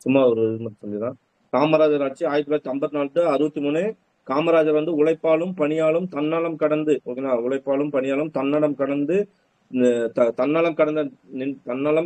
சும்மா ஒரு இது மட்டும் சொல்லிடுறேன். காமராஜர் ஆட்சி 1954 to 63. காமராஜர் வந்து உழைப்பாலும் பணியாலும் தன்னலம் கடந்து, ஓகேங்களா, உழைப்பாலும் பணியாலும் தன்னலம் கடந்து தன்னலம்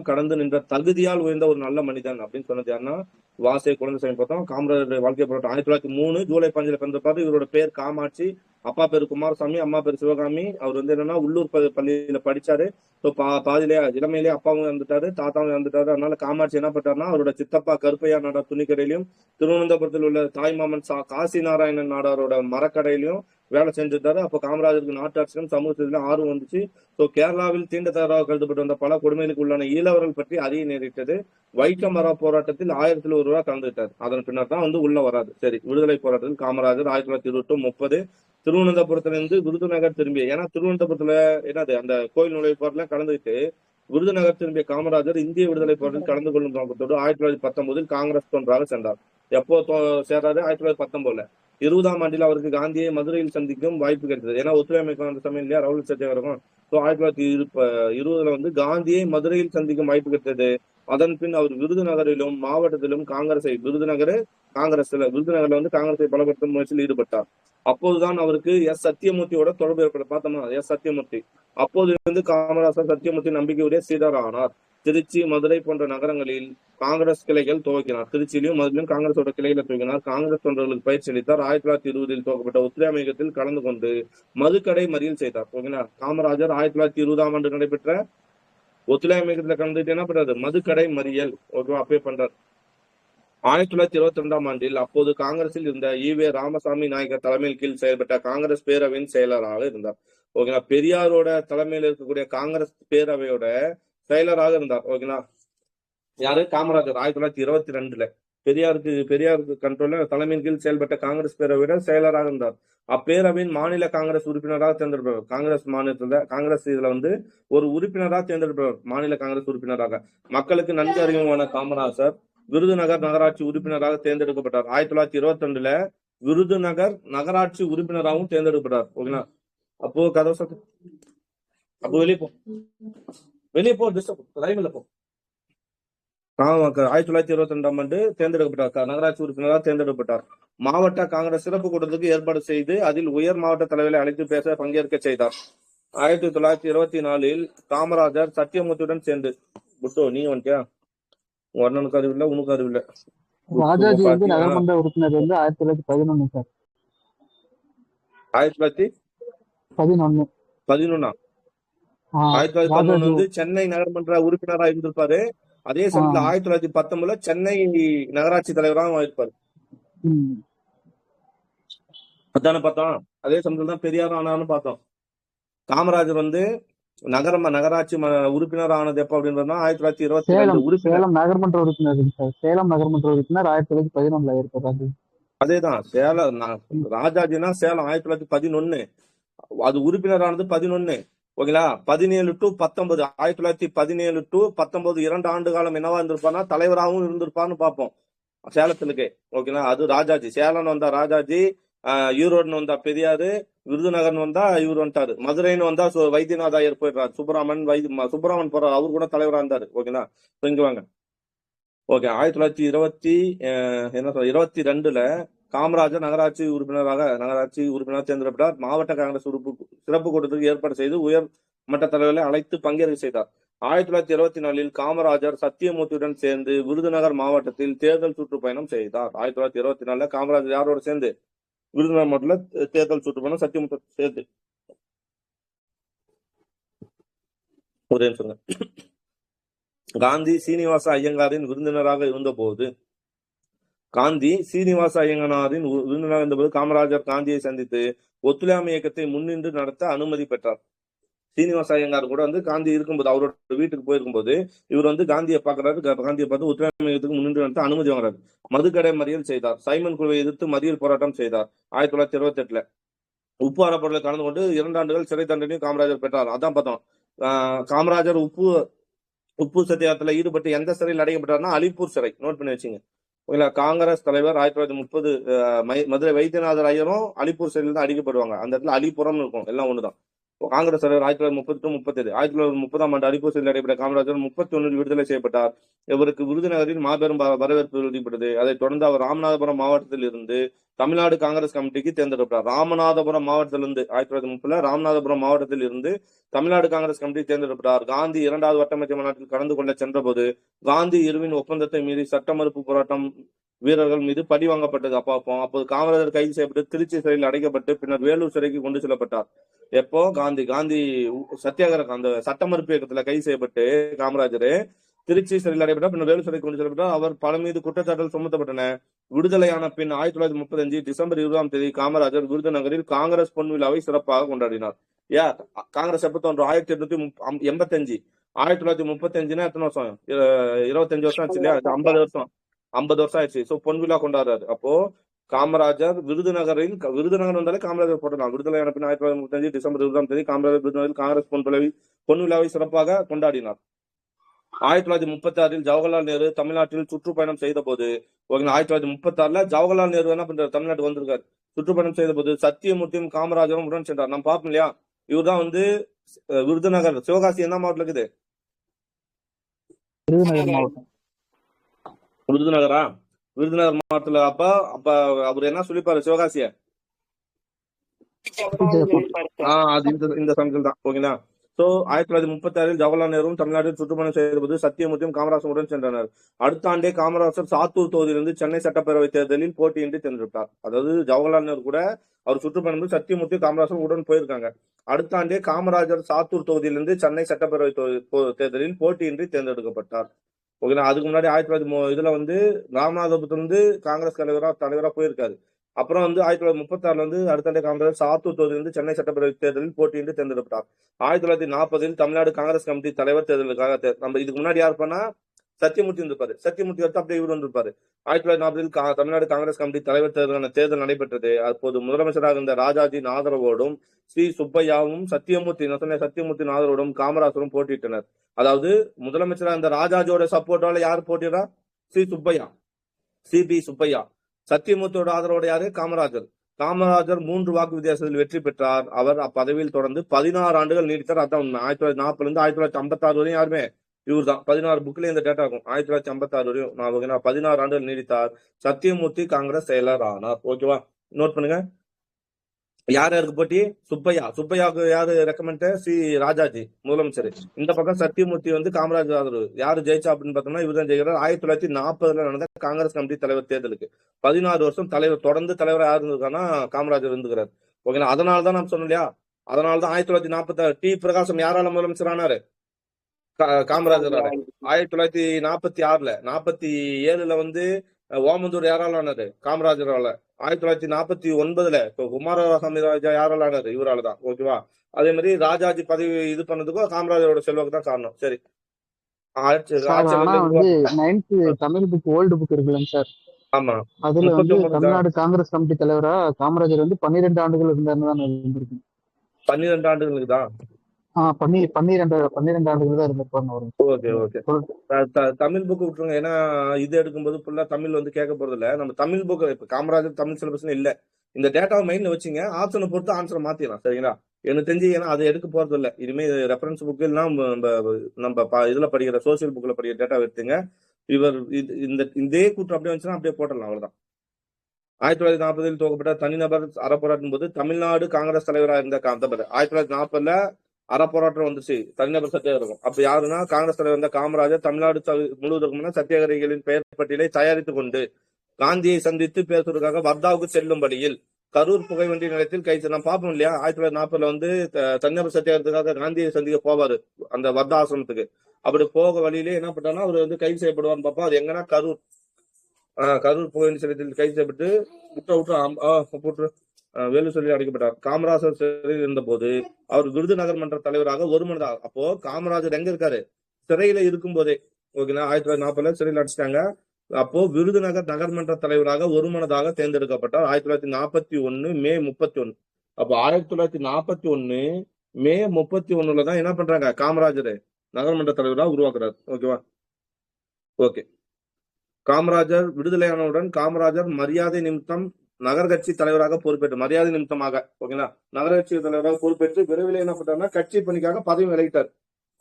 கடந்து நின்ற தகுதியால் உயர்ந்த ஒரு நல்ல மனிதன் அப்படின்னு சொன்னது யாருன்னா வாசே குழந்தைசாமி. பார்த்தோம் காமராஜர் வாழ்க்கை போராட்டம் 1903 ஜூலை 5 பிறந்திருப்பாரு. இவரோட பேர் காமாட்சி, அப்பா பேரு குமாரசாமி, அம்மா பேரு சிவகாமி. அவர் வந்து என்னன்னா உள்ளூர் பள்ளியில படிச்சாரு. ஸோ பாதியிலே இளமையிலேயே அப்பாவும் இறந்துட்டாரு, தாத்தாவும் இறந்துட்டாரு. அதனால காமாட்சி என்ன பண்ணாருன்னா அவரோட சித்தப்பா கருப்பையா நாடார் துணிக்கடையிலையும், திருவனந்தபுரத்தில் உள்ள தாய்மாமன் காசி நாராயணன் நாடாரோட மரக்கடையிலையும் வேலை செஞ்சிருந்தாரு. அப்போ காமராஜருக்கு நாட்டாட்சியிலும் சமூகத்திலும் ஆர்வம் வந்துச்சு. ஸோ கேரளாவில் தீண்டத்தகாதவராக கருதப்பட்டு வந்த பல கொடுமைகளுக்கு உள்ளான ஈழவர்கள் பற்றி அறிய நேரிட்டது. வைக்கம் மரா போராட்டத்தில் 1001 கலந்துட்டார். அதன் பின்னர் தான் வந்து உள்ள வராது. சரி, விடுதலை போராட்டத்தில் காமராஜர் 1928 திருவனந்தபுரத்திலிருந்து விருதுநகர் திரும்பிய, ஏன்னா திருவனந்தபுரத்துல என்னது அந்த கோயில் நுழைவு போராட்டத்துல கலந்துக்கிட்டு விருதுநகர் திரும்பிய காமராஜர் இந்திய விடுதலை போராட்டத்தில் கலந்து கொள்ளும் நோக்கத்தோடு 1919 காங்கிரஸ் தொண்டராக சென்றார். எப்போ சேர்றாரு? 1919. 20ஆம் ஆண்டில் அவருக்கு காந்தியை மதுரையில் சந்திக்கும் வாய்ப்பு கிடைத்தது. ஏன்னா ஒத்துழைமைக்கு அந்த சமயம் இல்லையா, ரவுல் சத்தியாகிரகம். ஸோ 1920 வந்து காந்தியை மதுரையில் சந்திக்கும் வாய்ப்பு கிடைத்தது. அதன் பின் அவர் விருதுநகரிலும் மாவட்டத்திலும் விருதுநகர்ல வந்து காங்கிரஸை பலப்படுத்தும் முயற்சியில் ஈடுபட்டார். அப்போதுதான் அவருக்கு சத்தியமூர்த்தியோட தொடர்பு ஏற்பட பார்த்தோமா, சத்தியமூர்த்தி. அப்போது இருந்து காமராஜர் சத்தியமூர்த்தி நம்பிக்கையுடைய சீடர் ஆனார். திருச்சி, மதுரை போன்ற நகரங்களில் காங்கிரஸ் கிளைகள் துவக்கினார். திருச்சியிலும் மதுரையிலும் காங்கிரஸோட கிளைகளை துவக்கினார். காங்கிரஸ் தொண்டர்களுக்கு பயிற்சி அளித்தார். 1920 துவக்கப்பட்ட ஒத்துழையாமை இயக்கத்தில் கலந்து கொண்டு மதுக்கடை மறியல் செய்தார். ஓகேங்களா, காமராஜர் 1920ஆம் ஆண்டு நடைபெற்ற ஒத்துழையாமை இயக்கத்துல கலந்துட்டு என்ன பண்றாரு? மதுக்கடை மறியல் ஓகேவா அப்பே பண்றார். 1922ஆம் ஆண்டில் அப்போது காங்கிரஸில் இருந்த ஈவே ராமசாமி நாயக்கர் தலைமையில் கீழ் செயல்பட்ட காங்கிரஸ் பேரவையின் செயலராக இருந்தார். ஓகேங்களா, பெரியாரோட தலைமையில் இருக்கக்கூடிய காங்கிரஸ் பேரவையோட செயலராக இருந்தார். ஓகேங்களா, யாரு? காமராஜர் 1922 பெரியாருக்கு கண்ட்ரோல்ல தலைமையின் கீழ் செயல்பட்ட காங்கிரஸ் பேரவையோட செயலராக இருந்தார். அப்பேரவையின் மாநில காங்கிரஸ் உறுப்பினராக தேர்ந்தெடுப்பவர். காங்கிரஸ் மாநிலத்துல காங்கிரஸ் இதுல வந்து ஒரு உறுப்பினராக தேர்ந்தெடுப்பவர், மாநில காங்கிரஸ் உறுப்பினராக. மக்களுக்கு நன்கு அறிமுகமான காமராஜர் விருதுநகர் நகராட்சி உறுப்பினராக தேர்ந்தெடுக்கப்பட்டார். 1922 விருதுநகர் நகராட்சி உறுப்பினராகவும் தேர்ந்தெடுக்கப்பட்டார். ஓகேங்களா, அப்போ கதவு அப்போ வெளியே போ டிஸ்டர்ப் லைவ்ல போ. 1922ஆம் ஆண்டு தேர்ந்தெடுக்கப்பட்டார். நகராட்சி உறுப்பினராக தேர்ந்தெடுக்கப்பட்டார். மாவட்ட காங்கிரஸ் சிறப்பு கூட்டத்துக்கு ஏற்பாடு செய்து அதில் உயர் மாவட்ட தலைவர்களை அழைத்து பேச பங்கேற்க செய்தார். 1924 காமராஜர் சத்தியமூர்த்தியுடன் சேர்ந்து நீ வந்துட்டியா? அண்ணனுக்கு அறிவு இல்லை, உனக்கு அறிவு இல்லை. ராஜாஜி வந்து நகர்மன்ற உறுப்பினர் வந்து 1911 சார். 1911 1911 வந்து சென்னை நகர்மன்ற உறுப்பினராக இருந்திருப்பாரு. அதே சமயத்துல 1919 சென்னை நகராட்சி தலைவராக இருப்பாரு. அதான பார்த்தோம். அதே சமயத்துல தான் பெரியார் ஆனான்னு பார்த்தோம். காமராஜர் வந்து நகராட்சி உறுப்பினர் ஆனது எப்ப அப்படின்றதுனா 1922 சேலம் நகர்மன்ற உறுப்பினர் சார். சேலம் நகர்மன்ற உறுப்பினர் 1911 இருப்பாரு. அதேதான் சேலம் ராஜாஜினா சேலம் 1911. அது உறுப்பினரானது 11. ஓகேங்களா, 17 to 19 1917 to 19 2 ஆண்டு காலம் என்னவா இருந்திருப்பாருன்னா தலைவராகவும் இருந்திருப்பான்னு பார்ப்போம் சேலத்துக்கு. ஓகேங்களா, அது ராஜாஜி. சேலம் வந்தா ராஜாஜி, ஈரோடுன்னு வந்தா பெரியாரு, விருதுநகர்னு வந்தா இவர் வந்துட்டாரு, மதுரைன்னு வந்தா வைத்தியநாத ஐயர் போயிடுறாரு, சுப்பிரமன் போறாரு, அவரு கூட தலைவரா இருந்தாரு. ஓகேங்களா, இங்க வாங்க. ஓகே, 1922 காமராஜர் நகராட்சி உறுப்பினராக தேர்ந்தெடுக்கப்பட்டார். மாவட்ட காங்கிரஸ் சிறப்பு கூட்டத்துக்கு ஏற்பாடு செய்து உயர் மட்ட தலைவர்களை அழைத்து பங்கேற்க செய்தார். 1924 காமராஜர் சத்தியமூர்த்தியுடன் சேர்ந்து விருதுநகர் மாவட்டத்தில் தேர்தல் சுற்றுப்பயணம் செய்தார். 1924 காமராஜர் யாரோட சேர்ந்து? விருதுநகர் மாவட்டத்தில் தேர்தல் சுற்றுப்பயணம் சத்தியமூர்த்தி சேர்ந்து. ஒரே சொல்லுங்க. காந்தி சீனிவாச ஐயங்காரின் விருந்தினராக இருந்தபோது காமராஜர் காந்தியை சந்தித்து ஒத்துழையாமை இயக்கத்தை முன்னின்று நடத்த அனுமதி பெற்றார். சீனிவாச ஐயங்கார் கூட வந்து காந்தி இருக்கும்போது அவரோட வீட்டுக்கு போயிருக்கும்போது இவர் வந்து காந்தியை பார்க்கறாரு. காந்தியை பார்த்து ஒத்துழையாமை இயக்கத்துக்கு முன்னின்று நடத்த அனுமதி வாங்குறாரு. மதுக்கடை மறியல் செய்தார். சைமன் குழுவை எதிர்த்து மறியல் போராட்டம் செய்தார். 1928 உப்பு அறப்படலில் கலந்து கொண்டு 2 ஆண்டுகள் சிறை தண்டனையும் காமராஜர் பெற்றார். அதான் பார்த்தோம். காமராஜர் உப்பு சத்தியாகத்துல ஈடுபட்டு எந்த சிறையில் அடைக்கப்பட்டார்னா அலிப்பூர் சிறை. நோட் பண்ணி வச்சுங்க. காங்கிரஸ் தலைவர் 1930 மதுரை வைத்தியநாதர் ஐயரும் அலிப்பூர் சிறையில் தான் அடிக்கப்படுவாங்க. அந்த இடத்துல அலிபுரம் இருக்கும், எல்லாம் ஒண்ணுதான். காங்கிரஸ் தலைவர் 1930 1930 அடிப்பூசில் நடைபெற்ற காமராஜர் 31 விடுதலை செய்யப்பட்டார். இவருக்கு விருதுநகரில் மாபெரும் வரவேற்பு வெளிப்பட்டது. அதைத் தொடர்ந்து அவர் ராமநாதபுரம் மாவட்டத்தில் இருந்து தமிழ்நாடு காங்கிரஸ் கமிட்டிக்கு தேர்ந்தெடுக்கப்பட்டார். ராமநாதபுரம் மாவட்டத்திலிருந்து 1930 ராமநாதபுரம் மாவட்டத்தில் இருந்து தமிழ்நாடு காங்கிரஸ் கமிட்டி தேர்ந்தெடுக்கப்பட்டார். காந்தி 2வது வட்டமேஜை மாநாட்டில் கலந்து கொள்ள சென்றபோது காந்தி இருவின் ஒப்பந்தத்தை மீறி சட்ட மறுப்பு போராட்டம் வீரர்கள் மீது பழி வாங்கப்பட்டது. அப்போது காமராஜர் கைது செய்யப்பட்டு திருச்சி சிறையில் அடைக்கப்பட்டு பின்னர் வேலூர் சிறைக்கு கொண்டு செல்லப்பட்டார். எப்போ காந்தி சத்தியாகிரக அந்த சட்ட மறுப்பு இயக்கத்துல கைது செய்யப்பட்டு காமராஜர் திருச்சி சிறையில் அடைக்கப்பட்டார். பின்னர் வேலூர் சிறைக்கு கொண்டு செல்லப்பட்டார். அவர் பல மீது குற்றச்சாட்டுகள் சுமத்தப்பட்டன. விடுதலையான பின் 1935 டிசம்பர் 20ஆம் தேதி காமராஜர் விருதுநகரில் காங்கிரஸ் பொன் விழாவை சிறப்பாக கொண்டாடினார். காங்கிரஸ் எப்ப தோன்றும்? 1885. 1935 எத்தனை வருஷம்? 25 வருஷம் ஆச்சு இல்லையா? 50 வருஷம் 50 வருஷம் ஆயிடுச்சு. சோ பொன் விழா கொண்டாடுறாரு. அப்போ காமராஜர் விருதுநகர் வந்தாலே காமராஜர் போட்டலாம். விடுதலையான பின் 1935 டிசம்பர் 20ஆம் தேதி காமராஜர் விருதுநகரில் காங்கிரஸ் பொன் விழாவை சிறப்பாக கொண்டாடினார். 1936 ஜவஹர்லால் நேரு தமிழ்நாட்டில் சுற்றுப்பயணம் செய்த போது 1936 ஜவஹர்லால் நேரு என்ன பண்றாரு? தமிழ்நாட்டுக்கு வந்திருக்காரு. சுற்றுப்பயணம் செய்த போது சத்தியமூர்த்தியும் காமராஜரும் உடன் சென்றார். நம்ம பார்ப்போம் இல்லையா? இவர் தான் விருதுநகர், சிவகாசி என்ன மாவட்டம் இருக்குது? விருதுநகரா? விருதுநகர் மாவட்டத்துல அப்ப அவர் என்ன சொல்லிப்பாரு சிவகாசிய? அது இந்த சமயத்தில் தான். ஓகேங்களா? சோ 1936 ஜவஹர்லால் நேரும் தமிழ்நாட்டில் சுற்றுப்பயணம் செய்தபோது சத்தியமூர்த்தியும் காமராஜரும் உடன் சென்றனர். அடுத்த ஆண்டே காமராஜர் சாத்தூர் தொகுதியிலிருந்து சென்னை சட்டப்பேரவை தேர்தலில் போட்டியின்றி தேர்ந்தெடுத்தார். அதாவது ஜவஹர்லால் நேரு கூட அவர் சுற்றுப்பயணம் சத்தியமூர்த்தி காமராஜரும் உடன் போயிருக்காங்க. அடுத்த ஆண்டே காமராஜர் சாத்தூர் தொகுதியிலிருந்து சென்னை சட்டப்பேரவை தேர்தலில் போட்டியின்றி தேர்ந்தெடுக்கப்பட்டார். ஓகேங்களா? அதுக்கு முன்னாடி 1900 ராமநாதபுரத்திலிருந்து காங்கிரஸ் தலைவரா போயிருக்காரு. அப்புறம் 1936 அடுத்த காங்கிரஸ் சாத்தூர் தொகுதியிலிருந்து சென்னை சட்டப்பேரவை தேர்தலில் போட்டியின்றி தேர்ந்தெடுக்கப்பட்டார். 1940 தமிழ்நாடு காங்கிரஸ் கமிட்டி தலைவர் தேர்தலுக்காக நம்ம இதுக்கு முன்னாடி யார் பண்ணா சத்தியமூர்த்தி இருந்திருப்பாரு. சத்தியமூர்த்தி அடுத்து அப்படியே இவர் வந்திருப்பாரு. 1940 தமிழ்நாடு காங்கிரஸ் கமிட்டி தலைவர் தேர்தல் நடைபெற்றது. அப்போது முதலமைச்சராக இருந்த ராஜாஜியின் ஆதரவோடும் ஸ்ரீ சுப்பையாவும் சத்தியமூர்த்தியின் ஆதரவோடும் காமராஜரும் போட்டியிட்டனர். அதாவது முதலமைச்சராக இருந்த ராஜாஜியோட சப்போர்ட்டால யார் போட்டியிடா? சிபி சுப்பையா. சத்தியமூர்த்தியோட ஆதரவோட யாரு? காமராஜர் 3 வாக்கு வித்தியாசத்தில் வெற்றி பெற்றார். அவர் அப்பதவியில் தொடர்ந்து 16 ஆண்டுகள் நீடித்தார். அதான் 1940 1956 வரையும் யாருமே இவர் தான். 16 புக்ல இந்த டேட்டா இருக்கும். 1956 வரையும் 16 ஆண்டுகள் நீடித்தார். சத்தியமூர்த்தி காங்கிரஸ் செயலர் ஆனார். ஓகேவா? நோட் பண்ணுங்க. யாருக்கு போட்டி? சுப்பையாவுக்கு யாரு ரெக்கமெண்ட்? ராஜாஜி முதலமைச்சர். இந்த பக்கம் சத்தியமூர்த்தி காமராஜர் ஆதரவு. யாரு ஜெயிச்சா அப்படின்னு பார்த்தோம்னா இவர் தான் ஜெயிக்கிறார். 1940 நடந்த காங்கிரஸ் கமிட்டி தலைவர் தேர்தலுக்கு 16 வருஷம் தொடர்ந்து தலைவராக யார் இருந்திருக்காருன்னா காமராஜர் இருந்துக்கிறார். ஓகேங்களா? அதனாலதான் நான் சொன்னேன் இல்லையா? அதனாலதான் 1946 டி பிரகாசம் யாரால முதலமைச்சர் ஆனாரு? காமராஜர். 1946 47 ஓமந்தூர் யாரால ஆனாரு? காமராஜரால. 1949 குமாரசாமி ராஜா யாரால ஆனாரு? இவராலதான். ஓகேவா? அதே மாதிரி ராஜாஜி பதவி இது பண்ணதுக்கும் காமராஜரோட செல்வாக்கு தான் காரணம். சரி, தமிழ் புக் ஓல்டு புக் இருக்குல்ல சார்? ஆமா. அதுல தமிழ்நாடு காங்கிரஸ் கமிட்டி தலைவரா காமராஜர் 12 ஆண்டுகள் இருந்தாருன்னு தான் இருந்திருக்கு. 12 ஆண்டுகளுக்கு தான் 12 ஆண்டுகள் தான் இருந்திருப்பாரு. Okay okay. தமிழ் புக் விட்டுருங்க. ஏன்னா இது எடுக்கும்போது ஃபுல்லா தமிழ் கேட்க போறது இல்ல. நம்ம தமிழ் புக் இப்ப காமராஜர் தமிழ் சிலபஸ் இல்ல. இந்த டேட்டாவை மைண்ட்ல வச்சுங்க. ஆப்ஷனை பொறுத்து ஆன்சரை மாத்திடலாம். சரிங்களா? எனக்கு தெரிஞ்சு ஏன்னா அதை எடுக்க போறது இல்ல. இனிமே ரெஃபரன்ஸ் புக் எல்லாம் நம்ம இதுல படிக்கிற சோசியல் புக்ல படிக்கிற டேட்டா எடுத்துங்க. இவர் இதே கூட்டம் அப்படியே வந்துச்சுன்னா அப்படியே போட்டலாம். அவ்வளவுதான். 1940 துவக்கப்பட்ட தனிநபர் அறப்போராட்டும் போது தமிழ்நாடு காங்கிரஸ் தலைவராக இருந்த 1940 அறப்போராட்டம் வந்துச்சு. தனிநபர் சத்தியாகிரகம். அப்ப யாருன்னா காங்கிரஸ் தலைவர் இருந்த காமராஜர் தமிழ்நாடு முழுவதற்கும் சத்தியாகிரகிகளின் பெயர் பட்டியலை தயாரித்துக் கொண்டு காந்தியை சந்தித்து பேசுவதற்காக வர்தாவுக்கு செல்லும் வழியில் கரூர் புகைவண்டி நிலையத்தில் கைது. நான் பார்ப்போம் இல்லையா? 1940 தனிநபர் சத்தியாகிரகத்துக்காக காந்தியை சந்திக்க போவாரு அந்த வர்தா ஆசிரமத்துக்கு. அப்படி போக வழியிலே என்ன பண்ணாருன்னா அவர் கைது செய்யப்படுவார்னு பார்ப்போம். அது எங்கன்னா கரூர் புகைவண்டி நிலையத்தில் கைது செய்யப்பட்டு விட்டு வேலூர் சிறையில் அடைக்கப்பட்டார். காமராஜர் சிறையில் இருந்த போது அவர் விருதுநகர் மன்ற தலைவராக ஒருமனதாக. அப்போ காமராஜர் எங்க இருக்காரு? சிறையில இருக்கும் போதே. ஓகேங்களா? 1940 சிறையில் அடிச்சிட்டாங்க. அப்போ விருதுநகர் நகர்மன்ற தலைவராக ஒருமனதாக தேர்ந்தெடுக்கப்பட்டார். 1941 மே 31. அப்போ 1941 மே 31 தான் என்ன பண்றாங்க? காமராஜர் நகர்மன்ற தலைவராக உருவாக்குறாரு. ஓகேவா? ஓகே. காமராஜர் விடுதலையானவுடன் காமராஜர் மரியாதை நிமித்தம் நகர கட்சி தலைவராக பொறுப்பேற்று மரியாதை நிமித்தமாக ஓகேங்களா, நகர கட்சி தலைவராக பொறுப்பேற்று விரைவில் என்ன பண்றாருன்னா கட்சி பணிக்காக பதவி விலகிட்டார்.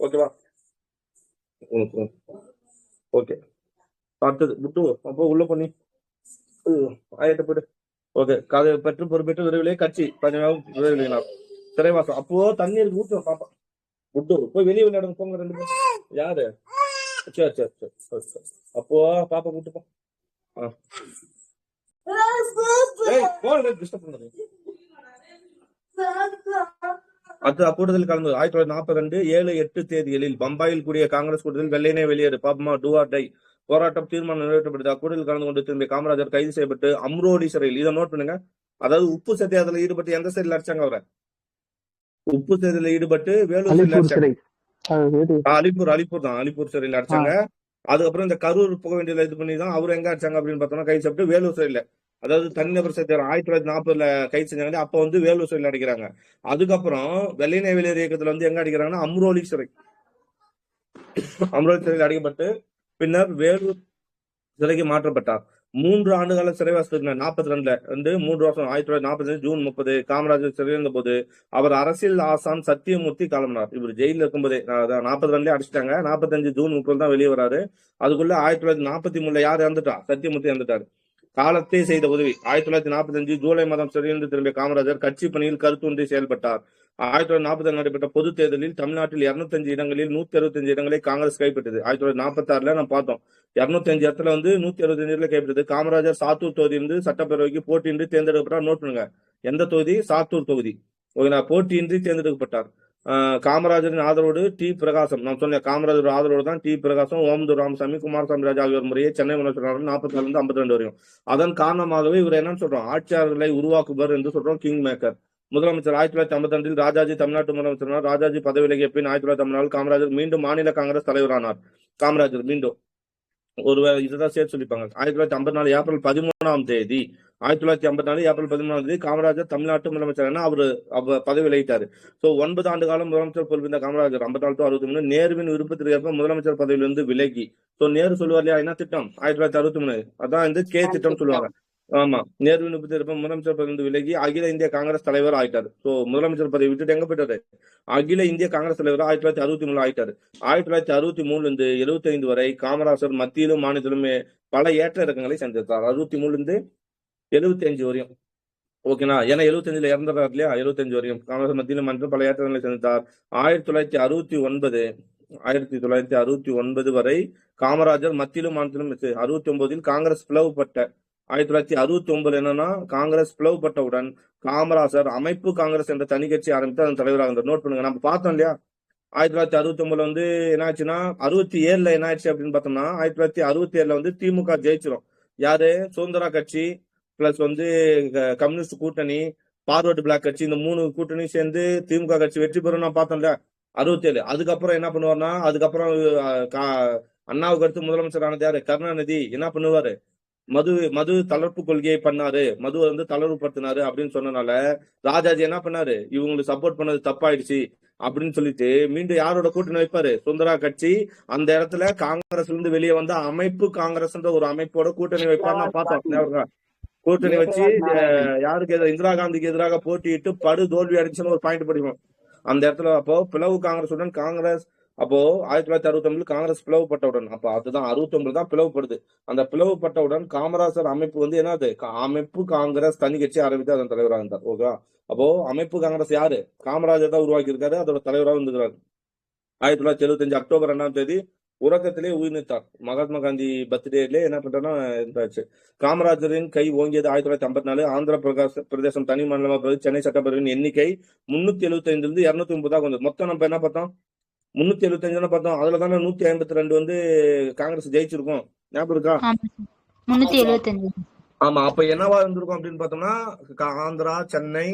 ஓகேவா, ஓகே. அடுத்தது முட்டு அப்போ உள்ள பண்ணி ஆயிட்ட போயிட்டு ஓகே. கதை பெற்று பொறுப்பேற்று விரைவிலே கட்சி பதவியாக விரைவிலினார். சிறைவாசம் அப்போ தண்ணீர் ஊற்றும் பாப்பா முட்டு போய் வெளியே விளையாடுங்க போங்க 2 பேரும். யாரு? சரி சரி சரி சரி. அப்போ பாப்பா கூட்டு போ. அடுத்த கூட்டத்தில் கலந்து 1942 7-8 தேதிகளில் பம்பாயில் கூடிய காங்கிரஸ் கூட்டத்தில் வெள்ளையனே வெளியேறு பாப்மா டூ ஆர் டை போராட்டம் தீர்மானம் நிறைவேற்றப்பட்டது. அக்கூட்டத்தில் கலந்து கொண்டு திரும்பிய காமராஜர் கைது செய்யப்பட்டு அம்ரோலி சிறையில், இதை நோட் பண்ணுங்க, அதாவது உப்பு சத்தியாகத்தில் ஈடுபட்டு எந்த சிறையில் அடிச்சாங்க அவரை? உப்பு சிறையில் ஈடுபட்டு வேலூர் சிறையில் அலிப்பூர் சிறையில் அடிச்சாங்க. அதுக்கப்புறம் இந்த கரூர் புக வேண்டியதுல இது பண்ணி தான் அவர் எங்க அடிச்சாங்க அப்படின்னு பார்த்தோம்னா கைது செய்யப்பட்டு வேலூர் சிறையில, அதாவது தனிநபர் சத்தியார் 1940 கைது செஞ்சாங்க. அப்ப வந்து வேலூர் சிறையில் அடிக்கிறாங்க. அதுக்கப்புறம் வெள்ளையனே வெளியேறு இயக்கத்துல வந்து எங்க அடிக்கிறாங்கன்னா அம்ரோலி சிறை, அம்ரோலி சிறையில் அடிக்கப்பட்டு பின்னர் வேலூர் சிறைக்கு மாற்றப்பட்டார். 3 ஆண்டுகால சிறைவாசத்துக்கு 42 வந்து 3 வருஷம் 1945 ஜூன் 30 காமராஜர் சிறையிருந்த போது அவர் அரசியல் ஆசான் சத்தியமூர்த்தி காலமானார். இவர் ஜெயில இருக்கும்போதே 42 அடிச்சிட்டாங்க. 45 ஜூன் 30 தான் வெளியே வராரு. அதுக்குள்ள 1943 யார் இறந்துட்டா? சத்தியமூர்த்தி இறந்துட்டாரு. காலத்தை செய்த உதவி 1945 ஜூலை மாதம் சிறையிலிருந்து திரும்பிய காமராஜர் கட்சி பணியில் கருத்தூன்றி செயல்பட்டார். 1940 நடைபெற்ற பொது தேர்தலில் தமிழ்நாட்டில் 205 இடங்களில் 165 இடங்களை காங்கிரஸ் கைப்பற்றது. 1946 நம்ம பார்த்தோம் 205 இடத்துல வந்து 165 இடத்துல கைப்பற்றது. காமராஜர் சாத்தூர் தொகுதியிலிருந்து சட்டப்பேரவைக்கு போட்டியின்றி தேர்ந்தெடுக்கப்பட்டார். நோட் பண்ணுங்க, எந்த தொகுதி? சாத்தூர் தொகுதி. போட்டியின்றி தேர்ந்தெடுக்கப்பட்டார். காமராஜரின் ஆதரவோடு டி பிரகாசம், நான் சொன்னேன் காமராஜர் ஆதரவோடு தான் டி பிரகாசம், ஓமந்தூர் ராமசாமி, குமாரசாமி ராஜா ஆகியோர் முறையே சென்னை முதலமைச்சர் 44 52 வரையும். அதன் காரணமாகவே இவர் என்னன்னு சொல்றோம்? ஆட்சியாளர்களை உருவாக்குவர் என்று சொல்றோம், கிங் மேக்கர். முதலமைச்சர் 1952 ராஜாஜி தமிழ்நாட்டு முதலமைச்சர். ராஜாஜி பதவி விலகிய பின் 1954 காமராஜர் மீண்டும் மாநில காங்கிரஸ் தலைவரானார். காமராஜர் மீண்டும் ஒருவேளை இதுதான் சேர்த்து சொல்லிப்பாங்க. 1954 ஏப்ரல் 13ஆம் தேதி 1954 ஏப்ரல் 13ஆம் தேதி காமராஜர் தமிழ்நாட்டு முதலமைச்சர் அவரு பதவி விலகிட்டாரு. 9 ஆண்டு காலம் முதலமைச்சர் பொறுப்பிருந்த காமராஜர் 54 to 63 நேருவின் விருப்பத்திற்கு ஏற்ப முதலமைச்சர் பதவியிலிருந்து விலகி, நேரு சொல்லுவார் இல்லையா என்ன திட்டம்? 1963 அதான் வந்து கே திட்டம் சொல்லுவாங்க. ஆமா, நேருவின் விருப்பத்திற்கு முதலமைச்சர் பதவியிலிருந்து விலகி அகில இந்திய காங்கிரஸ் தலைவர் ஆயிட்டாரு. முதலமைச்சர் பதவி விட்டுட்டு எங்க போயிட்டாரு? அகில இந்திய காங்கிரஸ் தலைவர் 1963 ஆயிட்டாரு. 1963 இருந்து 75 வரை காமராஜர் மத்தியிலும் மாநிலத்திலுமே பல ஏற்ற இறக்கங்களை சந்தித்தார். 63 இருந்து 75 வரையும் ஓகேனா, ஏன்னா 75ல இறந்துறாரு இல்லையா, 75 வரையும் காங்கிரஸ் மத்தியிலும் மாநிலத்திலும் பல ஏற்றங்களை சந்தித்தார். 1969 வரை காமராஜர் மத்தியிலும் மாநிலத்திலும் 69 காங்கிரஸ் பிளவுபட்ட 1969 என்னன்னா காங்கிரஸ் பிளவுபட்டவுடன் காமராஜர் அமைப்பு காங்கிரஸ் என்ற தனி கட்சி ஆரம்பித்து அதன் தலைவராக இருந்தார். நோட் பண்ணுங்க, நம்ம பார்த்தோம் இல்லையா 1969 வந்து என்ன ஆச்சுன்னா 67 என்ன ஆச்சு அப்படின்னு பார்த்தோம்னா 1967 வந்து திமுக ஜெயிச்சிரும். யாரு? சுதந்திரா கட்சி பிளஸ் வந்து கம்யூனிஸ்ட் கூட்டணி, பார்வர்டு பிளாக் கட்சி, இந்த 3 கூட்டணி சேர்ந்து திமுக கட்சி வெற்றி பெறும் நான் பார்த்தோம்ல 67. அதுக்கப்புறம் என்ன பண்ணுவார்னா, அதுக்கப்புறம் அண்ணாவுக்கு அடுத்து முதலமைச்சர் ஆனது யாரு? கருணாநிதி. என்ன பண்ணுவாரு? மது தளர்ப்பு கொள்கையை பண்ணாரு, மது வந்து தளர்வுபடுத்தினாரு அப்படின்னு சொன்னனால ராஜாஜி என்ன பண்ணாரு? இவங்களுக்கு சப்போர்ட் பண்ணது தப்பாயிடுச்சு அப்படின்னு சொல்லிட்டு மீண்டும் யாரோட கூட்டணி வைப்பாரு? சுந்தரா கட்சி. அந்த இடத்துல காங்கிரஸ்ல இருந்து வெளியே வந்த அமைப்பு காங்கிரஸ் ஒரு அமைப்போட கூட்டணி வைப்பாரு நான் பார்த்தோம். கூட்டணி வச்சு யாருக்கு எதிராக? இந்திரா காந்திக்கு எதிராக போட்டியிட்டு படு தோல்வி அடிச்சுன்னு ஒரு பாயிண்ட் படிக்கும் அந்த இடத்துல. அப்போ பிளவு காங்கிரசுடன் காங்கிரஸ் அப்போ 1969 காங்கிரஸ் பிளவுபட்டவுடன், அப்ப அதுதான் 69 தான் பிளவுபடுது. அந்த பிளவுபட்டவுடன் காமராஜர் அமைப்பு வந்து என்னது? அமைப்பு காங்கிரஸ் தனி கட்சி ஆரம்பித்து அதன் தலைவராக இருந்தார். ஓகே, அப்போ அமைப்பு காங்கிரஸ் யாரு? காமராஜர் தான் உருவாக்கி இருக்காரு, அதோட தலைவராக இருந்துக்கிறாரு. 1975 அக்டோபர் 2ஆம் தேதி உறக்கத்திலே உயிர் நீத்தார். மகாத்மா காந்தி பர்த்டேல என்ன பண்றா இருந்தாச்சு. காமராஜரின் கை ஓங்கியது 1954 ஆந்திர பிரதேசம் தனி மாநிலமாக சென்னை சட்டப்பேரவையின் எண்ணிக்கை 375 இருந்து 230 வந்தது. மொத்தம் நம்ம என்ன பார்த்தோம்? 375 பார்த்தோம். அதுல தானே 152 வந்து காங்கிரஸ் ஜெயிச்சிருக்கும். ஞாபகம் இருக்கா? 375. ஆமா, அப்ப என்னவா இருந்திருக்கும் அப்படின்னு பார்த்தோம்னா ஆந்திரா, சென்னை,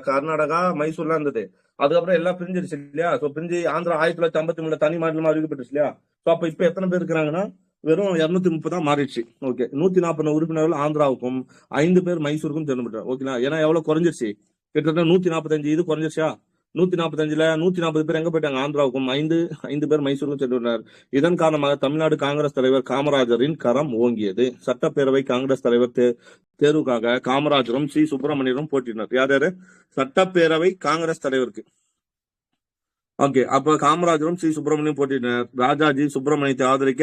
கர்நாடகா, மைசூர்லாம் இருந்தது. அதுக்கப்புறம் எல்லாம் பிரிஞ்சிருச்சு இல்லையா? பிரிஞ்சு ஆந்திரா 1953 தனி மாநிலமா அறிவிக்கப்பட்டுச்சு இல்லையா? அப்ப இப்ப எத்தனை பேர் இருக்கிறாங்கன்னா வெறும் 230 தான் மாறிடுச்சு. ஓகே, 140 உறுப்பினர்கள் ஆந்திராவுக்கும் 5 பேர் மைசூருக்கும் தேர்ந்தெடுத்தார். ஓகேங்களா? ஏன்னா எவ்வளவு குறைஞ்சிருச்சு? கிட்டத்தட்ட 145 இது குறைஞ்சிருச்சா? 145ல 140 பேர் எங்க போயிட்டாங்க? ஆந்திராவுக்கும் 5 பேர் மைசூருக்கும் சென்றுள்ளனர். இதன் காரணமாக தமிழ்நாடு காங்கிரஸ் தலைவர் காமராஜரின் கரம் ஓங்கியது. சட்டப்பேரவை காங்கிரஸ் தலைவர் தேர்வுக்காக காமராஜரும் சி சுப்பிரமணியரும் போட்டியினர். யார் யாரு? சட்டப்பேரவை காங்கிரஸ் தலைவருக்கு. ஓகே, அப்ப காமராஜரும் சி சுப்பிரமணியம் போட்டியினர். ராஜாஜி சுப்பிரமணியத்தை ஆதரிக்க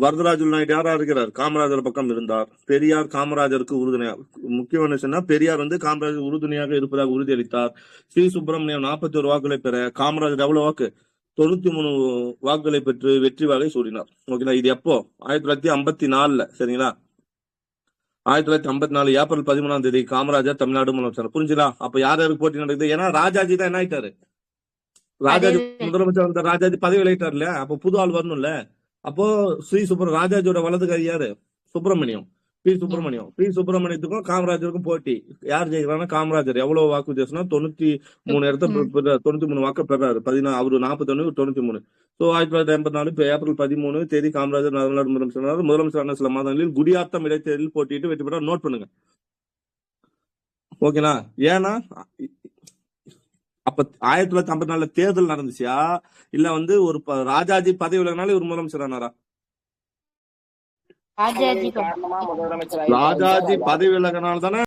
வரதராஜுலு நாயுடு யாரா இருக்கிறார்? காமராஜர் பக்கம் இருந்தார். பெரியார் காமராஜருக்கு உறுதுணையாக, முக்கியமான சொன்னா பெரியார் காமராஜர் உறுதுணையாக இருப்பதாக உறுதியளித்தார். சி சுப்பிரமணியம் 41 வாக்குகளை பெற காமராஜர் எவ்வளவு வாக்கு? 93 வாக்குகளை பெற்று வெற்றி வாகை சூடினார். ஓகேங்களா? இது எப்போ? 1954. சரிங்களா? 1954 ஏப்ரல் 13ஆம் தேதி காமராஜர் தமிழ்நாடு முதலமைச்சர். புரிஞ்சுங்களா? அப்ப யார் யாருக்கு போட்டி நடக்குது? ஏன்னா ராஜாஜி தான் என்ன ஆயிட்டாரு? ராஜாஜி முதலமைச்சர் வந்த ராஜாஜி பதவி விலகிட்டார் இல்லையா? அப்போ புது ஆள் வரணும்ல. அப்போ ராஜாஜியோட வலது கை யாரு? சுப்பிரமணியம். பி சுப்பிரமணியத்துக்கும் காமராஜருக்கும் போட்டி. யார் ஜெயிக்கிறாங்கன்னா காமராஜர். எவ்வளவு வாக்கு வித்தியாசம்னா 93 இடத்துல 93 வாக்கு பெறாரு. 16 அவரு 41 93. 1984 ஏப்ரல் 13 தேதி காமராஜர் தமிழ்நாடு முதலமைச்சரான சில மாதங்களில் குடியாத்தம் இடைத்தேர்தலில் போட்டியிட்டு வெற்றி பெற்றார். நோட் பண்ணுங்க. ஓகேனா? ஏன்னா அப்ப 1954 தேர்தல் நடந்துச்சா இல்ல ஒரு ராஜாஜி பதவி விலகினால இவர் முதலமைச்சர் ஆனாரா? ராஜாஜி பதவி விலகினால தானே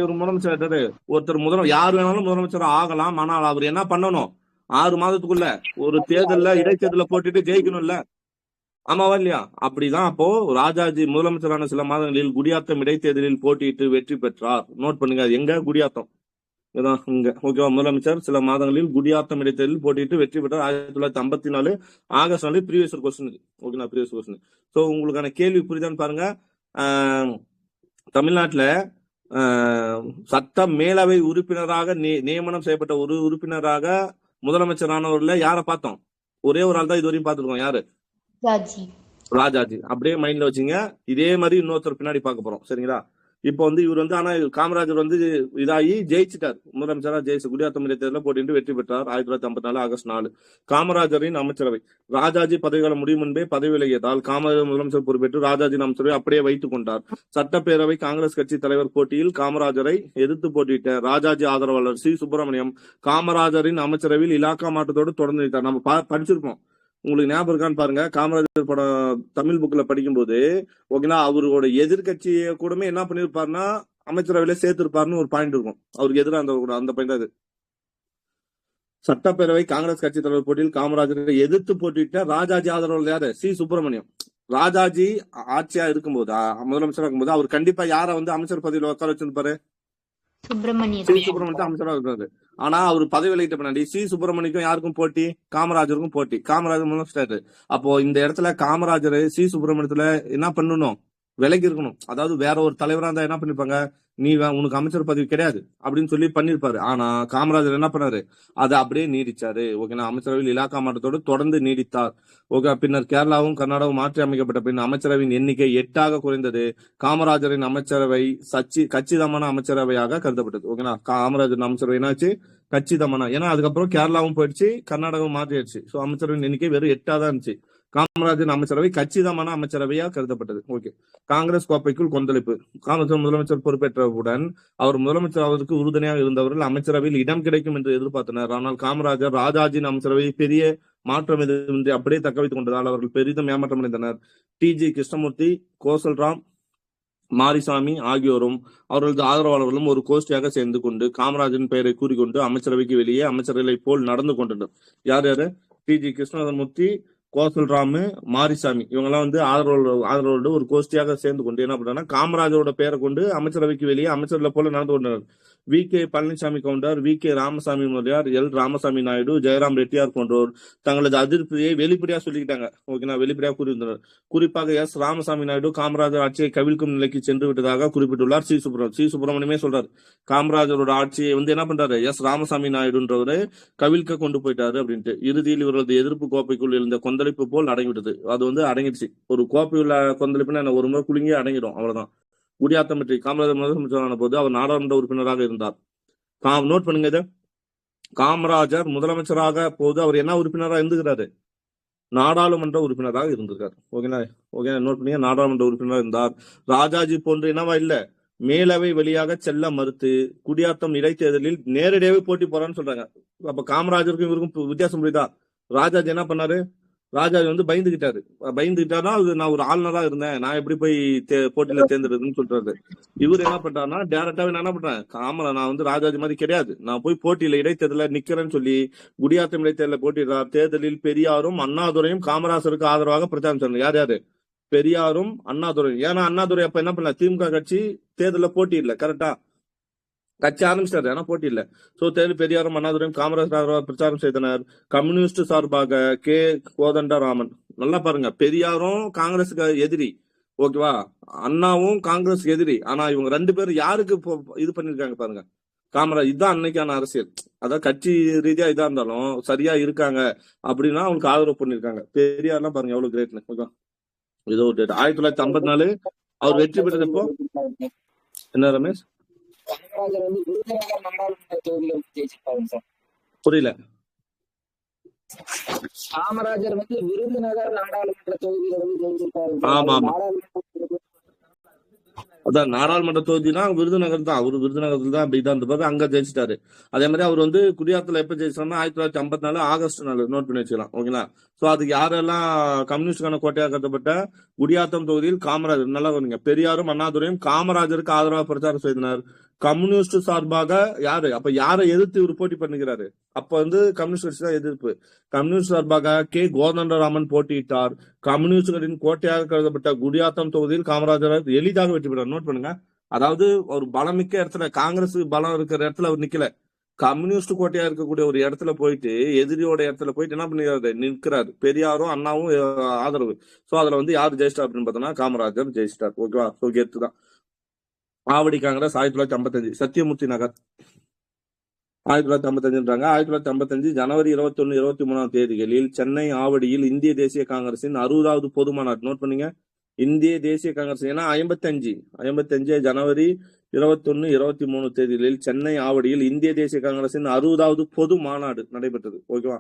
இவர் முதலமைச்சர் ஆயிட்டாரு. ஒருத்தர் யார் வேணாலும் முதலமைச்சர் ஆகலாம். ஆனால் அவர் என்ன பண்ணணும்? 6 மாதத்துக்குள்ள ஒரு தேர்தல்ல இடைத்தேர்தல போட்டுட்டு ஜெயிக்கணும்ல. ஆமாவா இல்லையா? அப்படிதான் அப்போ ராஜாஜி முதலமைச்சரான சில மாதங்களில் குடியாத்தம் இடைத்தேர்தலில் போட்டியிட்டு வெற்றி பெற்றார். நோட் பண்ணுங்க. எங்க? குடியாத்தம். இங்க. ஓகேவா? முதலமைச்சர் சில மாதங்களில் குடியாத்தம் இடைத்தேர்தலில் போட்டிட்டு வெற்றி பெற்றார். 1954 ஆகஸ்ட் 4. Previous question. ஓகேங்களா? Previous question. சோ உங்களுக்கான கேள்வி புரியுதான்னு பாருங்க. தமிழ்நாட்டுல சட்ட மேலவை உறுப்பினராக நியமனம் செய்யப்பட்ட ஒரு உறுப்பினராக முதலமைச்சரானவர்ல யாரை பார்த்தோம்? ஒரே ஒரு ஆள் தான் இதுவரையும் பார்த்திருக்கோம். யாரு? ராஜாஜி. அப்படியே மைண்ட்ல வச்சுங்க. இதே மாதிரி இன்னொருத்தர் பின்னாடி பார்க்க போறோம். சரிங்களா? இப்போ இவர் ஆனா காமராஜர் இதாகி ஜெயிச்சிட்டார். முதலமைச்சரா ஜெயிச்சு குடியாத்தம் இடைத்தேர்தலில் போட்டிட்டு வெற்றி பெற்றார். 1954 ஆகஸ்ட் 4. காமராஜரின் அமைச்சரவை. ராஜாஜி பதவிக்காலம் முடியும் முன்பே பதவி விலகியதால் காமராஜர் முதலமைச்சர் பொறுப்பேற்று ராஜாஜின் அமைச்சரவை அப்படியே வைத்துக் கொண்டார். சட்டப்பேரவை காங்கிரஸ் கட்சி தலைவர் போட்டியில் காமராஜரை எதிர்த்து போட்டியிட்ட ராஜாஜி ஆதரவாளர் சி சுப்பிரமணியம் காமராஜரின் அமைச்சரவையில் இலாக்கா மாற்றத்தோடு தொடர்ந்து வைத்தார். நம்ம படிச்சிருப்போம். உங்களுக்கு ஞாபகம் இருக்கான்னு பாருங்க. காமராஜர் படம் தமிழ் புக்ல படிக்கும்போது ஓகேங்களா, அவரோட எதிர்கட்சியை கூடமே என்ன பண்ணிருப்பாருன்னா அமைச்சரவையில சேர்த்திருப்பாருன்னு ஒரு பாயிண்ட் இருக்கும். அவருக்கு எதிராக அந்த பாயிண்ட் அது. சட்டப்பேரவை காங்கிரஸ் கட்சி தலைவர் போட்டியில் காமராஜரை எதிர்த்து போட்டியிட்ட ராஜாஜி ஆதரவாளர் யாரு? சி சுப்பிரமணியம். ராஜாஜி ஆட்சியா இருக்கும்போது முதலமைச்சராக இருக்கும்போது அவர் கண்டிப்பா யார அமைச்சர் பதவியில உட்கார வச்சிருப்பாரு? சுப்பிரமணியத்தை அமைச்சராக இருக்காரு. ஆனா அவர் பதவி விலகிட்ட பின்னாடி சி சுப்பிரமணியக்கும் யாருக்கும் போட்டி? காமராஜருக்கும் போட்டி. காமராஜர் முதலமைச்சர். அப்போ இந்த இடத்துல காமராஜர் சி சுப்பிரமணியத்துல என்ன பண்ணணும்? விலகி இருக்கணும். அதாவது வேற ஒரு தலைவரா இருந்தா என்ன பண்ணிருப்பாங்க? நீ உனக்கு அமைச்சர் பதவி கிடையாது அப்படின்னு சொல்லி பண்ணிருப்பாரு. ஆனா காமராஜர் என்ன பண்ணாரு? அதை அப்படியே நீடிச்சாரு. ஓகேனா? அமைச்சரவையில் இலாக்கா மாற்றத்தோடு தொடர்ந்து நீடித்தார். ஓகே. பின்னர் கேரளாவும் கர்நாடகாவும் மாற்றி அமைக்கப்பட்ட பின் அமைச்சரவையின் எண்ணிக்கை 8ஆக குறைந்தது. காமராஜரின் அமைச்சரவை கச்சிதமான அமைச்சரவையாக கருதப்பட்டது. ஓகேனா? காமராஜரின் அமைச்சரவை என்னாச்சு? கச்சிதமான. ஏன்னா அதுக்கப்புறம் கேரளாவும் போயிடுச்சு, கர்நாடகாவும் மாற்றிடுச்சு. சோ அமைச்சரவையின் எண்ணிக்கை வெறும் 8ஆ தான் இருந்துச்சு. காமராஜர் அமைச்சரவை கச்சிதமான அமைச்சரவையா கருதப்பட்டது. ஓகே. காங்கிரஸ் கோப்பைக்குள் கொந்தளிப்பு. காங்கிரஸ் முதலமைச்சர் பொறுப்பேற்றவுடன் அவர் முதலமைச்சர் அவருக்கு உறுதுணையாக இருந்தவர்கள் அமைச்சரவையில் இடம் கிடைக்கும் என்று எதிர்பார்த்தனர். ஆனால் காமராஜர் ராஜாஜின் அமைச்சரவை பெரிய மாற்றம் எதுவுமின்றி அப்படியே தக்க வைத்துக் கொண்டதால் அவர்கள் பெரிதும் ஏமாற்றம் அடைந்தனர். டி.ஜி. கிருஷ்ணமூர்த்தி, கோசல்ராம், மாரிசாமி ஆகியோரும் அவர்களது ஆதரவாளர்களும் ஒரு கோஷ்டியாக சேர்ந்து கொண்டு காமராஜரின் பெயரை கூறிக்கொண்டு அமைச்சரவைக்கு வெளியே அமைச்சர்களை போல் நடந்து கொண்டனர். யார் யாரு? டி.ஜி. கிருஷ்ணமூர்த்தி, கோசல்ராம், மாரிசாமி இவங்க எல்லாம் ஆதரவோடு ஒரு கோஷ்டியாக சேர்ந்து கொண்டு என்ன பண்றாங்கன்னா காமராஜரோட பெயரை கொண்டு அமைச்சரவைக்கு வெளியே அமைச்சர்களை போல நடந்து கொண்டனர். V K. Palaniswami Gounder, V K. Ramasamy Mudaliar, L. Ramasamy Naidu, Jayaram Reddiar போன்றோர் தங்களது அதிருப்தியை வெளிப்படையா சொல்லிக்கிட்டாங்க. ஓகேனா? வெளிப்படையா கூறியிருந்தனர். குறிப்பாக எஸ். ராமசாமி நாயுடு காமராஜர் ஆட்சியை கவிழ்க்கும் நிலைக்கு சென்று விட்டதாக குறிப்பிட்டுள்ளார். சி சுப்பிரமணியமே சொல்றாரு. காமராஜரோட ஆட்சியை என்ன பண்றாரு? எஸ். ராமசாமி நாயுடுன்றவரு கவிழ்க்க கொண்டு போயிட்டாரு அப்படின்ட்டு. இறுதியில் இவரது எதிர்ப்பு கோப்பைக்குள் இருந்த கொந்தளிப்பு போல் அடங்கிவிட்டது. அது அடங்கிடுச்சு. ஒரு கோப்பை உள்ள கொந்தளிப்புன்னா ஒரு முறை குலுங்கி அடங்கிடும். அவ்வளவுதான். குடியாத்தம் பற்றி காமராஜர் முதலமைச்சரான போது அவர் நாடாளுமன்ற உறுப்பினராக இருந்தார். நோட் பண்ணுங்க இது. காமராஜர் முதலமைச்சராக போது அவர் என்ன உறுப்பினராக இருந்துகிறாரு? நாடாளுமன்ற உறுப்பினராக இருந்திருக்காரு. ஓகேனா? நோட் பண்ணீங்க. நாடாளுமன்ற உறுப்பினராக இருந்தார். ராஜாஜி போன்று என்னவா இல்ல மேலவை வழியாக செல்ல மறுத்து குடியாத்தம் இடைத்தேர்தலில் நேரடியாகவே போட்டி போறான்னு சொல்றாங்க. அப்ப காமராஜருக்கும் இவருக்கும் வித்தியாசம் புரியுதா? ராஜாஜி என்ன பண்ணாரு? ராஜாஜி வந்து பயந்துகிட்டாருன்னா நான் ஒரு ஆளுநரா இருந்தேன், நான் எப்படி போய் போட்டியில தேர்ந்தெடுக்குன்னு சொல்றாரு. இவர் என்ன பண்றாருன்னா டேரக்டாவே நான் என்ன பண்றேன், நான் வந்து ராஜாஜி மாதிரி கிடையாது, நான் போய் போட்டியில இடைத்தேர்தல நிக்கிறேன்னு சொல்லி குடியாத்தம் இடைத்தேர்தல போட்டியிடுறார். தேர்தலில் பெரியாரும் அண்ணாதுரையும் காமராஜருக்கு ஆதரவாக பிரச்சாரம் செய்யணும். யார் யாரு? பெரியாரும் அண்ணாதுரையும். ஏன்னா அண்ணாதுரை அப்ப என்ன பண்ணல, திமுக கட்சி தேர்தல போட்டியிடல, கரெக்டா? கட்சி ஆரம்பிச்சிட்டாரு, ஆனா போட்டி இல்ல. சோ தேர்தல் பெரியாரும் அண்ணாதுரையும் காமராஜ் பிரச்சாரம் செய்தனர். கம்யூனிஸ்ட் சார்பாக கே கோதண்டராமன். நல்லா பாருங்க, பெரியாரும் காங்கிரஸுக்கு எதிரி, ஓகேவா? அண்ணாவும் காங்கிரஸ் எதிரி. ஆனா இவங்க ரெண்டு பேரும் யாருக்கு இது பண்ணிருக்காங்க பாருங்க, காமராஜ். இதுதான் அன்னைக்கான அரசியல். அதாவது கட்சி ரீதியா இதா இருந்தாலும் சரியா இருக்காங்க அப்படின்னா அவங்களுக்கு ஆதரவு பண்ணிருக்காங்க. பெரியார்லாம் பாருங்க எவ்வளவு கிரேட்னு, ஓகே? இதோ 1954 அவர் வெற்றி பெற்றதப்போ என்ன ரமேஷ்? புரியல. காமராஜர் வந்து விருதுநகர் நாடாளுமன்ற தொகுதியில வந்து ஜெயிச்சிருக்காரு. ஆமா ஆமா, அதான் நாடாளுமன்ற தொகுதினா விருதுநகர் தான். அவரு விருதுநகர்ல தான் அப்படி தான் இருப்பாரு, அங்க ஜெயிச்சிட்டாரு. அதே மாதிரி அவர் வந்து குடியாத்துல எப்ப ஜெயிச்சாருன்னா 1954 ஆகஸ்ட் 4. நோட் பண்ணி வச்சுக்கலாம், ஓகேங்களா? சோ அதுக்கு யாரெல்லாம் கம்யூனிஸ்டுக்கான கோட்டையாக கருதப்பட்ட குடியாத்தம் தொகுதியில் காமராஜர், நல்லா வருங்க, பெரியாரும் அண்ணாதுரையும் காமராஜருக்கு ஆதரவாக பிரச்சாரம் செய்தனர். கம்யூனிஸ்ட் சார்பாக யாரு? அப்ப யாரை எதிர்த்து இவர் போட்டி பண்ணுகிறாரு? அப்ப வந்து கம்யூனிஸ்ட் கட்சி தான் எதிர்ப்பு. கம்யூனிஸ்ட் சார்பாக கே கோதண்டராமன் போட்டியிட்டார். கம்யூனிஸ்டுகளின் கோட்டையாக கருதப்பட்ட குடியாத்தம் தொகுதியில் காமராஜர் எளிதாக வெற்றி பெற்றார். நோட் பண்ணுங்க, அதாவது ஒரு பலமிக்க இடத்துல, காங்கிரஸ் பலம் இருக்கிற இடத்துல அவர் நிக்கல, கம்யூனிஸ்ட் கோட்டையா இருக்கக்கூடிய ஒரு இடத்துல போயிட்டு, எதிரியோட இடத்துல போயிட்டு என்ன பண்ணிக்கிறாரு, நிற்கிறாரு. பெரியாரும் அண்ணாவும் ஆதரவு. சோ அதுல வந்து யார் ஜெயிச்சிட்டா அப்படின்னு பார்த்தோம்னா காமராஜர் ஜெயிச்சிட்டார், ஓகேவா? சோ கெத்து தான். ஆவடி காங்கிரஸ் 1955 சத்தியமூர்த்தி நகர் 1955. 1955 ஜனவரி 21, 23 தேதிகளில் சென்னை ஆவடியில் இந்திய தேசிய காங்கிரசின் 60வது பொது மாநாடு. நோட் பண்ணீங்க, இந்திய தேசிய காங்கிரஸ். ஏன்னா 55 ஜனவரி 21, 23 தேதிகளில் சென்னை ஆவடியில் இந்திய தேசிய காங்கிரசின் 60வது பொது மாநாடு நடைபெற்றது, ஓகேவா?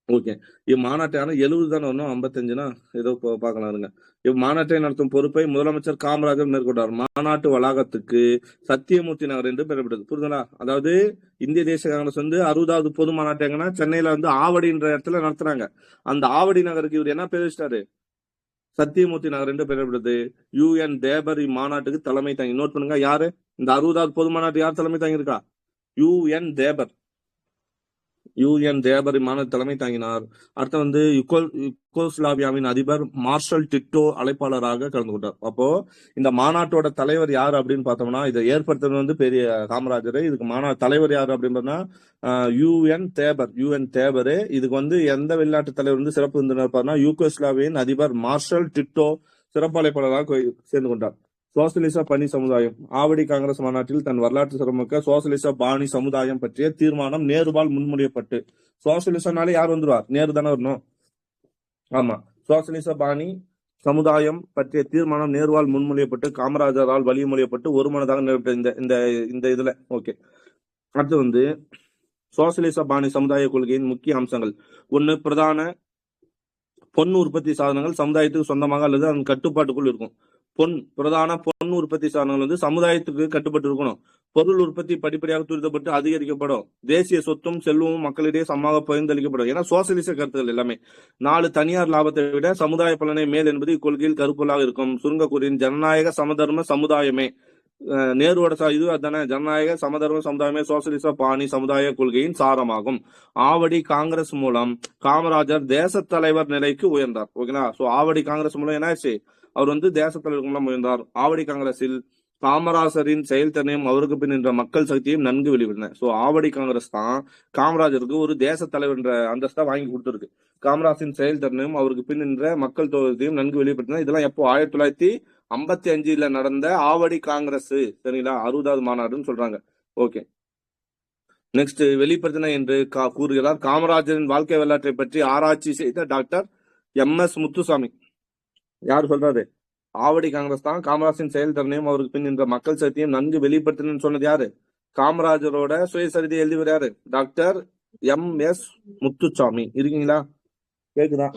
ஓகே, இம்மாநாட்டான 70 தானே வரணும், 55னா ஏதோ பார்க்கலாம் இருங்க. இம்மாநாட்டை நடத்தும் பொறுப்பை முதலமைச்சர் காமராஜர் மேற்கொண்டார். மாநாட்டு வளாகத்துக்கு சத்தியமூர்த்தி நகர் என்று பெறப்பட்டது, புரியுதுங்களா? அதாவது இந்திய தேசிய காங்கிரஸ் வந்து 60வது பொது மாநாட்டு எங்கன்னா சென்னையில வந்து ஆவடின்ற இடத்துல நடத்துறாங்க. அந்த ஆவடி நகருக்கு இவர் என்ன பேர் வச்சிட்டாரு? சத்தியமூர்த்தி நகர் என்று பெறப்படுது. UN தேபர் இம்மாநாட்டுக்கு தலைமை தாங்கி. நோட் பண்ணுங்க, யாரு இந்த 60வது பொது மாநாட்டு யார் தலைமை தாங்கி இருக்கா? UN தேபர். இம்மாநாட்டு தலைமை தாங்கினார். அடுத்து வந்து யுகோஸ்லாவியாவின் அதிபர் மார்ஷல் டிட்டோ அழைப்பாளராக கலந்து கொண்டார். அப்போ இந்த மாநாட்டோட தலைவர் யாரு அப்படின்னு பார்த்தோம்னா, இதை ஏற்படுத்துறது வந்து பெரிய காமராஜர். இதுக்கு மாநாட்டு தலைவர் யாரு அப்படின்னு UN தேபரு. இதுக்கு வந்து எந்த வெளிநாட்டு தலைவர் வந்து சிறப்பு விருந்தினர்? யுகோஸ்லாவியின் அதிபர் மார்ஷல் டிட்டோ சிறப்பு அழைப்பாளராக சேர்ந்து கொண்டார். சோசியலிச பணி சமுதாயம். ஆவடி காங்கிரஸ் மாநாட்டில் தன் வரலாற்று சிறப்புமிக்க சோசியலிச பாணி சமுதாயம் பற்றிய தீர்மானம் நேருவால் முன்மொழியப்பட்டு, சோசியலிசம்னாலே யார் வந்துருவார்? நேரு தானே வரணும். ஆமா, சோசியலிச பாணி சமுதாயம் பற்றிய தீர்மானம் நேருவால் முன்மொழியப்பட்டு காமராஜரால் வழிமொழியப்பட்டு ஒருமனதாக நிறைவேற்ற இந்த இதுல, ஓகே. அடுத்து வந்து சோசியலிச பாணி சமுதாய கொள்கையின் முக்கிய அம்சங்கள். 1, பிரதான பொன் உற்பத்தி சாதனங்கள் சமுதாயத்துக்கு சொந்தமாக அல்லது அதன் கட்டுப்பாட்டுக்குள் இருக்கும். பிரதான பொன் உற்பத்தி சாதனங்கள் வந்து சமுதாயத்துக்கு கட்டுப்பட்டு இருக்கணும். பொருள் உற்பத்தி படிப்படியாக துரிதப்பட்டு அதிகரிக்கப்படும். தேசிய சொத்தும் செல்வமும் மக்களிடையே சமமாக பகிர்ந்தளிக்கப்படும். ஏன்னா சோசியலிச கருத்துக்கள் எல்லாமே. 4, தனியார் லாபத்தை விட சமுதாய பலனை மேல் என்பது இக்கொள்கையில் கருப்பொருளாக இருக்கும். சுருங்க கூறின் ஜனநாயக சமதர்ம சமுதாயமே நேருவோட இது அதானே, ஜனநாயக சமதர்ம சமுதாயமே சோசியலிச பாணி சமுதாய கொள்கையின் சாரமாகும். ஆவடி காங்கிரஸ் மூலம் காமராஜர் தேச தலைவர் நிலைக்கு உயர்ந்தார், ஓகேங்களா? சோ ஆவடி காங்கிரஸ் மூலம் என்ன ஆச்சு, அவர் வந்து தேச தலைவர் மூலம் உயர்ந்தார். ஆவடி காங்கிரஸில் காமராஜரின் செயல்திறனையும் அவருக்கு பின் நின்ற மக்கள் சக்தியும் நன்கு வெளிவிட்டன. சோ ஆவடி காங்கிரஸ் தான் காமராஜருக்கு ஒரு தேச தலைவர் என்ற அந்தஸ்தா வாங்கி கொடுத்திருக்கு. காமராஜின் செயல்திறனையும் அவருக்கு பின் நின்ற மக்கள் தொகுதியும் நன்கு வெளிப்படுத்தின. இதெல்லாம் எப்போ 1955 நடந்த ஆவடி காங்கிரஸ், சரிங்களா? 60வது மாநாடுன்னு சொல்றாங்க, ஓகே. நெக்ஸ்ட், வெளிப்படுத்தின என்று கூறுகிறார். காமராஜரின் வாழ்க்கை வரலாற்றை பற்றி ஆராய்ச்சி செய்த டாக்டர் MS முத்துசாமி. யார் சொல்றாரு? ஆவடி காங்கிரஸ் தான் காமராஜின் செயல்திறனையும் அவருக்கு பின் நின்ற மக்கள் சக்தியும் நன்கு வெளிப்படுத்தினு சொன்னது யாரு? காமராஜரோட சுயசரிதை எழுதிவர் யாரு? Doctor MS Muthusamy. இருக்கீங்களா? கேக்குதா?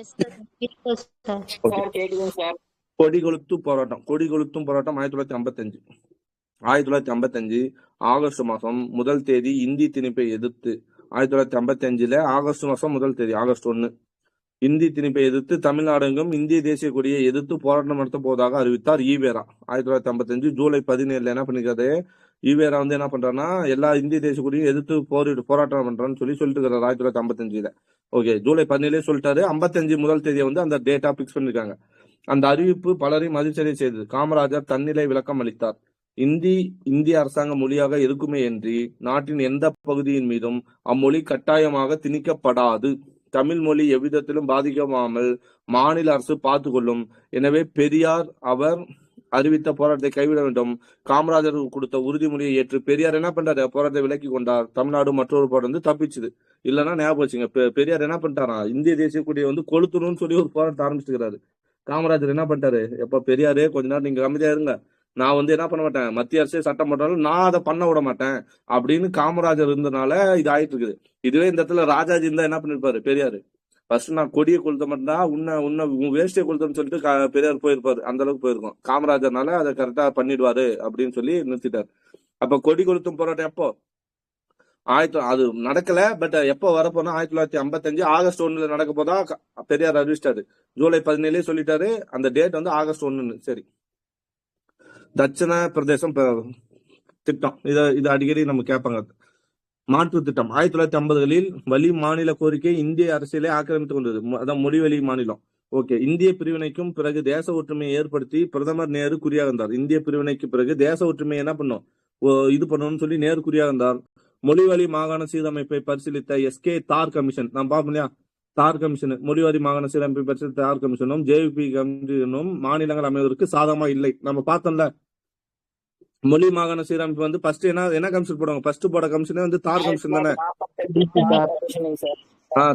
கேக்குதுங்க சார். கொடி கொளுத்தும் போராட்டம் 1955 ஆகஸ்ட் மாசம் 1 தேதி இந்தி திணிப்பை எதிர்த்து 1955 ஆகஸ்ட் மாசம் 1 தேதி ஆகஸ்ட் 1 இந்தி திணிப்பை எதிர்த்து தமிழ்நாடெங்கும் இந்திய தேசிய கொடியை எதிர்த்து போராட்டம் நடத்த போவதாக அறிவித்தார் ஈவேரா. 1955 ஜூலை 17 என்ன பண்ணிக்கிறது, ஈவேரா வந்து என்ன பண்றாருன்னா எல்லா இந்திய தேசிய கொடியும் எதிர்த்து போராட்டம் பண்றான்னு சொல்லிட்டு இருக்கிறார் 1955. ஓகே, ஜூலை 17 சொல்லிட்டாரு. 55 1 தேதியை வந்து அந்த டேட்டா பிக்ஸ் பண்ணிருக்காங்க. அந்த அறிவிப்பு பலரையும் அதிர்ச்சியடைய செய்தது. காமராஜர் தன்னிலை விளக்கம் அளித்தார். இந்திய அரசாங்க மொழியாக இருக்குமே என்று நாட்டின் எந்த பகுதியின் மீதும் அம்மொழி கட்டாயமாக திணிக்கப்படாது. தமிழ் மொழி எவ்விதத்திலும் பாதிக்காமல் மாநில அரசு பார்த்து கொள்ளும். எனவே பெரியார் அவர் அறிவித்த போராட்டத்தை கைவிட வேண்டும். காமராஜர் கொடுத்த உறுதிமொழியை ஏற்று பெரியார் என்ன பண்றாரு, போராட்டத்தை விலக்கி கொண்டார். தமிழ்நாடு மற்றொரு போராட்டம் வந்து தப்பிச்சுது. இல்லைன்னா ஞாபகம் வச்சுங்க, பெரியார் என்ன பண்ணிட்டாரா, இந்திய தேசிய கொடியை வந்து கொளுத்தணும்னு சொல்லி ஒரு போராட்டம் ஆரம்பிச்சுக்கிறாரு. காமராஜர் என்ன பண்ணிட்டாரு, எப்ப பெரியாரே கொஞ்ச நேரம் நீங்க அமைதியா இருங்க, நான் வந்து என்ன பண்ண மாட்டேன், மத்திய அரசே சட்டம் போட்டாலும் நான் அதை பண்ண விட மாட்டேன் அப்படின்னு காமராஜர் இருந்தனால இது ஆயிட்டு இருக்குது. இதுவே இந்த இடத்துல ராஜாஜி இருந்தா என்ன பண்ணிருப்பாரு, பெரியாரு ஃபர்ஸ்ட் நான் கொடியை கொளுத்த மாட்டேன்னா உன் வேஷ்டியை கொளுத்தன்னு சொல்லிட்டு பெரியார் போயிருப்பாரு. அந்த அளவுக்கு போயிருக்கும். காமராஜர்னால அதை கரெக்டா பண்ணிடுவாரு அப்படின்னு சொல்லி நிறுத்திட்டாரு. அப்ப கொடி கொளுத்தும் போராட்டம் எப்போ, அது நடக்கல. பட் எப்போ வரப்போனா 1955 ஆகஸ்ட் 1 நடக்க போதா பெரியார் அறிவிச்சிட்டாரு. ஜூலை 17 சொல்லிட்டாரு. அந்த டேட் வந்து ஆகஸ்ட் 1. சரி, தட்சிண பிரதேசம் திட்டம், இது அடிக்கடி நம்ம கேட்பாங்க. மாற்று திட்டம் 1950களில் வழி மாநில கோரிக்கை இந்திய அரசியலை ஆக்கிரமித்துக் கொண்டது. அதான் மொழி வழி மாநிலம். ஓகே, இந்திய பிரிவினைக்கும் பிறகு தேச ஒற்றுமையை ஏற்படுத்தி பிரதமர் நேரு குறியாக இருந்தார். இந்திய பிரிவினைக்கு பிறகு தேச ஒற்றுமையை என்ன பண்ணும், இது பண்ணணும்னு சொல்லி நேரு குறியாக இருந்தார். மொழி வழி மாகாண சீரமைப்பை பரிசீலித்த எஸ்கே தார் கமிஷன், நான் பார்ப்போம் இல்லையா, தார் கமிஷன், மொழிவாரி மாகாண சீரமைப்பை பரிசீலித்த தார் கமிஷனும் ஜேவிபி கமிஷனும் மாநிலங்கள் அமைவதற்கு சாதகமா இல்லை. நம்ம பார்த்தோம்ல, மொழி மாகாண சீரமைப்பு வந்து ஃபர்ஸ்ட் என்ன கமிஷன் போடுவாங்க, ஃபர்ஸ்ட் போட கமிஷனே வந்து தார் கமிஷன் தானே.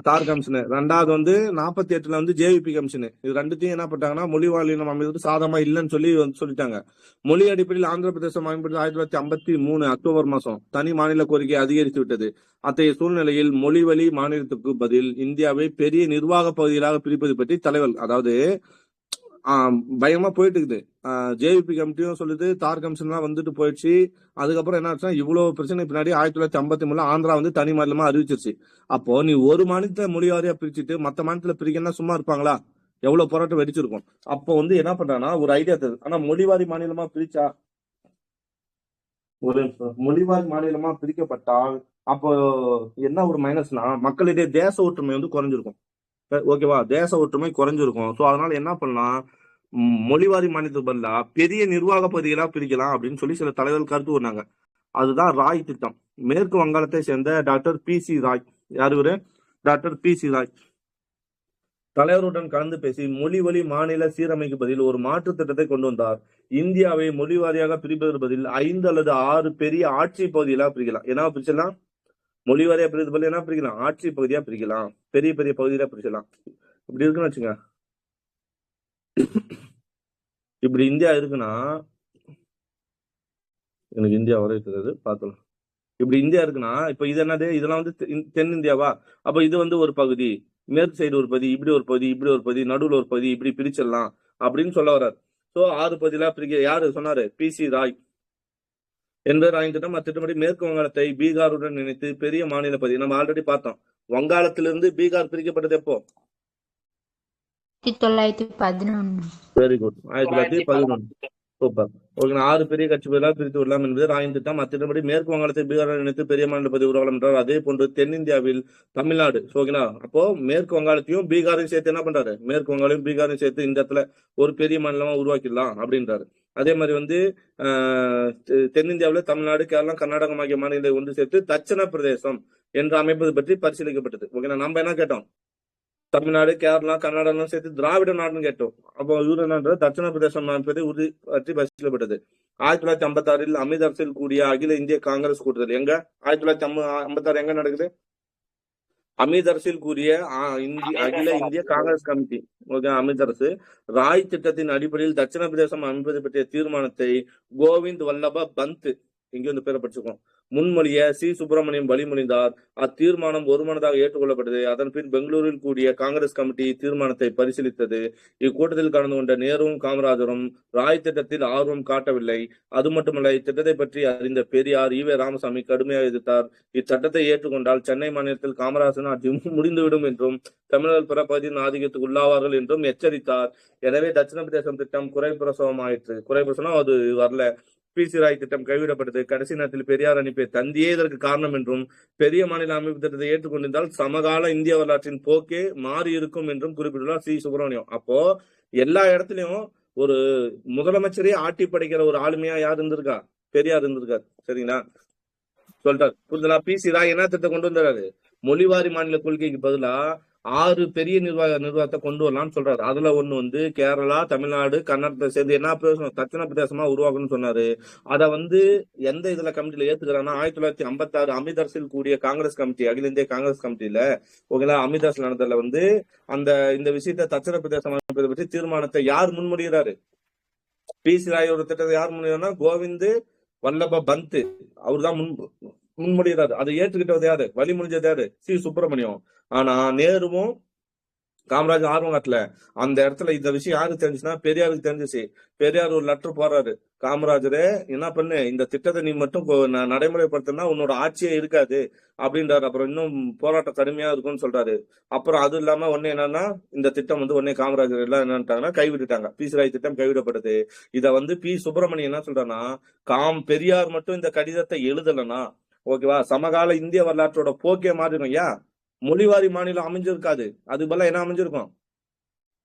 தார் கமிஷன். ரெண்டாவது வந்து 48 வந்து ஜேவிபி கமிஷன். இது ரெண்டுத்தையும் என்ன பண்ணிட்டாங்கன்னா மொழி வாழினம் அமைவதற்கு சாதகமா இல்லைன்னு சொல்லிட்டாங்க. மொழி அடிப்படையில் ஆந்திர பிரதேசம் அமைப்பது 1953 அக்டோபர் மாசம் தனி மாநில கோரிக்கை அதிகரித்து விட்டது. அத்தகைய சூழ்நிலையில் மொழி வழி மாநிலத்துக்கு பதில் இந்தியாவை பெரிய நிர்வாக பகுதிகளாக பிரிப்பது பற்றி தலைவர், அதாவது பயமா போயிட்டு இருக்குது. ஜேவிபி கமிட்டியும் சொல்லுது, தார் கமிஷன் எல்லாம் வந்துட்டு போயிடுச்சு. அதுக்கப்புறம் என்ன ஆச்சுன்னா இவ்வளவு பிரச்சனை பின்னாடி 1953 ஆந்திரா வந்து தனி மாநிலமா அறிவிச்சிருச்சு. அப்போ நீ ஒரு மாநிலத்தை மொழி வாரியா பிரிச்சுட்டு மத்த மாநிலத்துல பிரிக்கன்னா சும்மா இருப்பாங்களா, எவ்வளவு போராட்டம் வெடிச்சிருக்கும். அப்போ வந்து என்ன பண்றாங்கன்னா ஒரு ஐடியா தருது. ஆனா மொழிவாரி மாநிலமா பிரிச்சா, ஒரு மொழிவாரி மாநிலமா பிரிக்கப்பட்டால் அப்போ என்ன ஒரு மைனஸ்னா மக்களிடையே தேச ஒற்றுமை வந்து குறைஞ்சிருக்கும். ஓகேவா, தேச ஒற்றுமை குறைஞ்சிருக்கும். சோ அதனால என்ன பண்ணலாம், மொழிவாரி மாநிலத்துக்கு பதிலா பெரிய நிர்வாக பகுதிகளா பிரிக்கலாம் அப்படின்னு சொல்லி சில தலைவர்கள் கருத்து கூறினாங்க. அதுதான் ராய் திட்டம். மேற்கு வங்காளத்தை சேர்ந்த டாக்டர் PC ராய், யார் இவரு, டாக்டர் PC ராய் தலைவருடன் கலந்து பேசி மொழி வழி மாநில சீரமைக்கு பதில் ஒரு மாற்று திட்டத்தை கொண்டு வந்தார். இந்தியாவை மொழி வாரியாக பிரிப்பதற்கு பதில் 5 அல்லது 6 பெரிய ஆட்சி பகுதிகளா பிரிக்கலாம். என்ன பிரிச்சலாம், மொழி வாரியா பிரிக்கிறது பதில் என்ன பிரிக்கலாம், ஆட்சி பகுதியா பிரிக்கலாம், பெரிய பெரிய பகுதியா பிரிக்கலாம். இப்படி இருக்குன்னு வச்சுங்க, இப்படி இந்தியா இருக்குன்னா, எனக்கு இந்தியா வரைகிறது பார்த்தலாம். இப்படி இந்தியா இருக்குன்னா இப்ப இது என்னது, இதெல்லாம் வந்து தென்னிந்தியாவா, அப்ப இது வந்து ஒரு பகுதி, மேற்கு சைடு ஒரு பகுதி, இப்படி ஒரு பகுதி, இப்படி ஒரு பகுதி, நடுவில் ஒரு பகுதி, இப்படி பிரிச்சிடலாம் அப்படின்னு சொல்ல வர்றாரு. சோ 6 பகுதியில பிரிக்க யாரு சொன்னாரு, PC ராய் என்பவர் ராயின் திட்டம். அத்திட்டப்படி மேற்கு வங்காளத்தை பீகாருடன் இணைத்து பெரிய மாநில பகுதி, நம்ம ஆல்ரெடி பார்த்தோம். வங்காளத்திலிருந்து பீகார் பிரிக்கப்பட்டது எப்போ, 1911. Very good, 1911. சூப்பர். ஓகே, 6 பெரிய கட்சி பகுதிகளாக பிரித்து விடலாம் என்பது ராயின் திட்டம். அத்திட்டப்படி மேற்கு வங்காளத்தை பீகாருடன் இணைத்து பெரிய மாநில பகுதி உருவாக்கலாம் என்றார். அதே போன்று தென்னிந்தியாவில் தமிழ்நாடு, ஓகேங்களா, அப்போ மேற்கு வங்காளத்தையும் பீகாரையும் சேர்த்து என்ன பண்றாரு, மேற்கு வங்காளையும் பீகாரையும் சேர்த்து இந்த இடத்துல ஒரு பெரிய மாநிலமா உருவாக்கிடலாம் அப்படின்றாரு. அதே மாதிரி வந்து தென்னிந்தியாவில் தமிழ்நாடு, கேரளா, கர்நாடகம் ஆகிய மாநிலங்களை ஒன்று சேர்த்து தட்சிண பிரதேசம் என்று அமைப்பது பற்றி பரிசீலிக்கப்பட்டது. ஓகேனா, நம்ம என்ன கேட்டோம், தமிழ்நாடு, கேரளா, கர்நாடகம் சேர்த்து திராவிட நாடுன்னு கேட்டோம். அப்போ இவர் என்ன, தட்சிண பிரதேசம் அமைப்பதை உறுதி பற்றி பரிசீலிக்கப்பட்டது. 1956 அமிர்தசரஸில் கூடிய அகில இந்திய காங்கிரஸ் கூட்டுதல் எங்க, 1956 எங்க நடக்குது, அமிர்தசரஸில் கூடிய அகில இந்திய காங்கிரஸ் கமிட்டி. ஓகே, அமிர்தசரஸ் ராய் திட்டத்தின் அடிப்படையில் தட்சிண பிரதேசம் அமைப்பது பற்றிய தீர்மானத்தை கோவிந்த் வல்லப பந்த், இங்கே வந்து பேரை படிச்சுக்கோம், முன்மொழிய சி சுப்பிரமணியம் வழிமொழிந்தார். அத்தீர்மானம் ஒருமனதாக ஏற்றுக்கொள்ளப்பட்டது. அதன் பின் பெங்களூரில் கூடிய காங்கிரஸ் கமிட்டி தீர்மானத்தை பரிசீலித்தது. இக்கூட்டத்தில் கலந்து கொண்ட நேருவும் காமராஜரும் ராய் திட்டத்தில் ஆர்வம் காட்டவில்லை. அது மட்டுமல்ல, இத்திட்டத்தை பற்றி அறிந்த பெரியார் ஈவே ராமசாமி கடுமையாக எதிர்த்தார். இச்சட்டத்தை ஏற்றுக்கொண்டால் சென்னை மாநிலத்தில் காமராஜன் ஆட்சி முடிந்துவிடும் என்றும் தமிழர்கள் பிற பகுதியின் ஆதிக்கத்துக்கு உள்ளாவார்கள் என்றும் எச்சரித்தார். எனவே தட்சிண பிரதேசம் திட்டம் குறைபிரசவமாயிற்று. குறைபிரசவம் அது வரல. பி.சி. ராய் திட்டம் கைவிடப்பட்டது. கடைசி நேரத்தில் பெரியார் அனுப்பிய தந்தியே இதற்கு காரணம் என்றும் பெரிய மாநில அமைப்பு திட்டத்தை ஏற்றுக்கொண்டிருந்தால் சமகால இந்திய வரலாற்றின் போக்கே மாறி இருக்கும் என்றும் குறிப்பிட்டுள்ளார் சி சுப்பிரமணியம். அப்போ எல்லா இடத்துலயும் ஒரு முதலமைச்சரே ஆட்டி படைக்கிற ஒரு ஆளுமையா யார் இருந்திருக்கா? பெரியார் இருந்திருக்காரு. சரிங்களா? சொல்லிட்டார். புரிதலா? பி.சி. ராய் என்ன திட்டம் கொண்டு வந்தாரு? மொழிவாரி மாநில கொள்கைக்கு பதிலா 6 பெரிய நிர்வாகத்தை கொண்டு வரலாம்னு சொல்றாரு. அதுல ஒண்ணு கேரளா, தமிழ்நாடு, கர்நாடகத்தை சேர்ந்து என்ன பேசணும், தட்சிண பிரதேசமா உருவாக்கணும்னு சொன்னாரு. அத எந்த இதுல கமிட்டியில ஏத்துக்கிறாங்கன்னா 1956 அமிர்தசரஸில் கூடிய காங்கிரஸ் கமிட்டி, அகில இந்திய காங்கிரஸ் கமிட்டியில ஓகேங்களா, அமிர்தசரஸ் நடந்ததுல இந்த விஷயத்த தட்சிண பிரதேசம் அமைப்பதை பற்றி தீர்மானத்தை யார் முன்மொழிகிறாரு? பி.சி. ராயோட திட்டத்தை யார் முன்மொழிகிறாருன்னா கோவிந்த் வல்லப பந்த் அவர் தான் முன்மொழிகிறாரு. அதை ஏற்றுக்கிட்டது யாரு? வழிமொழிஞ்சது யாரு? சி சுப்பிரமணியம். ஆனா நேருவும் காமராஜர் ஆர்வம் காட்டல. அந்த இடத்துல இந்த விஷயம் யாருக்கு தெரிஞ்சுச்சுன்னா பெரியாருக்கு தெரிஞ்சிச்சு. பெரியார் ஒரு லெட்டர் போடுறாரு, காமராஜரே என்ன பண்ணு, இந்த திட்டத்தை நீ மட்டும் நடைமுறைப்படுத்தினா உன்னோட ஆட்சியே இருக்காது அப்படின்றாரு. அப்புறம் இன்னும் போராட்டம் கடுமையா இருக்கும்னு சொல்றாரு. அப்புறம் அது இல்லாம ஒண்ணு என்னன்னா, இந்த திட்டம் உடனே காமராஜர் எல்லாம் என்னட்டாங்கன்னா கைவிட்டுட்டாங்க. பி.சி. ராய் திட்டம் கைவிடப்பட்டது. இத பி சுப்பிரமணியம் என்ன சொல்றாருன்னா, பெரியார் மட்டும் இந்த கடிதத்தை எழுதலன்னா ஓகேவா, சமகால இந்திய வரலாற்றோட போக்கே மாறிடும். ஏன்? மொழிவாரி மாநிலம் அமைஞ்சிருக்காது. அது போல என்ன அமைஞ்சிருக்கும்?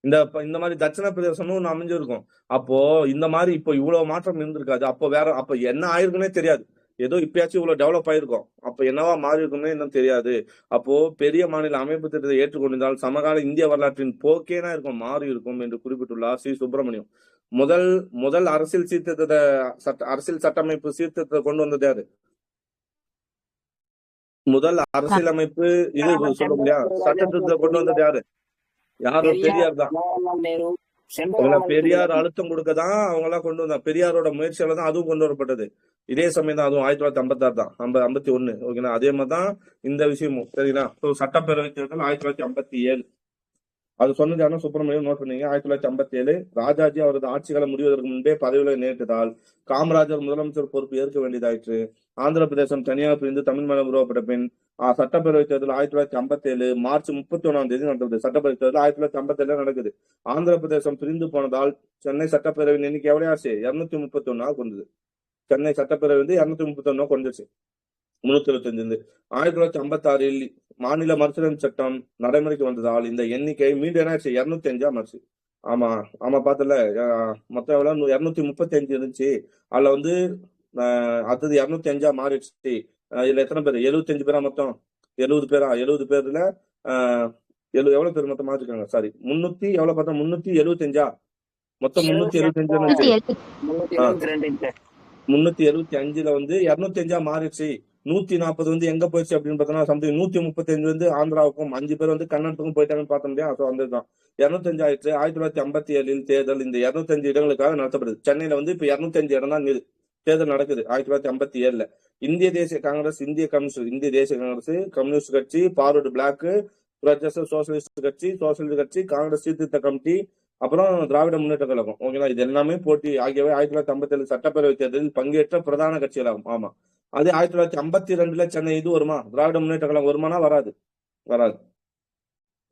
இந்த மாதிரி தட்சிண பிரதேசம்னு ஒண்ணு அமைஞ்சிருக்கும். அப்போ இந்த மாதிரி இப்போ இவ்வளவு மாற்றம் இருந்திருக்காது. அப்ப என்ன ஆயிருக்குன்னே தெரியாது. ஏதோ இப்பயாச்சும் இவ்வளவு டெவலப் ஆயிருக்கும். அப்ப என்னவா மாறி இருக்கும்னே இன்னும் தெரியாது. அப்போ பெரிய மாநில அமைப்பு திட்டத்தை ஏற்றுக்கொண்டிருந்தால் சமகால இந்திய வரலாற்றின் போக்கேனா இருக்கும், மாறி இருக்கும் என்று குறிப்பிட்டுள்ளார் சி சுப்பிரமணியம். முதல் அரசியல் சட்டமைப்பு சீர்திருத்தத்தை கொண்டு வந்தது யாரு? முதல் அரசியலமைப்பு இது சொல்ல முடியா, சட்டத்திருத்தத்தை கொண்டு வந்தது யாரு? பெரியார் தான். பெரியார் அழுத்தம் கொடுக்கதான் அவங்க எல்லாம் கொண்டு வந்தாங்க. பெரியாரோட முயற்சியால தான் அதுவும் கொண்டு வரப்பட்டது. இதே சமயம் தான் அதுவும் 1956 தான், 51. ஓகேங்களா? அதே மாதிரிதான் இந்த விஷயமும். சரிங்களா? சட்டப்பேரவை தேர்தல் 1957. அது சொன்னது யாரும் சுப்பிரமணியம் நோட் பண்ணீங்க. 1957 ராஜாஜி அவரது ஆட்சிகளை முடிவதற்கு முன்பே பதவியில நேரிட்டதால் காமராஜர் முதலமைச்சர் பொறுப்பு ஏற்க வேண்டியதாயிற்று. ஆந்திர பிரதேசம் தனியாக பிரிந்து தமிழ் மாநிலம் உருவாக்கப்பட்ட பின் சட்டப்பேரவை தேர்தல் 1957 மார்ச் 31 நடந்தது. சட்டப்பேரவை தேர்தல் 1957 நடக்குது. ஆந்திர பிரதேசம் பிரிந்து போனதால் சென்னை சட்டப்பேரவையின் எண்ணிக்கை எவ்வளவு ஆச்சு? 231 கொண்டது. சென்னை சட்டப்பேரவை 231 கொண்டுச்சு. 325. 1956 மாநில மறுசீரமைப்பு சட்டம் நடைமுறைக்கு வந்ததால் இந்த எண்ணிக்கை மீண்டும் என்ன ஆச்சு? 205 மாறிச்சு. ஆமா பார்த்தல, மொத்தம் எவ்வளவு? 235 இருந்துச்சு. அதுல அடுத்தது 205 மாறிடுச்சு. இதுல எத்தனை பேர்? 75 பேரா மொத்தம்? 70 பேரா? 70 பேர்ல எவ்வளவு பேர் மொத்தம் மாறிருக்காங்க? சாரி, 300 எவ்வளவு பார்த்தா 375 மொத்தம் 375. 375ல 205 மாறிடுச்சு. 140 எங்க போயிடுச்சு அப்படின்னு பார்த்தோம்னா சம்திங் 135 ஆந்திராவுக்கும் 5 பேர் கர்நாடகத்துக்கும் போயிட்டாங்கன்னு பார்த்தோம் இல்லையா? அதுதான் 205 ஆயிடுச்சு. 1957 தேர்தல் இந்த 205 இடங்களுக்காக நடத்தப்படுது. சென்னையில இப்ப 205 இடம் தான் தேர்தல் நடக்குது. 1957 இந்திய தேசிய காங்கிரஸ், இந்திய தேசிய காங்கிரஸ், கம்யூனிஸ்ட் கட்சி, பார்வர்டு பிளாக், சோசியலிஸ்ட் கட்சி, காங்கிரஸ் சீர்திருத்த கமிட்டி, அப்புறம் திராவிட முன்னேற்ற கழகம். ஓகேங்களா? இது எல்லாமே போட்டி ஆகியவை 1957 சட்டப்பேரவை தேர்தலில் பங்கேற்ற பிரதான கட்சிகளாகும். ஆமா, அதே 1952 சென்னை இது வருமா? திராவிட முன்னேற்ற கழகம் வருமானா? வராது.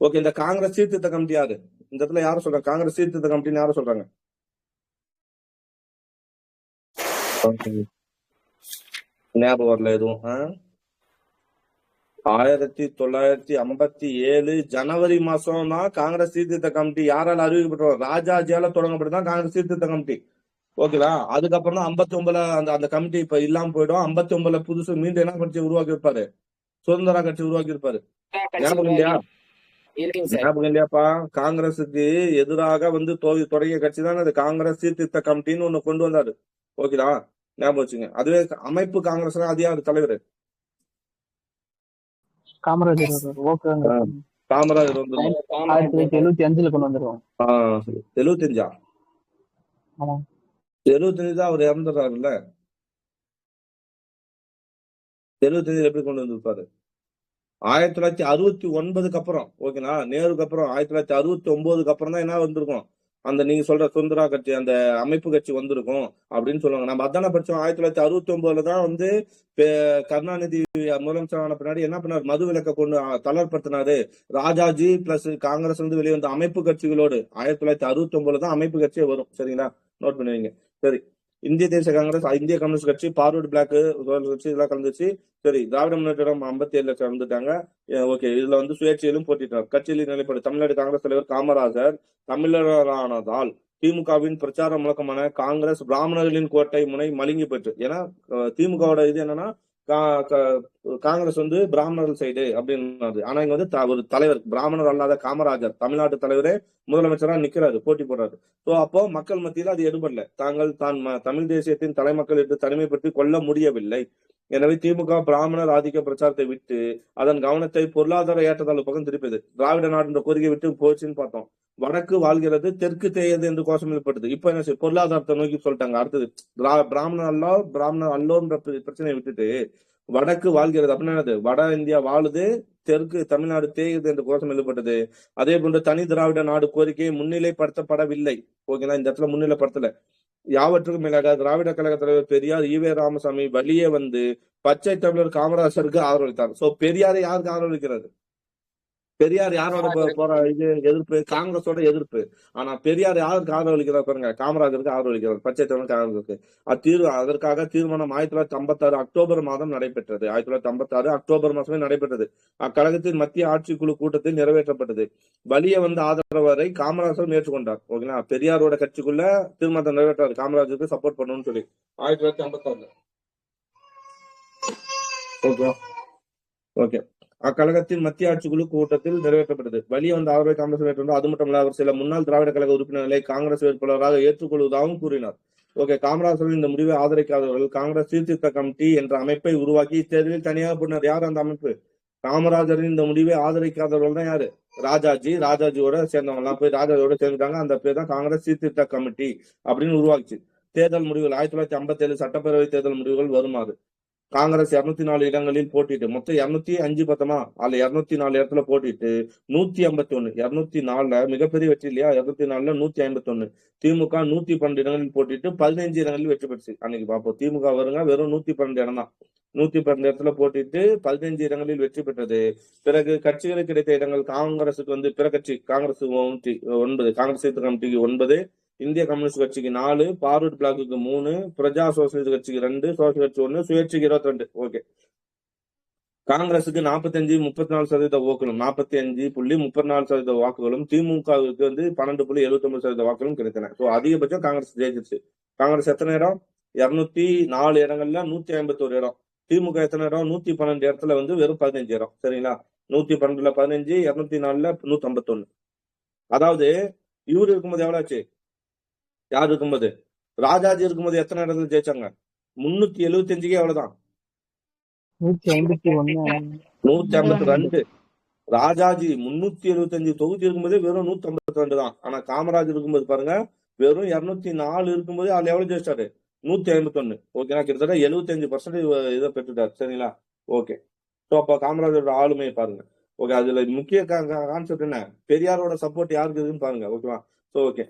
ஓகே, இந்த காங்கிரஸ் சீர்திருத்த கமிட்டி யாரு? இந்த இடத்துல யாரும் சொல்றாங்க காங்கிரஸ் சீர்திருத்த கமிட்டின்னு யாரும் சொல்றாங்க? ஞாபகம் வரல எதுவும். 1957 ஜனவரி மாசம் தான் காங்கிரஸ் சீர்திருத்த கமிட்டி யாரால அறிவிக்கப்பட்டோம்? ராஜாஜியால தொடங்கப்பட்டதான் காங்கிரஸ் சீர்திருத்த கமிட்டி. ஓகேவா? அதுக்கப்புறம் தான் 59 அந்த கமிட்டி இப்ப இல்லாம போயிடும். 59 புதுசு மீண்டும் என்ன கட்சி உருவாக்கி இருப்பாரு? சுதந்திரா கட்சி உருவாக்கி இருப்பாரு. ஞாபகம் இல்லையாப்பா? காங்கிரஸுக்கு எதிராக தொடங்கிய கட்சி தான் அது காங்கிரஸ் சீர்திருத்த கமிட்டின்னு ஒண்ணு கொண்டு வந்தாரு. ஓகேடா? ஞாபகம் வச்சுங்க. அதுவே அமைப்பு காங்கிரஸ் அது யாரு தலைவர்? காமராஜர். காமராஜர் 1975 கொண்டு வந்துருவாங்க. 75 75 தான் அவர் இறந்துடுறாருல்ல. 75 எப்படி கொண்டு வந்திருப்பாரு? 1969 அப்புறம், ஓகேங்களா, நேருக்கு அப்புறம் 1969 அப்புறம் தான் என்ன வந்திருக்கும், அந்த நீங்க சொல்ற சுதந்திரா கட்சி, அந்த அமைப்பு கட்சி வந்திருக்கும் அப்படின்னு சொல்லுவாங்க. நம்ம அதான படிச்சோம். 1969 தான் வந்து கருணாநிதி முதலமைச்சர் ஆன பின்னாடி என்ன பண்ணாரு, மது விலக்க கொண்டு தளர்படுத்தினாரு. ராஜாஜி பிளஸ் காங்கிரஸ் வந்து வெளிவந்த அமைப்பு கட்சிகளோடு 1969 தான் அமைப்பு கட்சியே வரும். சரிங்களா, நோட் பண்ணுவீங்க. சரி, இந்திய தேசிய காங்கிரஸ், இந்திய கம்யூனிஸ்ட் கட்சி, பார்வர்டு பிளாக் கட்சி இதெல்லாம் கலந்துச்சு. சரி, திராவிட முன்னேற்றம் 57 கலந்துட்டாங்க. ஓகே, இதுல வந்து சுயேட்சையிலும் போட்டிட்டார். கட்சியில் நிலைப்பாடு தமிழ்நாடு காங்கிரஸ் தலைவர் காமராஜர் தமிழரானதால் திமுகவின் பிரச்சார முழக்கமான காங்கிரஸ் பிராமணர்களின் கோட்டை முனை மழுங்கி பெற்று. ஏன்னா திமுகவோட இது என்னன்னா காங்கிரஸ் வந்து பிராமணர்கள் சைடு அப்படின்னு. ஆனா இங்க வந்து ஒரு தலைவர் பிராமணர் அல்லாத காமராஜர் தமிழ்நாட்டு தலைவரே முதலமைச்சரா நிக்கிறாரு, போட்டி போடுறாரு. சோ அப்போ மக்கள் மத்தியில அது எடுபடல. தான் தமிழ் தேசியத்தின் தலைமக்கள் என்று தனிமைப்படுத்தி கொள்ள முடியவில்லை. எனவே திமுக பிராமணர் ஆதிக்க பிரச்சாரத்தை விட்டு அதன் கவனத்தை பொருளாதார ஏற்றத்தாழ்வு பக்கம் திருப்பியது. திராவிட நாடு என்ற கோரிக்கை விட்டு போச்சுன்னு பார்த்தோம். வடக்கு வாழ்கிறது, தெற்கு தேயது என்று கோஷம் ஏற்படுது. இப்ப என்ன செய்ய, பொருளாதாரத்தை நோக்கி சொல்லிட்டாங்க. அடுத்தது பிராமணர் அல்லோன்ற பிரச்சனையை விட்டுட்டு வடக்கு வாழ்கிறது அப்படின்னா என்னது, வட இந்தியா வாழுது, தெற்கு தமிழ்நாடு தேயுது என்று கோஷம் எழுப்பட்டது. அதே போன்று தனி திராவிட நாடு கோரிக்கையை முன்னிலைப்படுத்தப்படவில்லை. ஓகேங்களா, இந்த இடத்துல முன்னிலைப்படுத்தல. யாவற்றுக்கும் மேலாக திராவிட கழக தலைவர் பெரியார் ஈவே ராமசாமி வெளியே வந்து பச்சை தமிழர் காமராஜருக்கு ஆதரவளித்தார். சோ பெரியாரை யாருக்கு ஆதரவளிக்கிறது? பெரியார் யாரோட இது எதிர்ப்பு, காங்கிரஸோட எதிர்ப்பு. ஆனா பெரியார் யாருக்கு ஆதரவளிக்கிறார் பாருங்க, காமராஜருக்கு ஆதரவளிக்கிறார், பச்சை தமிழ் காங்கிரஸுக்கு. அதற்காக தீர்மானம் 1956 அக்டோபர் மாதம் நடைபெற்றது. 1956 அக்டோபர் மாதமே நடைபெற்றது. அக்கழகத்தின் மத்திய ஆட்சிக்குழு கூட்டத்தில் நிறைவேற்றப்பட்டது. வெளியே வந்த ஆதரவரை காமராஜர் ஏற்றுக்கொண்டார். ஓகேங்களா, பெரியாரோட கட்சிக்குள்ள தீர்மானத்தை நிறைவேற்றாரு, காமராஜருக்கு சப்போர்ட் பண்ணணும்னு சொல்லி 1956. ஓகே ஓகே அக்கழகத்தின் மத்திய ஆட்சிக்குழு கூட்டத்தில் நிறைவேற்றப்பட்டது. வெளியே வந்த ஆதரவை காங்கிரஸ் ஏற்றுக்கொண்டார். அது மட்டுமல்ல, அவர் சில முன்னாள் திராவிட கழக உறுப்பினர்களை காங்கிரஸ் வேட்பாளராக ஏற்றுக்கொள்வதாகவும் கூறினார். ஓகே, காமராஜரின் இந்த முடிவை ஆதரிக்காதவர்கள் காங்கிரஸ் சீர்திருத்த கமிட்டி என்ற அமைப்பை உருவாக்கி இத்தேர்தலில் தனியாக போனார். யார் அந்த அமைப்பு? காமராஜரின் இந்த முடிவை ஆதரிக்காதவர்கள் தான் யாரு? ராஜாஜியோட சேர்ந்தவங்க எல்லாம் போய் ராஜாஜியோட சேர்ந்துட்டாங்க. அந்த பேர் தான் காங்கிரஸ் சீர்திருத்த கமிட்டி அப்படின்னு உருவாக்குச்சு. தேர்தல் முடிவுகள் 1957 சட்டப்பேரவை தேர்தல் முடிவுகள் வருமாறு. காங்கிரஸ் 204 இடங்களில் போட்டிட்டு மொத்தம் 205 பத்தமா, அதுல 204 இடத்துல போட்டிட்டு 151, 204 மிகப்பெரிய வெற்றி இல்லையா, 204 151. திமுக 112 இடங்களில் போட்டிட்டு 15 இடங்களில் வெற்றி பெற்று. அன்னைக்கு பார்ப்போம், திமுக வருங்க வெறும் 112 இடம் தான். 112 இடத்துல போட்டிட்டு 15 இடங்களில் வெற்றி பெற்றது. பிறகு கட்சிகளுக்கு கிடைத்த இடங்கள் காங்கிரசுக்கு வந்து பிற கட்சி காங்கிரஸ் 9, காங்கிரஸ் கமிட்டிக்கு 9, இந்திய கம்யூனிஸ்ட் கட்சிக்கு 4, பார்வர்ட் பிளாக்கு 3, பிரஜா சோசியலிஸ்ட் கட்சிக்கு 2, சோசியல் கட்சி 1, சுயேட்சைக்கு 22. ஓகே, காங்கிரசுக்கு 45.34% வாக்குகளும் 45.34% வாக்குகளும், திமுகவுக்கு வந்து 12.79% வாக்குகளும் கிடைத்தன. ஸோ அதிகபட்சம் காங்கிரஸ் ஜெயிச்சிருச்சு. காங்கிரஸ் எத்தனை இடம்? 204 இடங்கள்ல 151 இடம். திமுக எத்தனை இடம்? 112 இடத்துல வந்து வெறும் 15 இடம். சரிங்களா, 112ல 15, 204ல 151. அதாவது இவரு இருக்கும்போது எவ்வளவு ஆச்சு? யார் இருக்கும்போது? ராஜாஜி இருக்கும்போது எத்தனை இடத்துல ஜெயிச்சாங்க? 375 எவ்வளவுதான்? 152. ராஜாஜி 375 தொகுதி இருக்கும்போதே வெறும் 152 தான். ஆனா காமராஜர் இருக்கும்போது பாருங்க, வெறும் 204 இருக்கும்போது அதுல எவ்வளவு ஜெயிச்சாரு? 151. ஓகேனா, கிட்டத்தட்ட 75% இதை பெற்றுட்டாரு. சரிங்களா, ஓகே. ஸோ அப்ப காமராஜரோட ஆளுமையை பாருங்க. ஓகே, அதுல முக்கிய கான்செப்ட் என்ன, பெரியாரோட சப்போர்ட் யாருக்கு இருக்குன்னு பாருங்க. ஓகேவா? ஸோ ஓகே,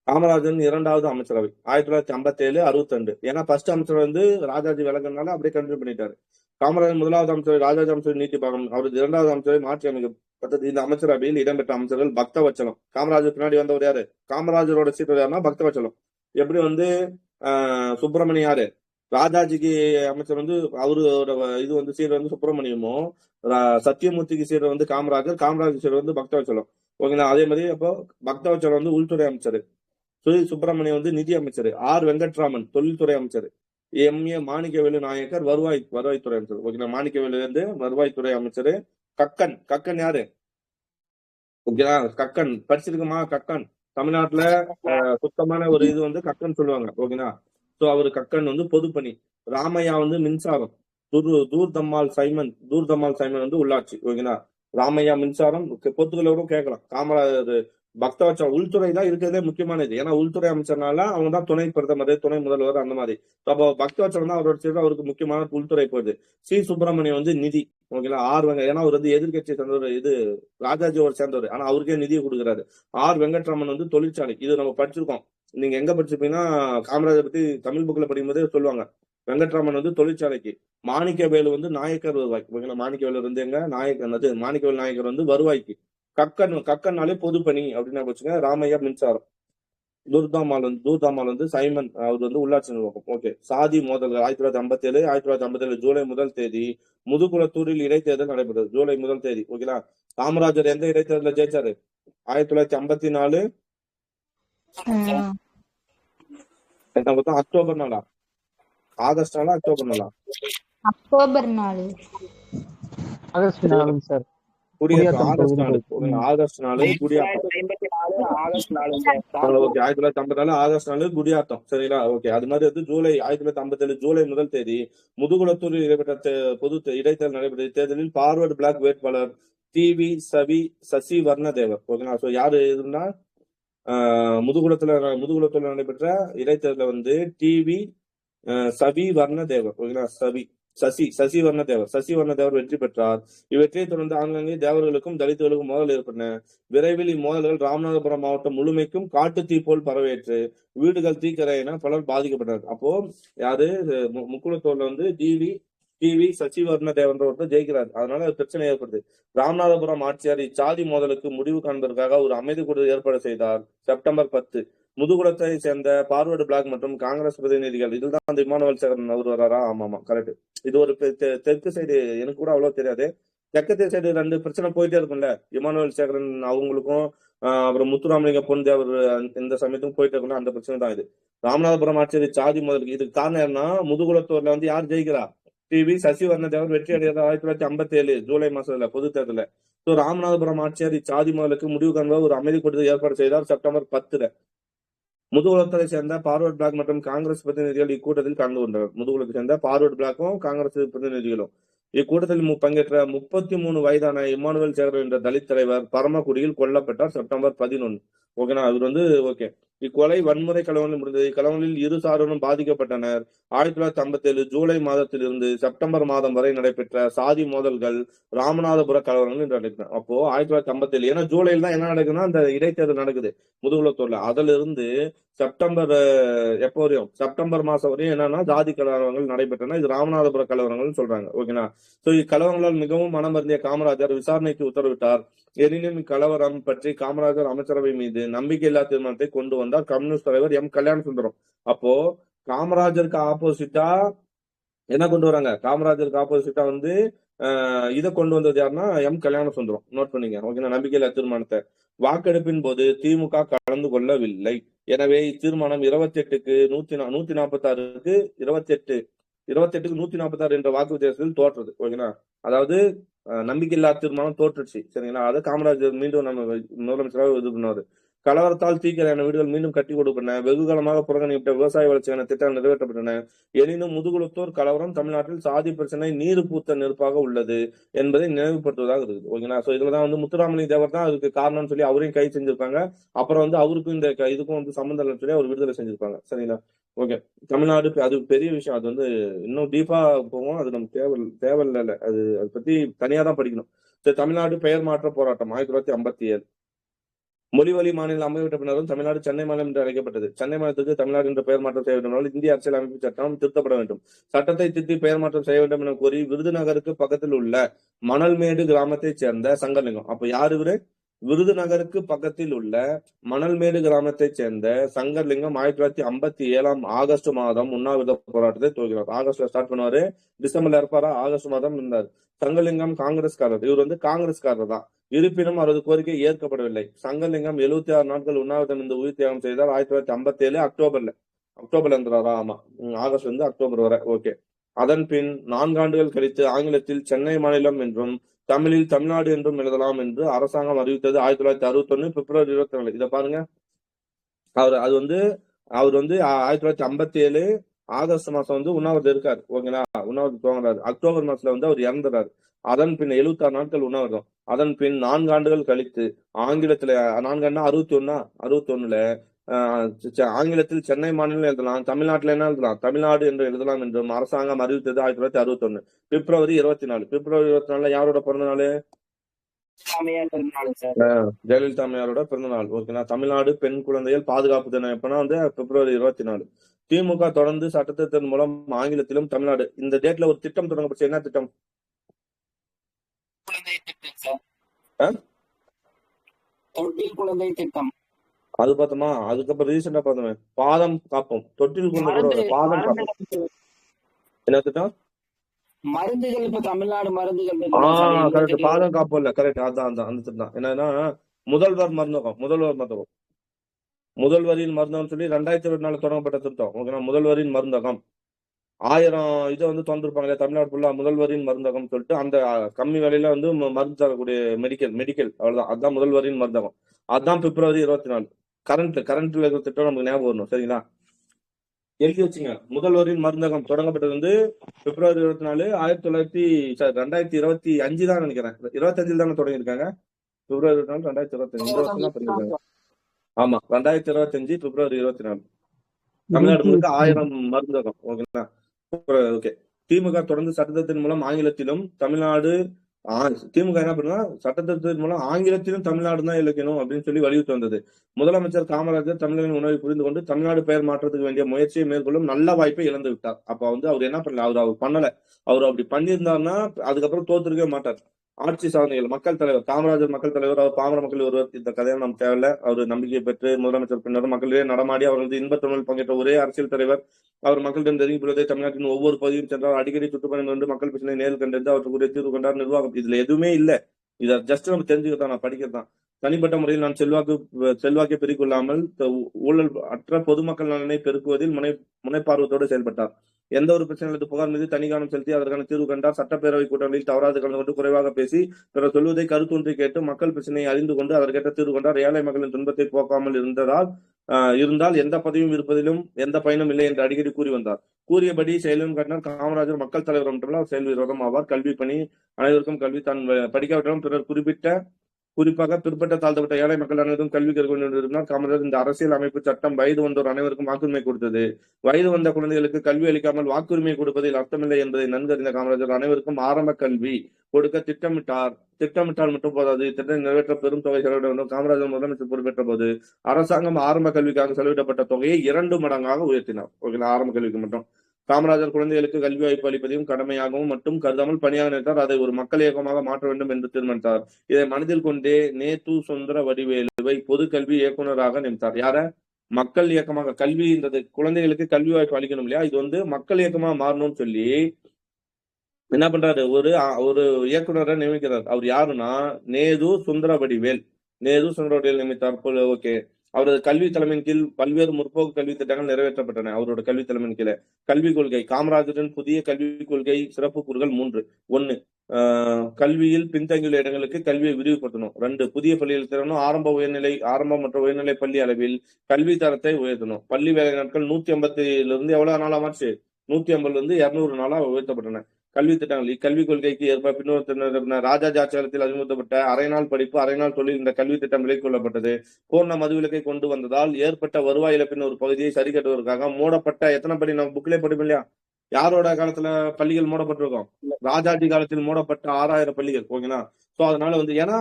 காமராஜன் 2வது அமைச்சரவை 1957 62. ஏன்னா ஃபர்ஸ்ட் அமைச்சரவை வந்து ராஜாஜி விலகுனால அப்படியே கண்டினியூ பண்ணிட்டாரு. காமராஜன் 1வது அமைச்சரவை ராஜாஜி அமைச்சரவை நீட்டி பார்க்கணும். அவரது 2வது அமைச்சரவை மாற்றி அமைக்கப்பட்டது. இந்த அமைச்சரவையில் இடம்பெற்ற அமைச்சர்கள் பக்தவச்சலம். காமராஜர் பின்னாடி வந்தவர் யாரு? காமராஜரோட சீட்டர் யாருன்னா பக்தவச்சலம். எப்படி வந்து சுப்பிரமணியம் யாரு? ராஜாஜிக்கு அமைச்சர் வந்து அவரோட இது வந்து சீடர் வந்து சுப்பிரமணியமோ, சத்தியமூர்த்திக்கு சீடர் வந்து காமராஜர் சீடர் வந்து பக்தவச்சலம். ஓகேங்களா, அதே மாதிரி அப்போ பக்தவச்சலம் வந்து உள்துறை அமைச்சர், சுப்பிரமணியம் வந்து நிதி அமைச்சர், வெங்கட்ராமன் தொழில்துறை அமைச்சர், எம்.ஏ. மாணிக்கவேலு நாயக்கர் வருவாய்த்துறை அமைச்சர். ஓகேங்களா, மாணிக்கவேலு வந்து வருவாய்த்துறை அமைச்சர். கக்கன் யாரு? ஓகேங்களா, கக்கன் படிச்சிருக்குமா? கக்கன் தமிழ்நாட்டுல சுத்தமான ஒரு இது வந்து கக்கன் சொல்லுவாங்க. ஓகேங்களா, சோ அவரு கக்கன் வந்து பொதுப்பணி. ராமையா வந்து மின்சாரம். தூர்தம்மாள் சைமன் வந்து உள்ளாட்சி. ஓகேங்களா, ராமையா மின்சாரம். பொத்துக்களோட கேட்கலாம். காமராஜர் பக்தவச்சலம் உள்துறை தான் இருக்கிறதே முக்கியமானது. ஏன்னா உள்துறை அமைச்சர்னால அவங்க தான் துணை பிரதமர், துணை முதல்வர் அந்த மாதிரி. அப்போ பக்தவச்சலம் தான் அவரோட சேர்ந்து அவருக்கு முக்கியமான உள்துறை போகுது. சி சுப்பிரமணியம் வந்து நிதி, ஓகேங்களா. ஏன்னா அவர் வந்து எதிர்கட்சி சேர்ந்தவர், இது ராஜாஜியோட சேர்ந்தவர், ஆனா அவருக்கே நிதியை கொடுக்குறாரு. வெங்கட்ராமன் வந்து தொழிற்சாலை, இது நம்ம படிச்சிருக்கோம். நீங்க எங்க படிச்சிருப்பீங்கன்னா காமராஜர் பத்தி தமிழ் புக்ல படிக்கும்போதே சொல்லுவாங்க. வெங்கட்ராமன் வந்து தொழிற்சாலைக்கு, மாணிக்கவேலு வந்து நாயக்கர் வருவாய், ஓகேங்களா. மாணிக்கவேலு வந்து எங்க நாயக்கர், மாணிக்கவேலு நாயக்கர் வந்து வருவாய்க்கு, கக்கன்னாலே பொதுப்பணி அப்படின்னு வச்சுங்க. ராமையா மின்சாரம், தூர்தாமால் வந்து சைமன், அவர் வந்து உள்ளாட்சி நிர்வாகம். ஓகே. சாதி மோதல்கள் 1957 ஜூலை 1 முதுகுளத்தூரில் இடைத்தேர்தல் நடைபெற்றது. ஜூலை 1 ஓகேங்களா. காமராஜர் எந்த இடைத்தேர்தலில் ஜெயிச்சாரு? 1954 October 4, August 4, October 4, October 4, August 4 sir. Gudiyatham August 4, August 4 Gudiyatham. 1954 August 4 Gudiyatham, சரிங்களா. ஓகே. அது மாதிரி வந்து ஜூலை 1957 ஜூலை 1 முதுகுளத்தூரில் நடைபெற்ற பொது இடைத்தேர்தல் நடைபெற்ற தேர்தலில் பார்வர்டு பிளாக் வேட்பாளர் டிவி சசி வர்ணதேவர், ஓகேங்களா. சோ யாரு இருந்தா முதுகுளத்துல நடைபெற்ற இடைத்தேர்தல வந்து டிவி சவி வர்ணதேவர், ஓகேங்களா. சசி வர்ணதேவர் வெற்றி பெற்றார். இவற்றை தொடர்ந்து ஆங்காங்கே தேவர்களுக்கும் தலித்துகளுக்கும் மோதல் ஏற்பட்டன. விரைவில் இம்மோதல்கள் ராமநாதபுரம் மாவட்டம் முழுமைக்கும் காட்டு தீ போல் பரவேற்று வீடுகள் தீக்கரையின பலர் பாதிக்கப்பட்டனர். அப்போ யாரு முக்குளத்தூர்ல வந்து டிவி சசிவர்ணதேவன் ஒருத்தர் ஜெயிக்கிறார். அதனால பிரச்சனை ஏற்படுது. ராமநாதபுரம் ஆட்சியார் இச்சாதி மோதலுக்கு முடிவு காண்பதற்காக ஒரு அமைதி கூட்டத்தை ஏற்பாடு செய்தார். செப்டம்பர் 10 முதுகுளத்தை சேர்ந்த பார்வர்டு பிளாக் மற்றும் காங்கிரஸ் பிரதிநிதிகள், இதில் தான் அந்த இமானுவேல் சேகரன் அவர் வராரா? ஆமா கரெக்ட். இது ஒரு தெற்கு சைடு, எனக்கு கூட அவ்வளவு தெரியாது. தெற்கு சைடு 2 பிரச்சனை போயிட்டே இருக்கும்ல. இமானுவேல் சேகரன் அவங்களுக்கும் அப்புறம் முத்துராமலிங்க பொன்தேவர் இந்த சமயத்துக்கும் போயிட்டு இருக்கும்ல, அந்த பிரச்சனை தான் இது. ராமநாதபுரம் ஆட்சியர் சாதி மோதலுக்கு இதுக்கு காரணம் என்ன? முதுகுளத்தூர்ல வந்து யார் ஜெயிக்கிறா? டிவி சசிவர்ணதேவர் வெற்றி அடையாத 1957 ஜூலை மாசத்துல பொது தேர்தல. ராமநாதபுரம் ஆட்சியர் இச்சாதி மோதலுக்கு முடிவு காண்ப ஒரு அமைதி கூட்டத்தை ஏற்பாடு செய்தார். செப்டம்பர் 10 முதுகுளத்தை சேர்ந்த பார்வர்டு பிளாக் மற்றும் காங்கிரஸ் பிரதிநிதிகள் இக்கூட்டத்தில் கலந்து கொண்டனர். முதுகுளத்தை சேர்ந்த பார்வர்டு பிளாக்கும் காங்கிரஸ் பிரதிநிதிகளும் இக்கூட்டத்தில் பங்கேற்ற 33 வயதான இமானுவேல் சேகர் என்ற தலித் தலைவர் பரமக்குடியில் கொல்லப்பட்டார். செப்டம்பர் 11, ஓகேனா. அவர் வந்து ஓகே. இக்கொலை வன்முறை கலவரங்கள் முடிந்தது. இக்கலவரங்களில் இரு சாரரும் பாதிக்கப்பட்டனர். 1957 ஜூலை மாதத்திலிருந்து செப்டம்பர் மாதம் வரை நடைபெற்ற சாதி மோதல்கள் ராமநாதபுர கலவரங்கள் என்று நடக்கின்றன. அப்போ 1957, ஏன்னா ஜூலைல தான் என்ன நடக்குதுன்னா அந்த இடைத்தேர்தல் நடக்குது முதுகுளத்தூர்ல. அதுல இருந்து செப்டம்பர் எப்போ வரையும், செப்டம்பர் மாசம் வரையும் என்னன்னா ஜாதி கலவரங்கள் நடைபெற்றன. இது ராமநாதபுர கலவரங்கள் சொல்றாங்க, ஓகேனா. சோ இக்கலவரங்களால் மிகவும் மனம் வருந்திய காமராஜர் விசாரணைக்கு உத்தரவிட்டார். எனினும் இக்கலவரம் பற்றி காமராஜர் அமைச்சரவை மீது நம்பிக்கையில்லா தீர்மானத்தை கொண்டு வந்தார் கம்யூனிஸ்ட் தலைவர் எம் கல்யாண சுந்தரம். அப்போ காமராஜருக்கு ஆப்போசிட்டா என்ன கொண்டு வராங்க? காமராஜருக்கு ஆப்போசிட்டா வந்து இதை கொண்டு வந்தது யாருன்னா எம் கல்யாண சுந்தரம். நோட் பண்ணிக்க, ஓகேனா. நம்பிக்கையில்லா தீர்மானத்தை வாக்கெடுப்பின் போது திமுக கலந்து கொள்ளவில்லை. எனவே இத்தீர்மானம் 28க்கு 146க்கு 28க்கு 146 என்ற வாக்கு வித்தியாசத்தில் தோற்றது, ஓகேனா. அதாவது நம்பிக்கையில்லா தீர்மானம் தோற்றுச்சு, சரிங்களா. அதை காமராஜர் மீண்டும் நம்ம முதலமைச்சராக இது பண்ணுவாரு. கலவரத்தால் தீக்கிரையான வீடுகள் மீண்டும் கட்டி கொடுப்பன. வெகு காலமாக புறக்கணிக்கப்பட்ட விவசாய வளர்ச்சிக்கான திட்டங்கள் நிறைவேற்றப்பட்டன. எனினும் முதுகுளத்தூர் கலவரம் தமிழ்நாட்டில் சாதி பிரச்சனை நீரு பூத்த நெருப்பாக உள்ளது என்பதை நினைவுபடுத்துவதாக இருக்குது, ஓகேங்களா. சோ இதுலதான் வந்து முத்துராமலிங்க தேவர் தான் அதுக்கு காரணம்னு சொல்லி அவரையும் கைது செஞ்சிருப்பாங்க. அப்புறம் வந்து அவருக்கும் இந்த இதுக்கும் வந்து சம்பந்தம் இல்லைன்னு சொல்லி அவர் விடுதலை செஞ்சிருப்பாங்க, சரிங்களா. ஓகே. தமிழ்நாடு அது பெரிய விஷயம். அது வந்து இன்னும் டீப்பா போவோம். அது நம்ம தேவையில்லை. அது பத்தி தனியா தான் படிக்கணும். தமிழ்நாடு பெயர் மாற்ற போராட்டம் 1957. மொழிவழி மாநில அமைவிட்ட பின்னரும் தமிழ்நாடு சென்னை மாநிலம் என்று அழைக்கப்பட்டது. சென்னை மாநிலத்துக்கு தமிழ்நாடு என்ற பெயர் மாற்றம் செய்ய வேண்டும். இந்திய அரசியல் அமைப்பு சட்டம் திருத்தப்பட வேண்டும். சட்டத்தை திருத்தி பெயர் மாற்றம் செய்ய வேண்டும் என கோரி விருதுநகருக்கு பக்கத்தில் உள்ள மணல்மேடு கிராமத்தைச் சேர்ந்த சங்கர்லிங்கம், அப்ப யாரு இவரு? விருதுநகருக்கு பக்கத்தில் உள்ள மணல்மேடு கிராமத்தைச் சேர்ந்த சங்கர்லிங்கம் 1957 ஆகஸ்ட் மாதம் உண்ணாவிரத போராட்டத்தை துவங்கினார். ஆகஸ்ட்ல ஸ்டார்ட் பண்ணுவாரு, டிசம்பர்ல இருப்பாரா? ஆகஸ்ட் மாதம் இருந்தார். சங்கர்லிங்கம் காங்கிரஸ்காரர். இவர் வந்து காங்கிரஸ்காரர் தான். இருப்பினும் அவரது கோரிக்கை ஏற்கப்படவில்லை. சங்கர்லிங்கம் 76 நாட்கள் உண்ணாவிரதம் இந்த உயிர் தியாகம் செய்தார். 1957 அக்டோபர்ல இருந்தாரா? ஆமா, ஆகஸ்ட் வந்து அக்டோபர் வரை, ஓகே. அதன் பின் 4 ஆண்டுகள் கழித்து ஆங்கிலத்தில் சென்னை மாநிலம் என்றும் தமிழில் தமிழ்நாடு என்றும் எழுதலாம் என்று அரசாங்கம் அறிவித்தது 1961 பிப்ரவரி 24. இதை பாருங்க. அவர் வந்து 1957 ஆகஸ்ட் மாசம் வந்து உண்ணாவிரதம் இருக்காரு. ஓகேங்களா, உண்ணாவிரதம் துவங்குறாரு. அக்டோபர் மாசத்துல வந்து அவர் இறந்துறாரு. அதன் பின் 76 நாட்கள் உண்ணாவிரதம். அதன் பின் 4 ஆண்டுகள் கழித்து ஆங்கிலத்துல 4 ஆண்டுனா 61ல ஆங்கிலத்தில் சென்னை மாநிலம் எழுதலாம், தமிழ்நாட்டுல என்ன எழுதலாம், தமிழ்நாடு என்று எழுதலாம் என்றும் அரசாங்கம் அறிவித்தது 1961 பிப்ரவரி 24. பிப்ரவரி 24 யாரோட பிறந்த நாள்? அம்மையார் பிறந்தநாள் சார். ஜெயலலிதா அம்மையாரோட பிறந்த நாள். ஓகேங்களா. தமிழ்நாடு பெண் குழந்தைகள் பாதுகாப்பு தினம் எப்பன்னா வந்து பிப்ரவரி 24. திமுக தொடர்ந்து சட்டத்திட்டத்தின் மூலம் ஆங்கிலத்திலும் தமிழ்நாடு இந்த டேட்ல ஒரு திட்டம் தொடங்கப்பட்டு. என்ன திட்டம்? குழந்தை திட்டம் சார். ஆ? தொட்டில் குழந்தை திட்டம். அது பார்த்தோமா. அதுக்கப்புறம் ரீசெண்டா பார்த்தோமே பாதம் காப்போம். தொட்டில் குழந்தை கூட மருந்து பாதம் காப்போம். மருந்து என்ன திட்டம்? மருந்துகள் இப்ப தமிழ்நாடு மருந்துகள் திட்டம் சார். எங்க கரெக்ட். திட்டம்? பாதம் காப்போம் இல்ல, கரெக்ட். அதான் அந்த திட்டம். என்னன்னா முதல்வர் மருந்தகம். முதல்வரின் மருந்தகம் சொல்லி 2024 தொடங்கப்பட்ட திட்டம். ஓகேங்களா. முதல்வரின் மருந்தகம் 1000 இதை வந்து திறந்துருப்பாங்க தமிழ்நாடு ஃபுல்லா. முதல்வரின் மருந்தகம் சொல்லிட்டு அந்த கம்மி விலையில வந்து மருந்து தரக்கூடிய மெடிக்கல் அவ்வளவுதான். அதுதான் முதல்வரின் மருந்தகம். அதுதான் பிப்ரவரி 24. கரண்ட்ல இருக்கிற திட்டம் நமக்கு ஞாபகம் வரணும். சரிங்களா, எழுதி வச்சுங்க. முதல்வரின் மருந்தகம் தொடங்கப்பட்டது வந்து பிப்ரவரி 24 2025 தான் நினைக்கிறேன். 25 தானே தொடங்கியிருக்காங்க. பிப்ரவரி 24 2025 இந்த வருஷம் தான் தொடங்கியிருக்காங்க. ஆமா, 2025 பிப்ரவரி 24 தமிழ்நாடு முழுக்க 1000 மருந்தகம். ஓகேங்களா. ஓகே. திமுக தொடர்ந்து சட்டத்தின் மூலம் ஆங்கிலத்திலும் தமிழ்நாடு திமுக என்ன பண்ணுனா சட்டத்திட்டத்தின் மூலம் ஆங்கிலத்திலும் தமிழ்நாடு தான் இலக்கணும் அப்படின்னு சொல்லி வலியுறுத்தி வந்தது. முதலமைச்சர் காமராஜர் தமிழரின் உணவை புரிந்து கொண்டு தமிழ்நாடு பெயர் மாற்றத்துக்கு வேண்டிய முயற்சியை மேற்கொள்ளும் நல்ல வாய்ப்பை இழந்து விட்டார். அப்ப வந்து அவர் என்ன பண்ணல, அவர் பண்ணல. அவர் அப்படி பண்ணியிருந்தாருன்னா அதுக்கப்புறம் தோத்துருக்கவே மாட்டார். ஆட்சி சாதனைகள் மக்கள் தலைவர் காமராஜர் மக்கள் தலைவர், அவர் பாமர மக்கள் ஒருவர். இந்த கதையை நம்ம தேவையில்ல. அவர் நம்பிக்கை பெற்று முதலமைச்சர் பின்னர் மக்களிடையே நடமாடி அவர்களது இன்பத்தமிழில் பங்கேற்ற ஒரே அரசியல் தலைவர். அவர் மக்களிடம் நெருங்கியுள்ளதை தமிழ்நாட்டின் ஒவ்வொரு பகுதியும் சென்றார். அடிக்கடி சுற்றுப்பயணம் கொண்டு மக்கள் பிரச்சனை நேரில் கண்டறிந்து அவற்றுக்குரிய தீர்வு கொண்டார். நிர்வாகம் இதுல எதுவுமே இல்ல. இதை ஜஸ்ட் நம்ம தெரிஞ்சுக்கத்தான், நான் படிக்கிறதான். தனிப்பட்ட முறையில் நான் செல்வாக்கை பெருக்கொள்ளாமல் ஊழல் அற்ற பொதுமக்கள் நலனை பெருக்குவதில் முனைப்பார்வத்தோடு செயல்பட்டார். எந்த ஒரு பிரச்சனைகளுக்கு புகார் மீது தனி கவனம் செலுத்தி அதற்கான தீர்வு கண்டார். சட்டப்பேரவை கூட்டங்களில் தவறாது கலந்து கொண்டு குறைவாக பேசி பிறர் சொல்வதை கருத்தொன்றை கேட்டு மக்கள் பிரச்சனையை அறிந்து கொண்டு அதற்கேற்ற தீர்வு கொண்டார். ஏழை மக்களின் துன்பத்தை போக்காமல் இருந்தால் எந்த பதவியும் இருப்பதிலும் எந்த பயனும் இல்லை என்று அடிக்கடி கூறி வந்தார். கூறியபடி செயலும் காட்டினார். காமராஜர் மக்கள் தலைவர் மட்டுமல்ல, அவர் செயல் வீரரும் ஆவார். கல்வி பணி அனைவருக்கும் கல்வி தான் படிக்காவிட்டாலும் பிறர் குறிப்பாக பிற்பட்ட தாழ்த்தப்பட்ட ஏழை மக்கள் அனைவரும் கல்வி கற்கொண்டிருந்தார். காமராஜர் இந்த அரசியல் அமைப்பு சட்டம் வயது வந்தோர் அனைவருக்கும் வாக்குரிமை கொடுத்தது. வயது வந்த குழந்தைகளுக்கு கல்வி அளிக்காமல் வாக்குரிமை கொடுப்பதில் அர்த்தமில்லை என்பதை நன்கறிந்த காமராஜர் அனைவருக்கும் ஆரம்ப கல்வி கொடுக்க திட்டமிட்டால் மட்டும் போதாது, திட்டத்தை நிறைவேற்ற பெரும் தொகை செலவிட வேண்டும். காமராஜர் முதலமைச்சர் பொறுப்பேற்ற போது அரசாங்கம் ஆரம்ப கல்விக்காக செலவிடப்பட்ட தொகையை 2 மடங்காக உயர்த்தினார். ஓகேங்களா. ஆரம்ப கல்விக்கு மட்டும். காமராஜர் குழந்தைகளுக்கு கல்வி வாய்ப்பு அளிப்பதையும் கடமையாகவும் மட்டும் கருதாமல் பணியாக நினைத்தார். அதை ஒரு மக்கள் இயக்கமாக மாற்ற வேண்டும் என்று தீர்மானித்தார். இதை மனதில் கொண்டே நேத்து சுந்தர வடிவேலுவை பொது கல்வி இயக்குநராக நியமித்தார். யார? மக்கள் இயக்கமாக. கல்வின்றது குழந்தைகளுக்கு கல்வி வாய்ப்பு அளிக்கணும் இல்லையா, இது வந்து மக்கள் இயக்கமாக மாறணும்னு சொல்லி என்ன பண்றாரு, ஒரு இயக்குநரை நியமிக்கிறார். அவர் யாருன்னா நேது சுந்தர வடிவேல் நியமித்தார். ஓகே. அவரது கல்வி தலைமையின் கீழ் பல்வேறு முற்போக்கு கல்வி திட்டங்கள் நிறைவேற்றப்பட்டன. அவரோட கல்வி தலைமையின் கீழே கல்விக் கொள்கை. காமராஜரின் புதிய கல்விக் கொள்கை சிறப்பு கூறுகள் 3. 1. கல்வியில் பின்தங்கியுள்ள இடங்களுக்கு கல்வியை விரிவுபடுத்தணும். 2. புதிய பள்ளிகள் திறனும் ஆரம்ப மற்றும் உயர்நிலை பள்ளி அளவில் கல்வி தரத்தை உயர்த்தணும். பள்ளி வேலை நாட்கள் 150 எவ்வளவு நாளா மாற்று 150 200 நாளா உயர்த்தப்பட்டன. கல்வி திட்டங்கள். இக்கல்விக் கொள்கைக்கு ஏற்ப பின்னோர் ராஜாஜி ஆட்சி காலத்தில் அறிமுகப்படுத்தப்பட்ட அரைநாள் படிப்பு அரைநாள் தொழில் இந்த கல்வி திட்டம் விலக்கிக்கொள்ளப்பட்டது. பூர்ண மதுவிலக்கை கொண்டு வந்ததால் ஏற்பட்ட வருவாய் இழப்பின் ஒரு பகுதியை சரி கட்டுவதற்காக மூடப்பட்ட எத்தனை பள்ளி நம்ம புக்லேயே படிப்போம் இல்லையா, யாரோட காலத்துல பள்ளிகள் மூடப்பட்டிருக்கோம்? ராஜாஜி காலத்தில் மூடப்பட்ட 6000 பள்ளிகள். ஓகேங்களா. சோ அதனால வந்து ஏன்னா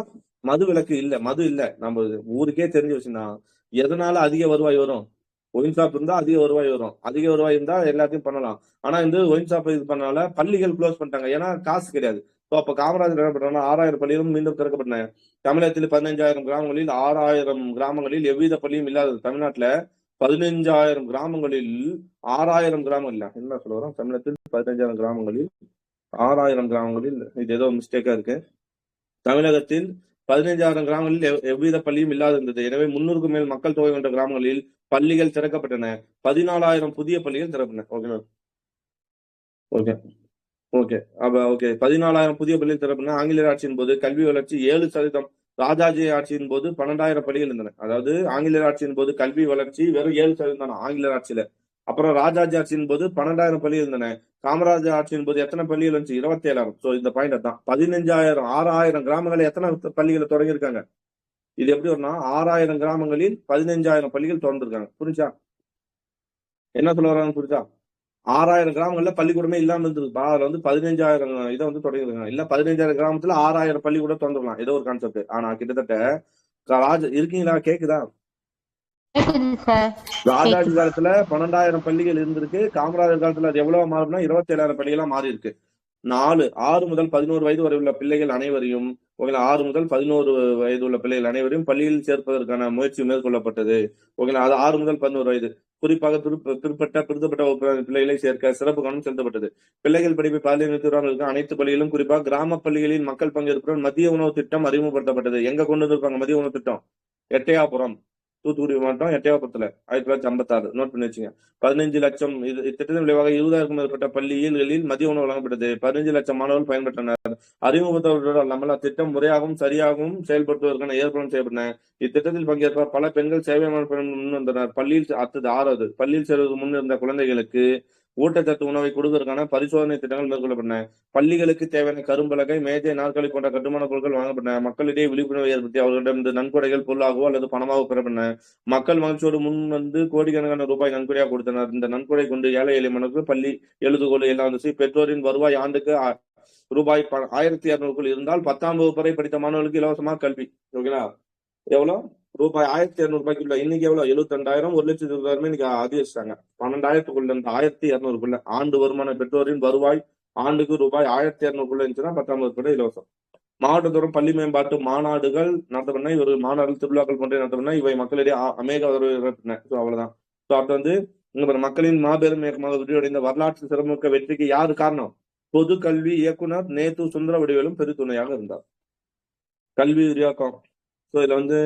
மது இல்ல நம்ம ஊருக்கே தெரிஞ்சு வச்சுன்னா எதனால அதிக வருவாய் வரும்? ஒயின் ஷாப் இருந்தா அதிக வருவாய் வரும். அதிக வருவாய் இருந்தா எல்லாத்தையும் பண்ணலாம். ஆனா இந்த ஒயின் ஷாப் இது பண்ணால பள்ளிகள் க்ளோஸ் பண்ணிட்டாங்க. ஏன்னா காசு கிடையாது. ஸோ அப்ப காமராஜர் என்ன பண்றாங்கன்னா 6000 பள்ளிகளும் மீண்டும் திறக்கப்பட்டன. தமிழகத்தில் 15000 கிராமங்களில் 6000 கிராமங்களில் எவ்வித பள்ளியும் இல்லாதது. தமிழ்நாட்டுல 15000 கிராமங்களில் 6000 கிராமம் இல்ல என்ன சொல்ல வரோம், தமிழகத்தில் 15000 கிராமங்களில் 6000 கிராமங்களில் இது ஏதோ மிஸ்டேக்கா இருக்கு. தமிழகத்தில் 15000 கிராமங்களில் எவ்வித பள்ளியும் இல்லாது இருந்தது. எனவே 300க்கும் மேல் மக்கள் தொகை கொண்ட கிராமங்களில் பள்ளிகள் திறக்கப்பட்டன. 14000 புதிய பள்ளிகள் திறப்பன. ஓகே. 14000 புதிய பள்ளிகள் திறப்பன. ஆங்கிலேயர் ஆட்சியின் போது கல்வி வளர்ச்சி 7%. ராஜாஜி ஆட்சியின் போது 12000 பள்ளிகள் இருந்தன. அதாவது ஆங்கிலேயர் ஆட்சியின் போது கல்வி வளர்ச்சி வெறும் 7% தான் ஆங்கிலேயர் ஆட்சியில. அப்புறம் ராஜாஜி ஆட்சியின் போது 12,000 பள்ளி இருந்தன. காமராஜர் ஆட்சியின் போது எத்தனை பள்ளிகள் இருந்துச்சு? 27,000. சோ இந்த பாயிண்ட் தான். 15,000 6,000 கிராமங்களில் எத்தனை பள்ளிகளை தொடங்கியிருக்காங்க? இது எப்படி வரும்னா 6,000 கிராமங்களில் 15,000 பள்ளிகள் திறந்திருக்காங்க. புரிஞ்சா? என்ன சொல்ல வராங்க புரிஞ்சா? 6,000 கிராமங்கள்ல பள்ளிக்கூடமே இல்லாம இருந்திருக்கு. அதுல வந்து 15,000 இதை வந்து தொடங்கிருக்காங்க. இல்ல 15,000 கிராமத்துல 6,000 பள்ளிக்கூடம் திறந்துடலாம். ஏதோ ஒரு கான்செப்ட். ஆனா கிட்டத்தட்ட இருக்கீங்களா? கேக்குதா? கேக்குது சார். ராஜாஜி கேக்குது. காலத்துல 12,000 பள்ளிகள் இருந்திருக்கு. காமராஜர் காலத்துல அது எவ்வளவு மாறும்னா 27,000 பள்ளிகளா மாறி இருக்கு. 6 முதல் 11 வயது வரை உள்ள பிள்ளைகள் அனைவரையும் 6 முதல் 11 வயது உள்ள பிள்ளைகள் அனைவரையும் பள்ளியில் சேர்ப்பதற்கான முயற்சி மேற்கொள்ளப்பட்டது. அது 6 முதல் 11 வயது. குறிப்பாக பிற்பட்ட வகுப்பு பிள்ளைகளை சேர்க்க சிறப்பு கவனம் செலுத்தப்பட்டது. பிள்ளைகள் படிப்பை பாலியல் நிறுத்துவதற்கு அனைத்து பள்ளிகளிலும் குறிப்பாக கிராம பள்ளிகளில் மக்கள் பங்கேற்புடன் மதிய உணவு திட்டம் அறிமுகப்படுத்தப்பட்டது. எங்க கொண்டு வந்திருப்பாங்க மதிய உணவு திட்டம்? எட்டயாபுரம், தூத்துக்குடி மாவட்டம் எட்டயாபுரத்துல 1956. நோட் பண்ணி வச்சுங்க. 15 லட்சம் இத்திட்டத்தின் விளைவாக 20,000க்கும் மேற்பட்ட பள்ளிகளில் மதிய உணவு வழங்கப்பட்டது. 15 லட்சம் மாணவர்கள் பயன்பெற்றனர். அறிமுகப்படுத்தப்பட்டது அல்லாமல் அத்திட்டம் முறையாகவும் சரியாகவும் செயல்படுத்துவதற்கான ஏற்பாடு செய்யப்பட்டன. இத்திட்டத்தில் பங்கேற்ற பல பெண்கள் சேவை முன் வந்தனர். பள்ளியில் 6வது பள்ளியில் சேர்வதற்கு முன் இருந்த குழந்தைகளுக்கு ஊட்டச்சத்து உணவை கொடுப்பதற்கான பரிசோதனை திட்டங்கள் மேற்கொள்ளப்பட்டன. பள்ளிகளுக்கு தேவையான கரும்பலகை, மேஜை, நாற்காலி போன்ற கட்டுமான பொருட்கள் வாங்கப்பட்டன. மக்களிடையே விழிப்புணர்வு ஏற்படுத்தி அவர்களிடம் இந்த நன்கொடைகள் பொருளாகவோ அல்லது பணமாக பெறப்பட்டன. மக்கள் மகிழ்ச்சியோடு முன் வந்து கோடிக்கணக்கான ரூபாய் நன்கொடையாக கொடுத்தனர். இந்த நன்கொடை கொண்டு ஏழை எளிய மக்களுக்கு பள்ளி, எழுதுகோள் எல்லாம் வந்துச்சு. பெற்றோரின் வருவாய் ஆண்டுக்கு ரூபாய் 1,200 இருந்தால் 10ஆம் வகுப்பு வரை படித்த மாணவர்களுக்கு இலவசமாக கல்வி. ஓகேங்களா? எவ்வளவு? ரூபாய் 1,200 இன்னைக்கு எவ்வளவு? 72,000, 1,20,000 இன்னைக்கு அதிகரிச்சிட்டாங்க. 12,000 இருந்து 1,200 ஆண்டு வருமான பெற்றோரின் வருவாய் ஆண்டுக்கு ரூபாய் 1,200 இருந்துச்சுன்னா 10ஆம் வகுப்பு இலவசம். மாவட்டத்தோறும் பள்ளி மேம்பாட்டு மாநாடுகள் நடத்தப்பட்டன. இவர்கள் மாநாடுகள், திருவிழாக்கள் போன்ற நடத்தப்பட்டன. இவை மக்களிடையே அநேக வரவேற்பன. அவ்வளவுதான். அடுத்து வந்து மக்களின் மாபெரும் இயக்கமாக விரிவடைந்த வரலாற்று சிறப்புமிக்க வெற்றிக்கு யாரு காரணம்? பொது கல்வி இயக்குனர் நேத்து சுந்தர வடிவேலும் பெருதுணையாக இருந்தார். கல்வி விரிவாக்கம். இதுல வந்து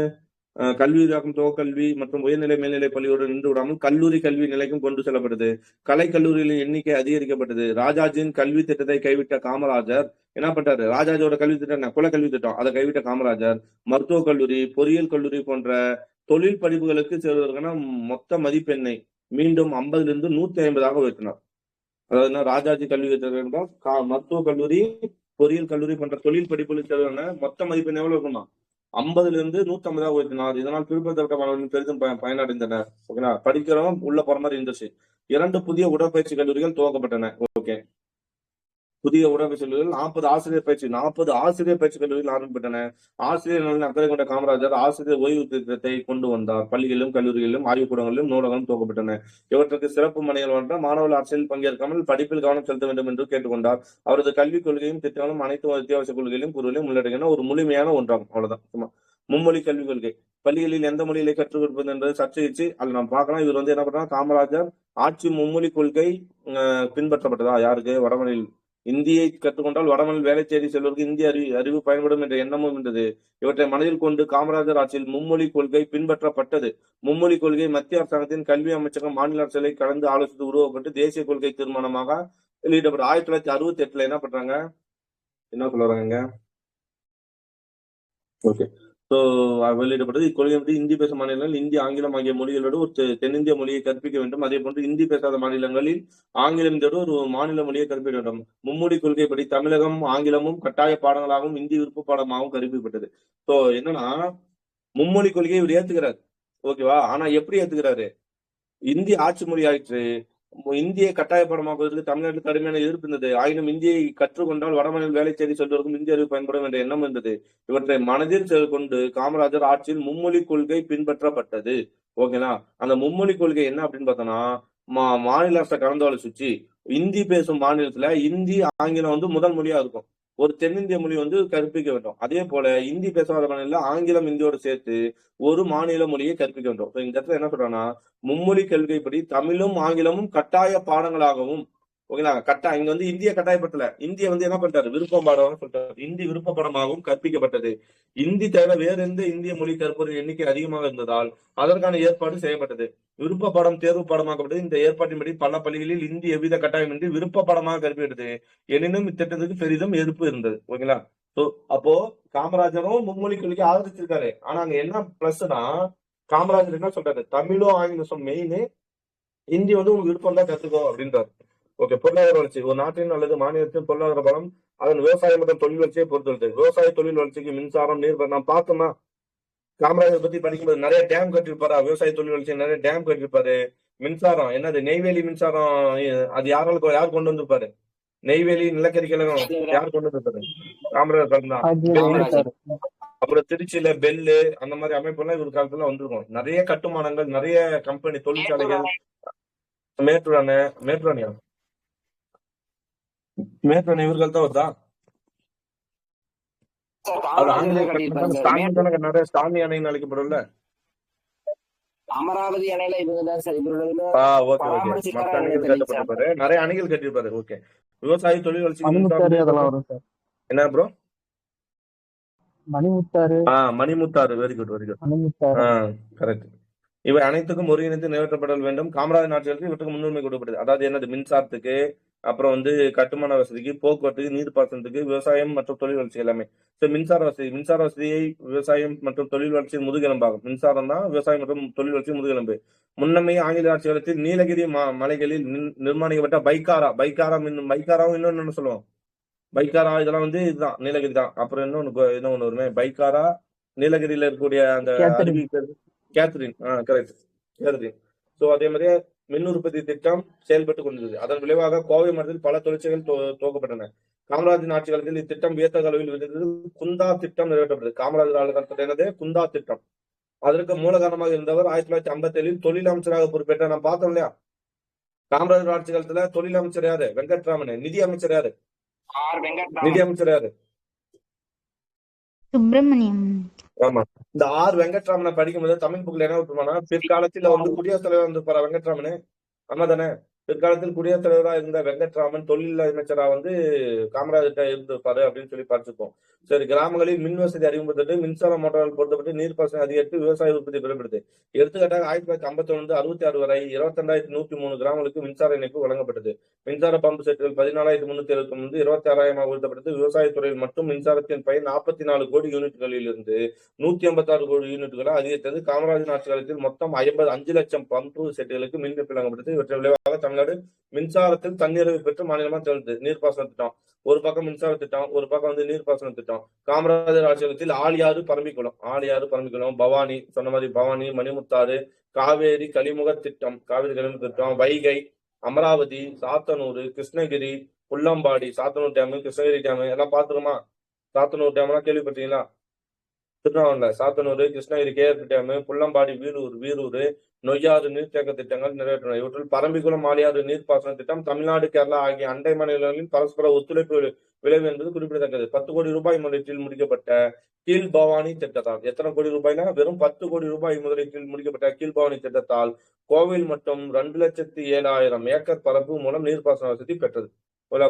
கல்வி விரிவாக்கம் துவக்கல்வி மற்றும் உயர்நிலை மேல்நிலை பள்ளியோடு நின்று விடாமல் கல்லூரி கல்வி நிலைக்கும் கொண்டு செல்லப்பட்டது. கலை கல்லூரிகளின் எண்ணிக்கை அதிகரிக்கப்பட்டது. ராஜாஜியின் கல்வி திட்டத்தை கைவிட்ட காமராஜர் என்ன பண்றாரு? ராஜாஜியோட கல்வி திட்டம் குல கல்வி திட்டம், அதை கைவிட்ட காமராஜர் மருத்துவக் கல்லூரி, பொறியியல் கல்லூரி போன்ற தொழில் படிப்புகளுக்கு சேர்வதற்கான மொத்த மதிப்பெண்ணை மீண்டும் 50 150 உயர்த்தினார். அதாவது ராஜாஜி கல்வி திட்டம் மருத்துவக் கல்லூரி, பொறியியல் கல்லூரி போன்ற தொழில் படிப்புகளுக்கு சேர்வதற்கான மொத்த மதிப்பெண் எவ்வளவு இருக்குமா? 50 150 உயர்த்தினார். இதனால் பிற்படுத்தப்பட்ட மாணவர்கள் பெரிதும் பயனடைந்தனர். ஓகேங்களா? படிக்கிறவங்க உள்ள போற மாதிரி இருந்துச்சு. 2 புதிய உடற்பயிற்சி கல்லூரிகள் துவக்கப்பட்டன. ஓகே, புதிய உடற்பயிற்சி கல்லூரிகள் 40 ஆசிரியர் பயிற்சி கல்லூரிகள் ஆரம்பிக்கப்பட்டன. ஆசிரியர் நலனில் அக்கறை கொண்ட காமராஜர் ஆசிரியர் ஓய்வு திட்டத்தை கொண்டு வந்தார். பள்ளிகளிலும் கல்லூரிகளிலும் ஆய்வுக்கூடங்களிலும் நூலகம் துவக்கப்பட்டன. இவற்றுக்கு சிறப்பு மணிகள் வழங்க மாணவர்கள் அரசியல் பங்கேற்காமல் படிப்பில் கவனம் செலுத்த வேண்டும் என்று கேட்டுக்கொண்டார். அவரது கல்விக் கொள்கையும் திட்டங்களும் அனைத்து அத்தியாவசிய கொள்கைகளையும் கூறுகளையும் உள்ளடங்கின ஒரு முழுமையான ஒன்றாகும். அவ்வளவுதான். சும்மா மும்மொழி கல்விக் கொள்கை. பள்ளிகளில் எந்த மொழியிலே கற்றுக் கொடுப்பது என்பதை சர்ச்சைச்சு அதுல நம்ம பார்க்கலாம். இவர் வந்து என்ன பண்றாங்க? காமராஜர் ஆட்சி மும்மொழி கொள்கை பின்பற்றப்பட்டதா? யாருக்கு? வடமொழியில் இந்தியை கற்றுக்கொண்டால் வடமொழியில் வேலை தேடி செல்வதற்கு இந்திய அறிவு பயன்படும் என்ற எண்ணமும் இருந்தது. இவற்றை மனதில் கொண்டு காமராஜர் ஆட்சியில் மும்மொழி கொள்கை பின்பற்றப்பட்டது. மும்மொழி கொள்கை மத்திய அரசாங்கத்தின் கல்வி அமைச்சகம் மாநில அரசுகளை கலந்து ஆலோசித்து உருவாக்கப்பட்டு தேசிய கொள்கை தீர்மானமாக வெளியிடப்பட்ட 1968 என்ன பண்றாங்க? என்ன சொல்றாங்க? ஓகே, வெளியிடப்பட்டது. இக்கொள்கைப்படி இந்தி பேசும் மாநிலங்கள் இந்தி, ஆங்கிலம் ஆகிய மொழிகளோடு ஒரு தென்னிந்திய மொழியை கற்பிக்க வேண்டும். அதே போன்று இந்தி பேசாத மாநிலங்களில் ஆங்கிலம் ஒரு மாநில மொழியை கற்பிக்க வேண்டும். மும்மொழி கொள்கைப்படி தமிழகம் ஆங்கிலமும் கட்டாய பாடங்களாகவும் இந்தி விருப்ப பாடமாகவும் கற்பிக்கப்பட்டது. என்னன்னா மும்மொழி கொள்கையை இவர் ஏத்துக்கிறார். ஓகேவா? ஆனா எப்படி ஏத்துக்கிறாரு? இந்தி ஆட்சி மொழி ஆயிற்று. இந்தியை கட்டாயப்படமாக்குவதற்கு தமிழ்நாட்டில் கடுமையான எதிர்ப்பு இருந்தது. ஆயினும் இந்தியை கற்றுக்கொண்டால் வடமாநில வேலை தேடி செல்வதற்கும் இந்திய அறிவு பயன்படும் என்ற எண்ணம் இருந்தது. இவற்றை மனதில் கொண்டு காமராஜர் ஆட்சியில் மும்மொழி கொள்கை பின்பற்றப்பட்டது. ஓகேங்களா? அந்த மும்மொழி கொள்கை என்ன அப்படின்னு பார்த்தோம்னா, மாநில அரசை கலந்து ஆலோசிச்சு இந்தி பேசும் மாநிலத்துல இந்தி ஆங்கிலம் வந்து முதல் மொழியா இருக்கும். ஒரு தென்னிந்திய மொழி வந்து கற்பிக்க வேண்டும். அதே போல இந்தி பேசாத மாநில ஆங்கிலம் இந்தியோடு சேர்த்து ஒரு மாநில மொழியை கற்பிக்க வேண்டும். இந்த இடத்துல என்ன சொல்றாங்கன்னா, மும்மொழி கொள்கைப்படி தமிழும் ஆங்கிலமும் கட்டாய பாடங்களாகவும், ஓகேங்களா, இங்க வந்து இந்திய கட்டாயப்படுத்தல, இந்திய வந்து என்ன பண்ணிட்டாரு? விருப்ப பாடமாக சொல்லிட்டாரு. இந்தி விருப்ப பாடமாகவும் கற்பிக்கப்பட்டது. இந்தி தவிர வேற எந்த இந்திய மொழி கற்போரின் எண்ணிக்கை அதிகமாக இருந்ததால் அதற்கான ஏற்பாடு செய்யப்பட்டது. விருப்ப பாடம் தேர்வு பாடமாக்கப்பட்டது. இந்த ஏற்பாட்டின்படி பல பள்ளிகளில் இந்தி எவ்வித கட்டாயமின்றி விருப்ப பாடமாக கற்பிக்கப்பட்டது. எனினும் இத்திட்டத்துக்கு பெரிதும் எதிர்ப்பு இருந்தது. ஓகேங்களா? அப்போ காமராஜரும் மும்மொழி கொள்கை ஆதரிச்சிருக்காரு. ஆனா அங்க என்ன பிளஸ்னா, காமராஜர் என்ன சொல்றாரு? தமிழும் ஆங்கிலம் மெயின், ஹிந்தி வந்து உங்களுக்கு விருப்பம் தான் கத்துக்கோ அப்படின்றாரு. ஓகே. பொருளாதார வளர்ச்சி ஒரு நாட்டின் அல்லது மாநிலத்தின் பொருளாதார பலம் அதன் விவசாயம் மற்றும் தொழில் வளர்ச்சியை பொறுத்துள்ளது. விவசாய தொழில் வளர்ச்சிக்கு மின்சாரம், நீர் நான் பார்த்தோம்னா காமராஜர் பத்தி படிக்கும்போது நிறைய டேம் கட்டிருப்பாரு. விவசாய தொழில் வளர்ச்சி நிறைய டேம் கட்டிருப்பாரு. மின்சாரம் என்னது நெய்வேலி மின்சாரம், அது யார் கொண்டு வந்திருப்பாரு? நெய்வேலி நிலக்கரி கழகம் யார் கொண்டு வந்திருப்பாரு? காமராஜர் தான். அப்புறம் திருச்சியில பெல்லு அந்த மாதிரி அமைப்பு எல்லாம் இவர் காலத்துல வந்திருக்கும். நிறைய கட்டுமானங்கள், நிறைய கம்பெனி தொழிற்சாலைகள். மேட்டூரானே மேட்டூரானியா மேட்டூரானி இவர்கள் தான் வருதா? அது ஆங்கிலேயர் நிறைய ஸ்டாமி அணைன்னு அழைக்கப்படும்ல. அமராவதி அணையில இவங்கதான் சார் மற்ற அணைகள் கட்டப்பட்டிருப்பாரு. நிறைய அணைகள் கட்டிருப்பாரு. ஓகே. விவசாய தொழில் வளர்ச்சி என்ன bro? Manimuthar. Very good very good. Correct. இவை அனைத்துக்கும் ஒருங்கிணைந்து நிறைவேற்றப்பட வேண்டும். காமராஜர் ஆட்சிகளுக்கு இவற்றுக்கு முன்னுரிமை கொடுக்கப்படுது. அதாவது என்னது மின்சாரத்துக்கு, அப்புறம் வந்து கட்டுமான வசதிக்கு, போக்குவரத்துக்கு, நீர்ப்பாசனத்துக்கு, விவசாயம் மற்றும் தொழில் வளர்ச்சி எல்லாமே. மின்சார வசதியை விவசாயம் மற்றும் தொழில் வளர்ச்சி முதுகெலும்பாகும். மின்சாரம் தான் விவசாயம் மற்றும் தொழில் வளர்ச்சி முதுகெலும்பு. முன்னமே ஆங்கில ஆட்சி காலத்தில் நீலகிரி மலைகளில் நிர்மாணிக்கப்பட்ட பைக்காராவும் இன்னொன்னு சொல்லுவோம். பைக்காரா இதெல்லாம் வந்து இதுதான் நீலகிரி தான். அப்புறம் இன்னொன்னு வருமே பைக்காரா, நீலகிரியில இருக்கக்கூடிய அந்த அருவி கேத்ரின். Correct, Catherine. சோ அதே மாதிரியே மின் உற்பத்தி திட்டம் செயல்பட்டு கொண்டிருந்தது. அதன் விளைவாக கோவை மாவட்டத்தில் பல தொழிற்சாலைகள் துவக்கப்பட்டன. காமராஜின் ஆட்சி காலத்தில் இத்திட்டம் வியத்தக அளவில் இருந்தது. குந்தா திட்டம் நிறைவேற்றப்பட்டது. காமராஜர் காலத்தில் என்னது? குந்தா திட்டம். அதற்கு மூல காரணமாக இருந்தவர் 1957 தொழில் அமைச்சராக பொறுப்பேற்ற. நான் பார்த்தோம் இல்லையா, காமராஜர் ஆட்சி காலத்துல தொழில் அமைச்சர் யாரு? வெங்கட்ராமன். நிதி அமைச்சர் யாரு? சுப்பிரமணியம். ஆமா. இந்த வெங்கட்ராமனை படிக்கும்போது தமிழ் புக்ல என்ன விட்டுருமானா, பிற்காலத்துல வந்து குடியரசுத் தலைவர் வந்திருப்பாரா வெங்கட்ராமனு? ஆமா தானே? பிற்காலத்தில் குடியரசுத் தலைவரா இருந்த வெங்கட்ராமன் தொழில் அமைச்சரா வந்து காமராஜர்கிட்ட இருந்திருப்பாரு அப்படின்னு சொல்லி பார்த்துப்போம். சரி. கிராமங்களில் மின் வசதி அறிமுகப்பட்டு மின்சார மோட்டார்கள் பொருத்தப்பட்டு நீர்ப்பாசனம் அதிகரித்து விவசாய உற்பத்தி பெறப்படுது. எடுத்துக்காட்டாக 1951 66 வரை 22,103 கிராமங்களுக்கு மின்சார இணைப்பு வழங்கப்பட்டது. மின்சார பம்பு செட்டுகள் 14,379 26,000 உயர்த்தப்பட்டது. விவசாயத்துறையில் மட்டும் மின்சாரத்தின் பயன் 44 கோடி யூனிட்டுகளில் இருந்து 186 கோடி யூனிட்டுகளை அதிகரித்தது. காமராஜர் ஆட்சி காலத்தில் மொத்தம் 5 லட்சம் பம்பு செட்டுகளுக்கு மின் இணைப்பு வழங்கப்பட்டது. இவற்றின் விளைவாக தமிழ்நாடு மின்சாரத்தில் தன்னிறைவு பெற்று மாநிலமா திகழ்ந்தது. நீர்ப்பாசன திட்டம் ஒரு பக்கம், மின்சார திட்டம் ஒரு பக்கம் வந்து நீர்ப்பாசன திட்டம். காமராஜர் ஆட்சி காலத்தில் ஆழியாறு பரம்பிக்குளம், பவானி சொன்ன மாதிரி பவானி, மணிமுத்தாறு, காவேரி கழிமுக திட்டம், வைகை, அமராவதி, சாத்தனூர், கிருஷ்ணகிரி, புல்லம்பாடி, சாத்தனூர் டேம், கிருஷ்ணகிரி டேம் எல்லாம் பாத்துருமா? சாத்தனூர் டேம் எல்லாம் கேள்விப்பட்டீங்களா? திருநாவூர்ல சாத்தனூர், கிருஷ்ணகிரி கேஆர்பி டேம், புல்லம்பாடி, வீரூர், நொய்யாறு நீர்த்தேக்க திட்டங்கள் நிறைவேற்றன. இவற்றில் பரம்பிக்குளம் ஆழியாறு நீர்ப்பாசன திட்டம் தமிழ்நாடு, கேரளா ஆகிய அண்டை மாநிலங்களின் பரஸ்பர ஒத்துழைப்பு விளைவு என்பது குறிப்பிடத்தக்கது. 10 கோடி ரூபாய் முதலீட்டில் முடிக்கப்பட்ட கீழ்பவானி திட்டத்தால், எத்தனை கோடி ரூபாய்னா வெறும் 10 கோடி ரூபாய் முதலீட்டில் முடிக்கப்பட்ட கீழ்பவானி திட்டத்தால் கோவில் மட்டும் 2,07,000 ஏக்கர் பரப்பு மூலம் நீர்ப்பாசன வசதி பெற்றது.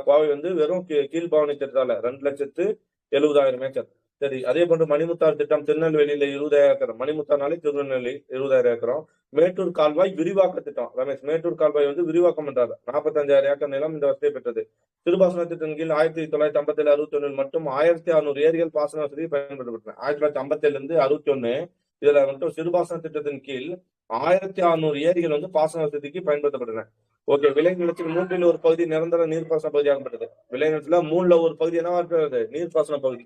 கோவை வந்து வெறும் கீழ்பவானி திட்டத்தால 2,70,000 ஏக்கர். சரி. அதே போன்று மணிமுத்தாறு திட்டம் திருநெல்வேலியில 20,000 ஏக்கர். மணிமுத்தாறுனாலே திருநெல்வேலி 20,000 ஏக்கரும். மேட்டூர் கால்வாய் விரிவாக்க திட்டம் ரமேஷ். மேட்டூர் கால்வாய் வந்து விரிவாக்கம் பண்றாரு. 45,000 ஏக்கர் நிலம் இந்த வசதியை பெற்றது. சிறுபாசன திட்டத்தின் கீழ் 1957 61 மட்டும் 1,600 ஏரிகள் பாசன வசதி பயன்படுத்தப்பட்டன. 1957 இருந்து 61 இதுல மட்டும் சிறுபாசன திட்டத்தின் கீழ் 1,600 ஏரிகள் வந்து பாசன வசதிக்கு பயன்படுத்தப்பட்டன. ஓகே. விளைநிலத்தில் 3 ஒரு பகுதி நிரந்தர நீர்ப்பாசன பகுதியாகப்பட்டது. விளைநிலத்துல 3 ஒரு பகுதி என்னவா இருக்கிறது? நீர்ப்பாசன பகுதி.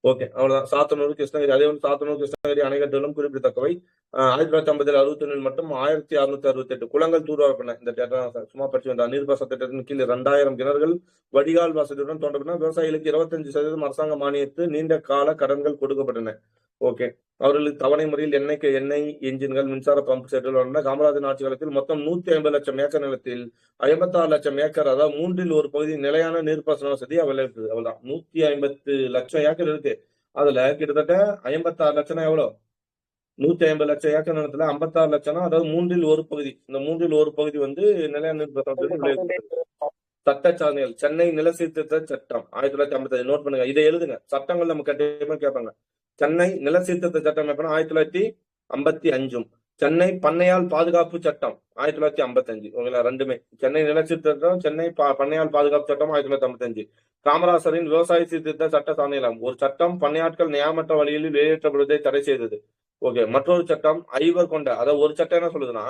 ஓகே. அவ்வளவுதான். சாத்தனூர், கிருஷ்ணகிரி. அதே வந்து சாத்தனூர், கிருஷ்ணகிரி அணைக்கட்டுகளும் குறிப்பிடத்தக்கவை. 1950 61 மட்டும் 1,668 குளங்கள் தூர்வாரப்பட்டன. இந்த திட்டம் சும்மா படிச்சு வந்தா. நீர்ப்பாசன திட்டத்தின் கீழ் 2,000 கிணறுகள் வடிகால் வசதியுடன் தோன்றப்பட்டன. விவசாயிகளுக்கு 25% அரசாங்க மானியத்து நீண்ட கால கடன்கள் கொடுக்கப்பட்டன. ஓகே. அவர்களுக்கு தவணை முறையில் எண்ணெய் என்ஜின்கள், மின்சார பம்பு செட்டுகள் வழங்கின. காமராஜர் ஆட்சி காலத்தில் மொத்தம் 150 லட்சம் ஏக்கர் நிலத்தில் 56 லட்சம் ஏக்கர், அதாவது 3 ஒரு பகுதி நிலையான நீர்ப்பாசன வசதி அவ்வளவு. அவ்வளவுதான். 150 லட்சம் ஏக்கர் இருக்கு. அதுல கிட்டத்தட்ட 56 லட்சம் எவ்வளவு? 150 லட்சம் ஏக்கர் நிலத்துல 56 லட்சம், அதாவது 3 ஒரு பகுதி. இந்த 3 ஒரு பகுதி வந்து நிலையான நீர்ப்பாசன சட்டச்சாரணிகள். சென்னை நில சீர்திருத்த சட்டம் 1955. நோட் பண்ணுங்க, இதை எழுதுங்க. சட்டங்கள் நம்ம கண்டிப்பா கேட்பாங்க. சென்னை நில சீர்திருத்த சட்டம் எப்ப? 1955. சென்னை பண்ணையால் பாதுகாப்பு சட்டம் 1955. ஓகேங்களா? ரெண்டுமே சென்னை நில சீர்திருத்தம், சென்னை பண்ணையால் பாதுகாப்பு சட்டம் 1955. காமராசரின் விவசாய சீர்திருத்த சட்ட சார்நிலம். ஒரு சட்டம் பண்ணையாட்கள் நியாயமற்ற வழியில் வெளியேற்றப்படுவதை தடை செய்தது. ஓகே. மற்றொரு சட்டம் 5 கொண்ட, அதாவது ஒரு சட்டம் என்ன சொல்லுதுன்னா,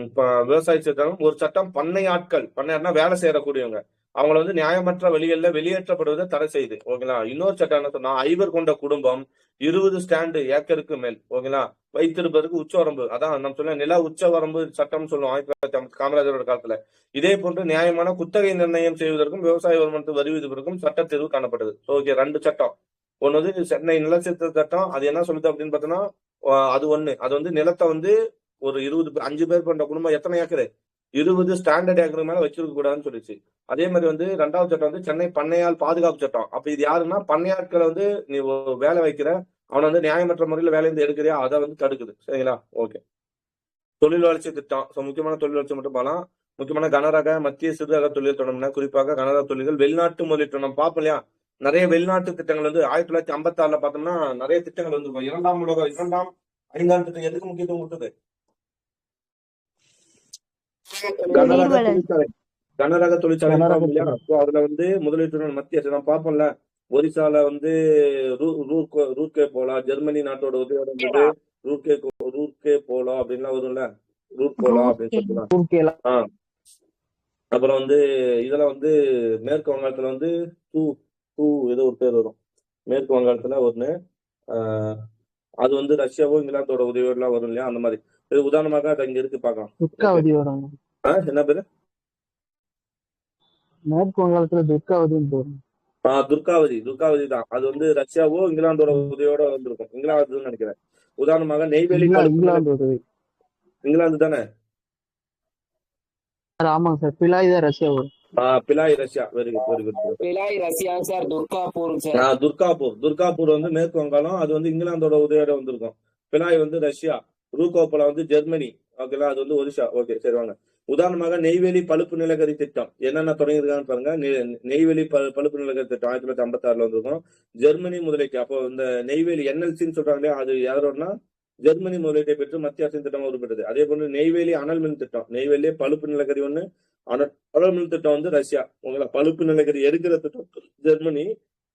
இப்ப விவசாய சட்டம் ஒரு சட்டம் பண்ணை ஆட்கள், பண்ணையாட்னா வேலை செய்யக்கூடியவங்க, அவங்கள வந்து நியாயமற்ற வழிகள்ல வெளியேற்றப்படுவதை தடை செய்யுது. ஓகேங்களா. இன்னொரு சட்டம் என்ன சொன்னா, 5 கொண்ட குடும்பம் 20 ஸ்டாண்டு ஏக்கருக்கு மேல் ஓகேங்களா வைத்திருப்பதற்கு உச்சவரம்பு, அதான் நம்ம சொல்ல நில உச்சவரம்பு சட்டம் சொல்லுவோம் 1950 காமராஜரோட காலத்துல. இதே போன்று நியாயமான குத்தகை நிர்ணயம் செய்வதற்கும் விவசாய வருமானத்தை வரி விதிப்பதற்கும் சட்ட தீர்வு காணப்பட்டது. ஓகே, 2 சட்டம். ஒண்ணு வந்து சென்னை நிலச்சீர்திருத்த சட்டம். அது என்ன சொல்லுது அப்படின்னு பார்த்தோம்னா, அது ஒண்ணு. அது வந்து நிலத்தை வந்து ஒரு 5 பேர் கொண்ட குடும்பம் எத்தனை ஏக்கரு, 20 ஸ்டாண்டர்ட் ஏக்கருக்கு மேல வச்சிருக்க கூடாதுன்னு சொல்லிச்சு. அதே மாதிரி வந்து 2வது சட்டம் வந்து சென்னை பண்ணையாள் பாதுகாப்பு சட்டம். அப்ப இது யாருன்னா, பண்ணையாட்களை வந்து நீ வேலை வைக்கிற, அவனை வந்து நியாயமற்ற முறையில வேலையிலிருந்து எடுக்கிறியா, அதை வந்து தடுக்குது. சரிங்களா. ஓகே. தொழில் வளர்ச்சி திட்டம். முக்கியமான தொழில் வளர்ச்சி மட்டும் பார்க்கலாம். முக்கியமான கனரக மத்திய சிறுரக தொழில் தொடங்கின, குறிப்பாக கனரக தொழில்கள், வெளிநாட்டு முதலீட்டு நம்ம பார்ப்போம் இல்லையா. நிறைய வெளிநாட்டு திட்டங்கள் வந்து 1956 பார்த்தோம்னா நிறைய திட்டங்கள் வந்து 2ஆம் 5ஆம் திட்டம் எதுக்கு முக்கியத்துவம் கொடுத்தது? கனரக தொழிற்சாலை. கனரக தொழிற்சாலை இல்லையா. அதுல வந்து முதலீட்டு மத்திய அரசு நம்ம பார்ப்போம்ல. ஒரிசால வந்து ரூர்கே போலா, ஜெர்மனி நாட்டோட உதவியோட இருந்தது. ரூர்கே போலா அப்படின்லாம் வரும்ல, ரூட் போலா அப்படின்னு சொல்லலாம். அப்புறம் வந்து இதெல்லாம் வந்து மேற்கு வங்காளத்துல வந்து ஏதோ ஒரு பேர் வரும். மேற்கு வங்காளத்துல ஒண்ணு, அது வந்து ரஷ்யாவோ இங்கிலாந்தோட உதவியோட எல்லாம் வரும் இல்லையா. அந்த மாதிரி இது உதாரணமாக இங்க இருக்கு பார்க்கலாம். என்ன பேரு? மேற்கு வங்காளத்துல துர்காவதி தான். அது வந்து ரஷ்யாவோ இங்கிலாந்தோட உதவியோட வந்திருக்கும். இங்கிலாந்துன்னு நினைக்கிறேன். உதாரணமாக நெய்வேலி, இங்கிலாந்து தானே. ஆமாங்க சார், பிலாய் தான் Russia. Bhilai Russia. Very good. Bhilai Russia sir. Durgapur வந்து மேற்கு வங்காளம், அது வந்து இங்கிலாந்தோட உதவியோட வந்திருக்கும். பிலாய் வந்து ரஷ்யா, ரூகோபோலா வந்து ஜெர்மனி, ஓகேங்களா. அது வந்து ஒரிசா. ஓகே, சரி வாங்க. உதாரணமாக நெய்வேலி பழுப்பு நிலக்கரி திட்டம் என்னென்ன தொடங்கியிருக்கான்னு பாருங்க. நெய்வேலி பழுப்பு நிலக்கரி திட்டம் 1956 வந்திருக்கும். ஜெர்மனி முதலீட்டு. அப்போ இந்த நெய்வேலி NLCன்னு சொல்றாங்க இல்லையா, அது யாரோடனா ஜெர்மனி முதலீட்டை பெற்று மத்திய அரசின் திட்டம் உருப்பட்டது. அதே போன்று நெய்வேலி அனல் மின் திட்டம். நெய்வேலி பழுப்பு நிலக்கரி ஒண்ணு, அனல் மின் திட்டம் வந்து ரஷ்யா. உங்களை பழுப்பு நிலக்கரி எடுக்கிற திட்டம் ஜெர்மனி,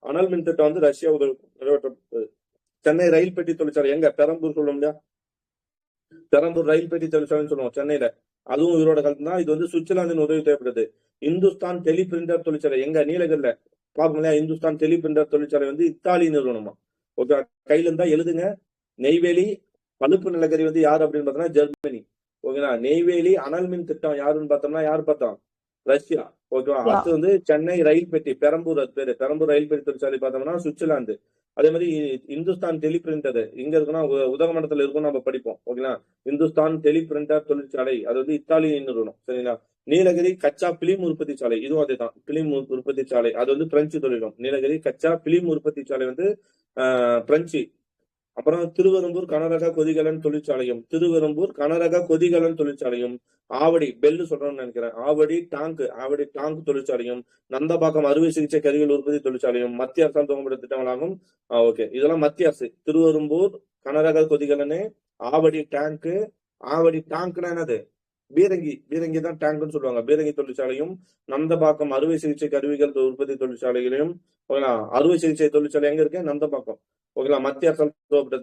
அனல் மின் திட்டம் வந்து ரஷ்யா நிறைவேற்றப்பட்டது. சென்னை ரயில் பெட்டி தொழிற்சாலை எங்க? பெரம்பூர் சொல்லுவோம் இல்லையா, பெரம்பூர் ரயில் பெட்டி தொழிற்சாலைன்னு சொல்லுவோம் சென்னையில. அதுவும் இவரோட காலத்துல தான். இது வந்து சுவிட்சர்லாந்தின் உதவி தேவைப்பட்டது. இந்துஸ்தான் டெலி பிரிண்டர் தொழிற்சாலை எங்க? நீலகிரில. பார்ப்போம் இல்லையா. இந்துஸ்தான் டெலி பிரிண்டர் தொழிற்சாலை வந்து இத்தாலி நிறுவனமா. ஓகே, கையில இருந்தா எழுதுங்க. நெய்வேலி பழுப்பு நிலக்கரி வந்து யாரு அப்படின்னு பார்த்தோம்னா ஜெர்மனி. ஓகேங்களா. நெய்வேலி அனல் மின் திட்டம் யாருன்னு பார்த்தோம்னா யாரு பார்த்தோம்? ரஷ்யா. ஓகேவா. அடுத்து வந்து சென்னை ரயில் பெட்டி, பெரம்பூர், அது பேரு பெரம்பூர் ரயில் பெட்டி தொழிற்சாலை பார்த்தோம்னா சுவிட்சர்லாந்து. அதே மாதிரி இந்துஸ்தான் டெலி பிரிண்டர் எங்க இருக்குன்னா உதகமண்டலத்துல இருக்கும், நம்ம படிப்போம். ஓகேங்களா. இந்துஸ்தான் டெலி பிரிண்டர் தொழிற்சாலை அது வந்து இத்தாலி நிறுவனம். சரிங்களா. நீலகிரி கச்சா பிலிம் உற்பத்தி சாலை, இதுவும் அதேதான். பிலிம் உற்பத்தி சாலை அது வந்து பிரெஞ்சு தொழிலும். நீலகிரி கச்சா பிலிம் உற்பத்தி சாலை வந்து பிரெஞ்சு. அப்புறம் திருவெரும்பூர் கனரக கொதிகலன் தொழிற்சாலையும், ஆவடி பெல்லு சொல்றோம்னு நினைக்கிறேன், ஆவடி டாங்க் தொழிற்சாலையும், நந்தபாக்கம் அறுவை சிகிச்சை கருவிகள் உற்பத்தி தொழிற்சாலையும் மத்திய அரசால் துவங்கப்பட்ட திட்டங்களாகும். ஓகே, இதெல்லாம் மத்திய அரசு. திருவெரும்பூர் கனரக கொதிகலனு, ஆவடி டாங்க்னா என்னது? பீரங்கி தான் டேங்க்னு சொல்லுவாங்க. பீரங்கி தொழிற்சாலையும், நந்தபாக்கம் அறுவை சிகிச்சை கருவிகள் உற்பத்தி தொழிற்சாலைகளையும். ஓகேங்களா. அறுவை சிகிச்சை தொழிற்சாலை எங்க இருக்கு? நந்தபாக்கம். ஓகேங்களா. மத்திய அரசால் துவக்கப்பட்ட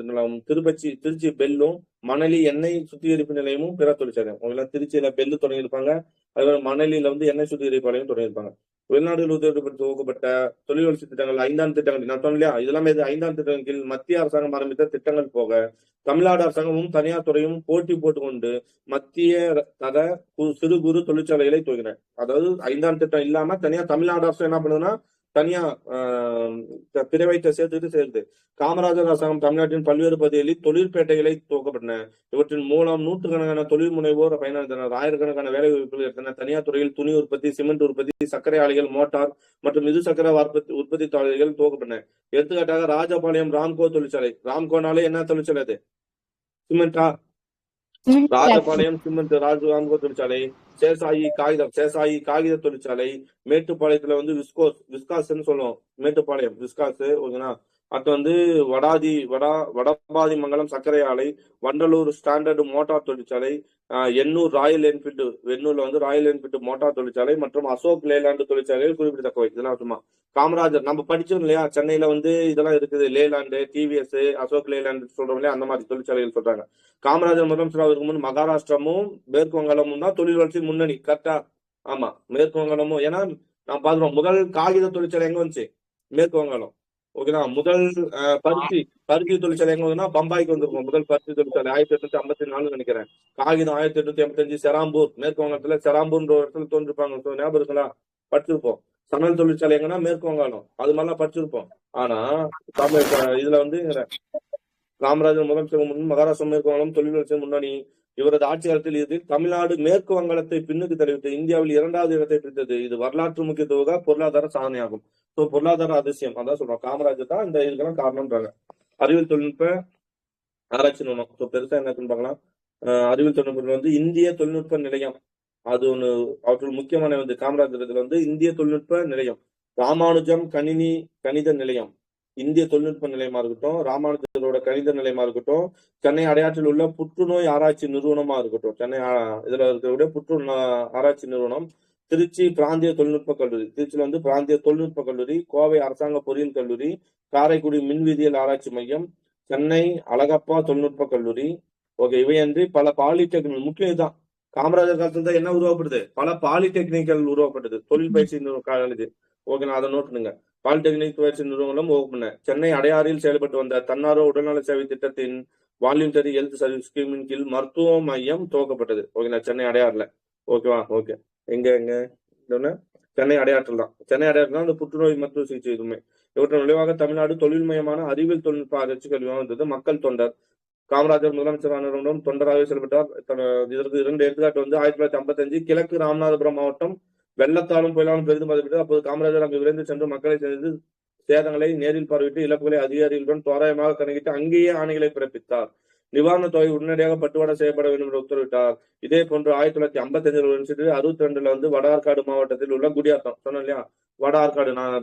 திருச்சி பெல்லும், மணலி எண்ணெய் சுத்திகரிப்பு நிலையமும் பிற தொழிற்சாலையும். ஓகேங்களா. திருச்சியில பெல்லு தொடங்கியிருப்பாங்க. அதுவே மணலியில வந்து எண்ணெய் சுத்திகரிப்பு நிலையம் தொடங்கியிருப்பாங்க. வெளிநாடுகள் உதவிப்பட்டு துவக்கப்பட்ட தொழில் வளர்ச்சி திட்டங்கள் 5ஆம் திட்டங்கள் நான் சொன்னேன் இல்லையா. இதெல்லாம் 5ஆம் திட்டத்தின் கீழ் மத்திய அரசாங்கம் ஆரம்பித்த திட்டங்கள் போக, தமிழ்நாடு அரசாங்கமும் தனியார் துறையும் போட்டி போட்டுக்கொண்டு மத்திய தர சிறு குறு தொழிற்சாலைகளை துவங்கின. அதாவது 5ஆம் திட்டம் இல்லாம தனியா தமிழ்நாடு அரசு என்ன பண்ணுதுன்னா தனியா பிறவைத்தை சேர்த்து காமராஜர் அரசாங்கம் தமிழ்நாட்டின் பல்வேறு பகுதிகளில் தொழிற்பேட்டைகளை துவக்கப்பட்டன. இவற்றின் மூலம் நூற்றுக்கணக்கான தொழில் முனைவோர் பயனடைந்தனர். ஆயிரக்கணக்கான வேலை வாய்ப்புகள் எடுத்தனர். தனியார் துறையில் துணி உற்பத்தி, சிமெண்ட் உற்பத்தி, சர்க்கரை ஆலைகள், மோட்டார் மற்றும் இருசக்கர உற்பத்தி தொழில்கள் துவக்கப்பட்டன. எடுத்துக்காட்டாக ராஜபாளையம் ராம்கோ தொழிற்சாலை. ராம்கோனாலே என்ன தொழிற்சாலை? அது சிமெண்டா? ராஜபாளையம் சிமெண்ட் ராம்கோ தொழிற்சாலை. சேசாயி காகித தொழிற்சாலை. மேட்டுப்பாளையத்துல வந்து விஸ்காஸ் சொல்லுவோம். மேட்டுப்பாளையம் விஸ்காஸ். ஓகேங்களா. அடுத்து வந்து வடபாதி மங்கலம் சர்க்கரை ஆலை, வண்டலூர் ஸ்டாண்டர்டு மோட்டார் தொழிற்சாலை, எண்ணூர் ராயல் என்ஃபீல்டு, வெண்ணூர்ல வந்து ராயல் என்ஃபீல்டு மோட்டார் தொழிற்சாலை மற்றும் அசோக் லேலாண்டு தொழிற்சாலைகள் குறிப்பிடத்தக்கவை. இதெல்லாம் சும்மா காமராஜர் நம்ம படிச்சோம் இல்லையா, சென்னையில வந்து இதெல்லாம் இருக்குது, லேலாண்டு, டிவிஎஸ், அசோக் லேலாண்டு சொல்றோம் இல்லையா, அந்த மாதிரி தொழிற்சாலைகள் சொல்றாங்க. காமராஜர் முதலமைச்சராக முன் மகாராஷ்டிரமும் மேற்கு வங்காளமும் தான் தொழில் வளர்ச்சி முன்னணி. கரெக்டா? ஆமா, மேற்கு வங்காளமும். ஏன்னா நான் பாக்குறோம், முதல் காகித தொழிற்சாலை எங்க வந்துச்சு? மேற்கு வங்காளம். ஓகேனா? முதல் பருத்தி தொழிற்சாலை எங்க வந்துன்னா பம்பாய்க்கு வந்திருக்கும். முதல் பருத்தி தொழிற்சாலை 1854 நினைக்கிறேன். காகிதம் 1885 செராம்பூர், மேற்கு வங்காளத்துல செராம்பூர்ன்ற ஒரு இடத்துல தோன்றிருப்பாங்க. ஞாபகம் இருக்கலாம், படிச்சிருப்போம். சணல் தொழிற்சாலை எங்கன்னா மேற்கு வங்காளம், அது மாதிரிலாம் படிச்சிருப்போம். ஆனா இதுல வந்து காமராஜர் முதலமைச்சர் முன் மகாராஷ்டிரா மேற்கு வங்காளம் தொழில் வளர்ச்சி முன்னணி. இவரது ஆட்சி காலத்தில் இதில் தமிழ்நாடு மேற்கு வங்காளத்தை பின்னுக்கு தள்ளிவிட்டு இந்தியாவில் 2வது இடத்தை பிடித்தது. இது வரலாற்று முக்கியத்துவ பொருளாதார சாதனையாகும். பொருளாதார அதிசயம் அதான் சொல்றோம். காமராஜர் தான் இந்த இதுக்கெல்லாம் காரணம்ன்றாங்க. அறிவியல் தொழில்நுட்ப ஆராய்ச்சி நிறுவனம் பெருசா என்ன பார்க்கலாம். அறிவியல் தொழில்நுட்பம் வந்து இந்திய தொழில்நுட்ப நிலையம், அது ஒண்ணு அவற்றுள் முக்கியமான வந்து காமராஜர் இதுல வந்து இந்திய தொழில்நுட்ப நிலையம், ராமானுஜம் கணித நிலையம், இந்திய தொழில்நுட்ப நிலையமா இருக்கட்டும், ராமானுஜரோட கணித நிலையமா இருக்கட்டும், சென்னை அடையாற்றில் உள்ள புற்றுநோய் ஆராய்ச்சி நிறுவனமா இருக்கட்டும், சென்னை இதுல இருக்கக்கூடிய புற்றுநோய் ஆராய்ச்சி நிறுவனம், திருச்சி பிராந்திய தொழில்நுட்ப கல்லூரி, திருச்சியில வந்து பிராந்திய தொழில்நுட்ப கல்லூரி, கோவை அரசாங்க பொறியியல் கல்லூரி, காரைக்குடி மின்வேதியியல் ஆராய்ச்சி மையம், சென்னை அழகப்பா தொழில்நுட்ப கல்லூரி. ஓகே, இவையன்றி பல பாலிடெக்னிக். முக்கியம் இதுதான், காமராஜர் காலத்துல தான் என்ன உருவாக்கப்படுது? பல பாலிடெக்னிக்கல் உருவாக்கப்பட்டது, தொழில் பயிற்சி காலேஜ். ஓகே, நான் அதை நோட் பண்ணுங்க. பாலிடெக்னிக் பயிற்சி நிறுவனம் ஓப்பன். சென்னை அடையாறில் செயல்பட்டு வந்த தன்னார்வ உடல்நல சேவை திட்டத்தின் வாலண்டரி ஹெல்த் சர்வீஸ் ஸ்கீமின் கீழ் மருத்துவ மையம் துவக்கப்பட்டது. ஓகேங்களா? சென்னை அடையாறுல. ஓகேவா? ஓகே, எங்க சென்னை அடையாற்றில் தான். சென்னை அடையாற்றில் தான் இந்த புற்றுநோய் மருத்துவ சிகிச்சை இதுவுமே. இவற்றின் விளைவாக தமிழ்நாடு தொழில்மயமான அறிவியல் தொழில்நுட்ப ஆராய்ச்சி கல்வியாக வந்தது. மக்கள் தொண்டர் காமராஜர் முதலமைச்சரான தொண்டராகவே செயல்பட்டார். இதற்கு 2 எடுத்துக்காட்டு வந்து 1955 கிழக்கு ராமநாதபுரம் மாவட்டம் வெள்ளத்தாலும் புயலாலும் பெரிதும் பாதிக்கப்பட்டது. அப்போது காமராஜர் அங்கு விரைந்து சென்று மக்களை சேர்ந்து சேதங்களை நேரில் பார்வையிட்டு இழப்புகளை அதிகாரிகளுடன் தோராயமாக கணக்கிட்டு அங்கேயே ஆணைகளை பிறப்பித்தார். நிவாரண தொகை உடனடியாக பட்டுவாடா செய்யப்பட வேண்டும் என்று உத்தரவிட்டார். இதே போன்று 1955 62 வந்து வட ஆற்காடு மாவட்டத்தில் உள்ள குடியாத்தம், சொன்னேன் இல்லையா, வட ஆற்காடு, நான்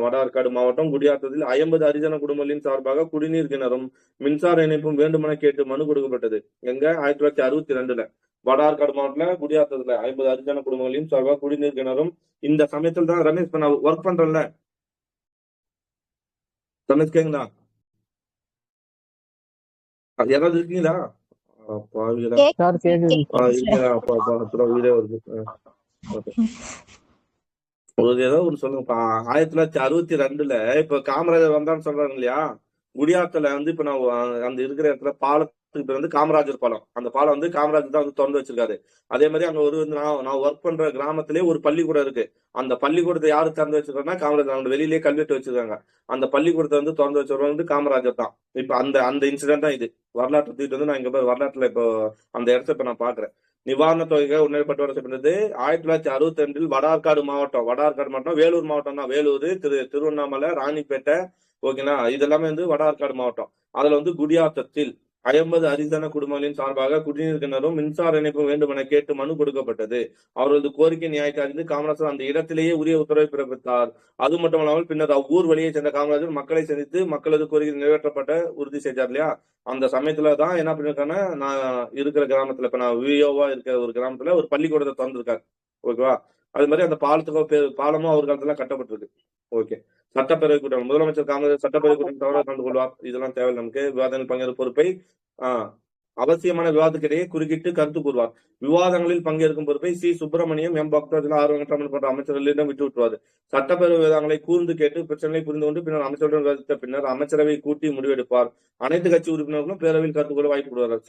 வட ஆற்காடு மாவட்டம் குடியாத்தத்தில் 50 ஹரிஜன குடும்பங்களின் சார்பாக குடிநீர் கிணறும் மின்சார இணைப்பும் வேண்டுமென கேட்டு மனு கொடுக்கப்பட்டது. எங்க? 1962 வட ஆற்காடு மாவட்டத்துல குடியாத்தத்துல 50 ஹரிஜன குடும்பங்களின் சார்பாக குடிநீர் கிணறும். இந்த சமயத்தில் தான் ரமேஷ் நான் ஒர்க் பண்றேன்ல, ரமேஷ் கேக்குதா? அது யாராவது இருக்கீங்களா? சார் கேக்குது. இருக்கீங்களா? உயிரே வருது. ஏதோ ஒரு சொல்லுங்க. 1962 இப்ப காமராஜர் வந்தான்னு சொல்றாங்க இல்லையா, குடியாத்துல வந்து இப்ப நான் அந்த இருக்கிற இடத்துல பாலத்துக்கு வந்து காமராஜர் பாலம், அந்த பாலம் வந்து காமராஜர் தான் வந்து திறந்து வச்சிருக்காரு. அதே மாதிரி அங்க ஒரு நான் ஒர்க் பண்ற கிராமத்திலே ஒரு பள்ளிக்கூடம் இருக்கு. அந்த பள்ளிக்கூடத்தை யாரு திறந்து வச்சிருக்காங்கன்னா காமராஜர். அவங்க வெளியிலேயே கல்வெட்டு வச்சிருக்காங்க. அந்த பள்ளிக்கூடத்தை வந்து திறந்து வச்சவர் வந்து காமராஜர் தான். இப்ப அந்த இன்சிடென்ட் தான் இது. வரலாற்று தூக்கிட்டு வந்து நான் இங்க வரலாற்றுல இப்போ அந்த இடத்த இப்ப நான் பாக்குறேன். நிவாரண தொகைக்காக உடனடி பட்டுவாடா செய்யப்பட்டது. 1962 வட ஆற்காடு மாவட்டம் வேலூர் மாவட்டம் தான். வேலூர், திருவண்ணாமலை, ராணிப்பேட்டை, ஓகேங்களா, இதெல்லாமே வந்து வட ஆற்காடு மாவட்டம். அதுல வந்து குடியாத்தத்தில் 50 ஹரிஜன குடும்பங்களின் சார்பாக குடிநீர் கிணறும் மின்சார இணைப்பும் வேண்டும் என கேட்டு மனு கொடுக்கப்பட்டது. அவரது கோரிக்கை நியாயத்தை அறிந்து காமராஜர் அந்த இடத்திலேயே உரிய உத்தரவை பிறப்பித்தார். அது மட்டுமல்லாமல் பின்னர் அவ்வூர் வழியை சேர்ந்த காமராஜர் மக்களை சந்தித்து மக்களது கோரிக்கை நிறைவேற்றப்பட்ட உறுதி செய்தார் இல்லையா. அந்த சமயத்துலதான் என்ன பண்ணிருக்காங்கன்னா, நான் இருக்கிற கிராமத்துல, இப்ப நான் விஓவா இருக்கிற ஒரு கிராமத்துல ஒரு பள்ளிக்கூடத்தை திறந்திருக்காரு. ஓகேவா? அது மாதிரி அந்த பாலமும் அவர் காலத்துல கட்டப்பட்டிருக்கு. ஓகே, சட்டப்பேரவை கூட்டம் முதலமைச்சர் காமராஜர் சட்டப்பேரவை கூட்டம் தவறாக கலந்து கொள்வார். இதெல்லாம் தேவை நமக்கு. விவாதங்கள் பங்கேற்கும் பொறுப்பை அவசியமான விவாதத்திடையே குறுக்கிட்டு கருத்து கூறுவார். விவாதங்களில் பங்கேற்கும் பொறுப்பை சி சுப்பிரமணியம், எம் பக்தராஜ், ஆர்வங்கட்டமன் போன்ற அமைச்சர்களிடம் விட்டு விட்டுவார். சட்டப்பேரவை விவாதங்களை கூர்ந்து கேட்டு பிரச்சனைகளை புரிந்து கொண்டு பின்னர் அமைச்சருடன் விவாதித்த பின்னர் அமைச்சரவை கூட்டி முடிவெடுப்பார். அனைத்து கட்சி உறுப்பினர்களும் பேரவையில் கருத்து கொள்ள வாய்ப்பு கொடுவார்.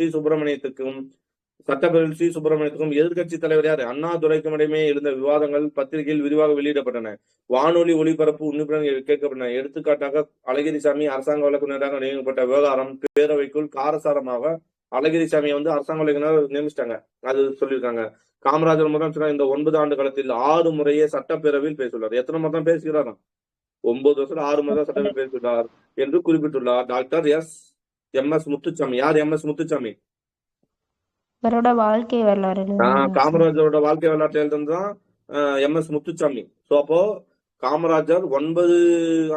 சட்டப்பேரவையில் சி சுப்பிரமணியத்துக்கும் எதிர்கட்சி தலைவர் யாரு அண்ணாதுரைக்கும் இடையே எழுந்த விவாதங்கள் பத்திரிகையில் விரிவாக வெளியிடப்பட்டன. வானொலி ஒளிபரப்பு உன்னிப்புடன் கேட்கப்பட்டன. எடுத்துக்காட்டாக அழகிரிசாமி அரசாங்க வழக்குநராக நியமிக்கப்பட்ட விவகாரம் பேரவைக்குள் காரசாரமாக அழகிரிசாமியை வந்து அரசாங்க வழக்குநர் நியமிச்சிட்டாங்க. அது சொல்லியிருக்காங்க. காமராஜர் முதலமைச்சர் இந்த 9 ஆண்டு காலத்தில் 6 முறையே சட்டப்பேரவையில் பேசியுள்ளார். எத்தனை முறை தான் பேசுகிறாராம்? 9 வருஷத்துல 6 முறை தான் சட்டப்பேரவை பேசியுள்ளார் என்று குறிப்பிட்டுள்ளார் டாக்டர் எம்.எஸ். முத்துசாமி. யார் எம்.எஸ். முத்துசாமி? இவரோட வாழ்க்கை வரலாறு. காமராஜரோட வாழ்க்கை வரலாற்று எழுதுதான் எம்.எஸ். முத்துசாமி. சோ அப்போ காமராஜர் 9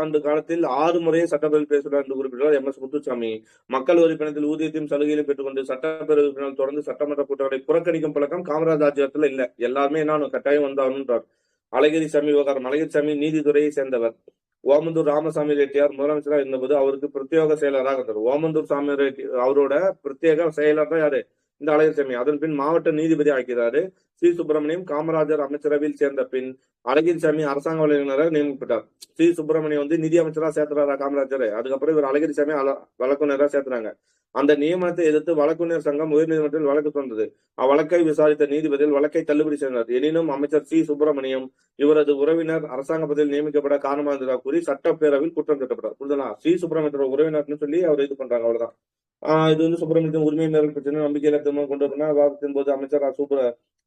ஆண்டு காலத்தில் 6 முறையே சட்டப்பேரவை பேசுகிறார் என்று குறிப்பிட்டார் MS முத்துசாமி. மக்கள் வரி பணத்தில் ஊதியத்தையும் சலுகையிலும் பெற்றுக்கொண்டு சட்டப்பேரவை உறுப்பினர் தொடர்ந்து சட்டமன்ற கூட்டங்களை புறக்கணிக்கும் பழக்கம் காமராஜ் ஆட்சியத்தில் இல்ல. எல்லாருமே என்ன கட்டாயம் வந்தாருன்றார். அழகிரி சாமி விவகாரம். அழகிரி சாமி நீதித்துறையை சேர்ந்தவர். ஓமந்தூர் ராமசாமி ரெட்டியார் முதலமைச்சராக இருந்தபோது அவருக்கு பிரத்யேக செயலராக இருந்தார். ஓமந்தூர் சாமி ரெட்டி அவரோட பிரத்யேக செயலர் தான் யாரு? இந்த அழகிரி சாமி. அதன் பின் மாவட்ட நீதிபதி ஆக்கிறாரு. சி சுப்பிரமணியம் காமராஜர் அமைச்சரவையில் சேர்ந்த பின் அழகிரி சாமி அரசாங்க வல்லுநராக நியமிக்கப்பட்டார். சி சுப்பிரமணியம் நிதி அமைச்சரா சேர்த்துறாரா காமராஜர். அதுக்கப்புறம் இவர் அழகிரி சாமி வழக்குனரா சேர்த்துறாங்க. அந்த நியமனத்தை எதிர்த்து வழக்குனர் சங்கம் உயர்நீதிமன்றத்தில் வழக்கு தோன்றது. அவ்வழக்கை விசாரித்த நீதிபதிகள் வழக்கை தள்ளுபடி செய்தனர். எனினும் அமைச்சர் சி சுப்பிரமணியம் இவரது உறவினர் அரசாங்க பதவியில் நியமிக்கப்பட காரணமாக இருந்ததாக கூறி சட்டப்பேரவையில் குற்றம் சாட்டப்பட்டார். புரிதலா? சி சுப்பிரமணியத்தோட உறவினர்னு சொல்லி அவர் இது பண்றாங்க. அவ்வளவுதான். இது சுப்பிரமணியத்தின் உரிமை மீறல் பிரச்சனை நம்பிக்கையில திருமணம் கொண்டு வரணும். விவாதத்தின் போது அமைச்சர்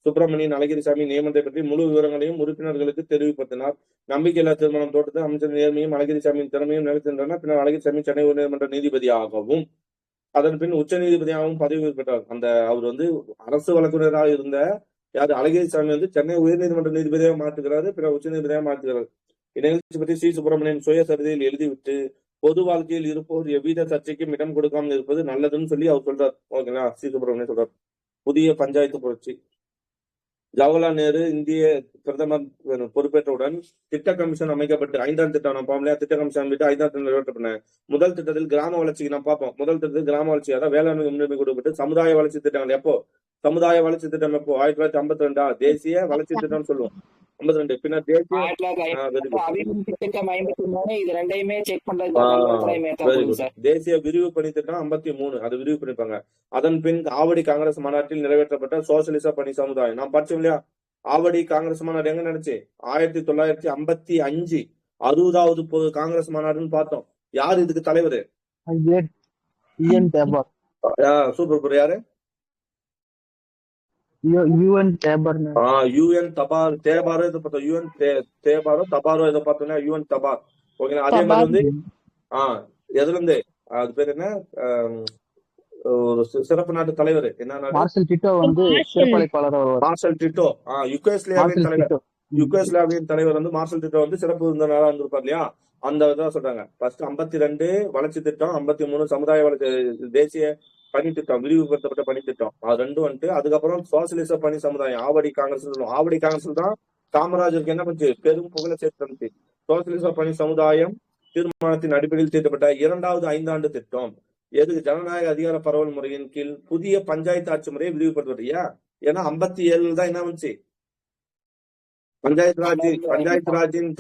சுப்பிரமணியன் அழகிரிசாமி நியமனத்தை பற்றி முழு விவரங்களையும் உறுப்பினர்களுக்கு தெரிவிப்பதனால் நம்பிக்கையில்லா திருமணம் தோட்டத்தை அமைச்சர் நேர்மையும் அழகிரிசாமியின் திறமையும் நிலைத்திருந்தனர். பின்னர் அழகிரிசாமி சென்னை உயர்நீதிமன்ற நீதிபதியாகவும் அதன் பின் உச்ச நீதிபதியாகவும் பதவி பெற்றார். அவர் அரசு வழக்குனராக இருந்த அழகிரிசாமி சென்னை உயர்நீதிமன்ற நீதிபதியாக மாற்றுகிறாரு. பின்னர் உச்ச நீதிபதியாக மாற்றுகிறார். இந்நிகழ்ச்சி பற்றி சி சுப்பிரமணியன் சுயசரிதையில் எழுதிவிட்டு பொது வாழ்க்கையில் இருப்போர் எவ்வித சர்ச்சைக்கும் இடம் கொடுக்காமல் இருப்பது நல்லதுன்னு சொல்லி அவர் சொல்றார். ஓகேங்களா? சி சுப்பிரமணியன் சொல்றார். புதிய பஞ்சாயத்து புரட்சி. ஜவஹர்லால் நேரு இந்திய பிரதமர் பொறுப்பேற்றவுடன் திட்ட கமிஷன் அமைக்கப்பட்டு 5ஆம் திட்டம் நான் பார்ப்போம். திட்ட கமிஷன் அமைத்து 5ஆம் திட்டம் நிறைவேற்றப்பட்டன. முதல் திட்டத்தில் கிராம வளர்ச்சிக்கு நான் பார்ப்போம். முதல் திட்டத்தில் கிராம வளர்ச்சி, அதாவது வேளாண்மை முன்னுரிமை கொடுக்கப்பட்டு சமுதாய வளர்ச்சி திட்டங்கள் எப்போ? சமுதாய வளர்ச்சி திட்டம் எப்போ? 1952 தேசிய வளர்ச்சி திட்டம் சொல்லுவோம். 52 பின்னர் தேசிய தேசிய விரிவு பணி திட்டம் 53 அது விரிவு பண்ணிருப்பாங்க. அதன் பின் ஆவடி காங்கிரஸ் மாநாட்டில் நிறைவேற்றப்பட்ட சோசியலிச பணி சமுதாயம் நான் படிச்சோம் இல்லையா? ஆவடி காங்கிரஸ் மாநாடு எங்க நடந்துச்சு? 1955 60வது காங்கிரஸ் மாநாடுன்னு பார்த்தோம். யாரு இதுக்கு தலைவர்? சூப்பர். யாரு? UN தேபார். UN தபார் தேபாரோ இதை பார்த்தோம். UN தேபாரோ தபாரோ இதை பார்த்தோம்னா UN தபார். ஓகேங்களா? அதே மாதிரி எதுல இருந்து அது பேர் என்ன? ஒரு சிறப்பு நாட்டு தலைவர் என்ன? மார்ஷல் டிட்டோ சிறப்பழைப்பாளர். மார்ஷல் டிட்டோ யுகோஸ்லாவியன் தலைவர். யுகோஸ்லாவியன் தலைவர் மார்ஷல் டிட்டோ சிறப்பு விருந்தினராக இருந்திருப்பார் இல்லையா? அந்த இதான் சொல்றாங்க. ஃபர்ஸ்ட் 52 வளர்ச்சி திட்டம், 53 சமுதாய வளர்ச்சி தேசிய பணி திட்டம், விரிவுபடுத்தப்பட்ட பணி திட்டம். அது ரெண்டும் அதுக்கப்புறம் சோசியலிச பணி சமுதாயம் ஆவடி காங்கிரஸ் சொல்லுவோம். ஆவடி காங்கிரஸ் தான் காமராஜருக்கு என்ன பண்ணுச்சு? பெரும் புகழ சேர்த்து. சோசியலிச பணி சமுதாயம் தீர்மானத்தின் அடிப்படையில் தீர்க்கப்பட்ட 2வது 5ஆண்டு திட்டம். எதுக்கு? ஜனநாயக அதிகார பரவல் முறையின் கீழ் புதிய பஞ்சாயத்து ஆட்சி முறையை விரிவுபடுத்தப்பட்டியா? ஏன்னா 57 தான் என்ன வந்துச்சு? பஞ்சாயத்து ராஜின்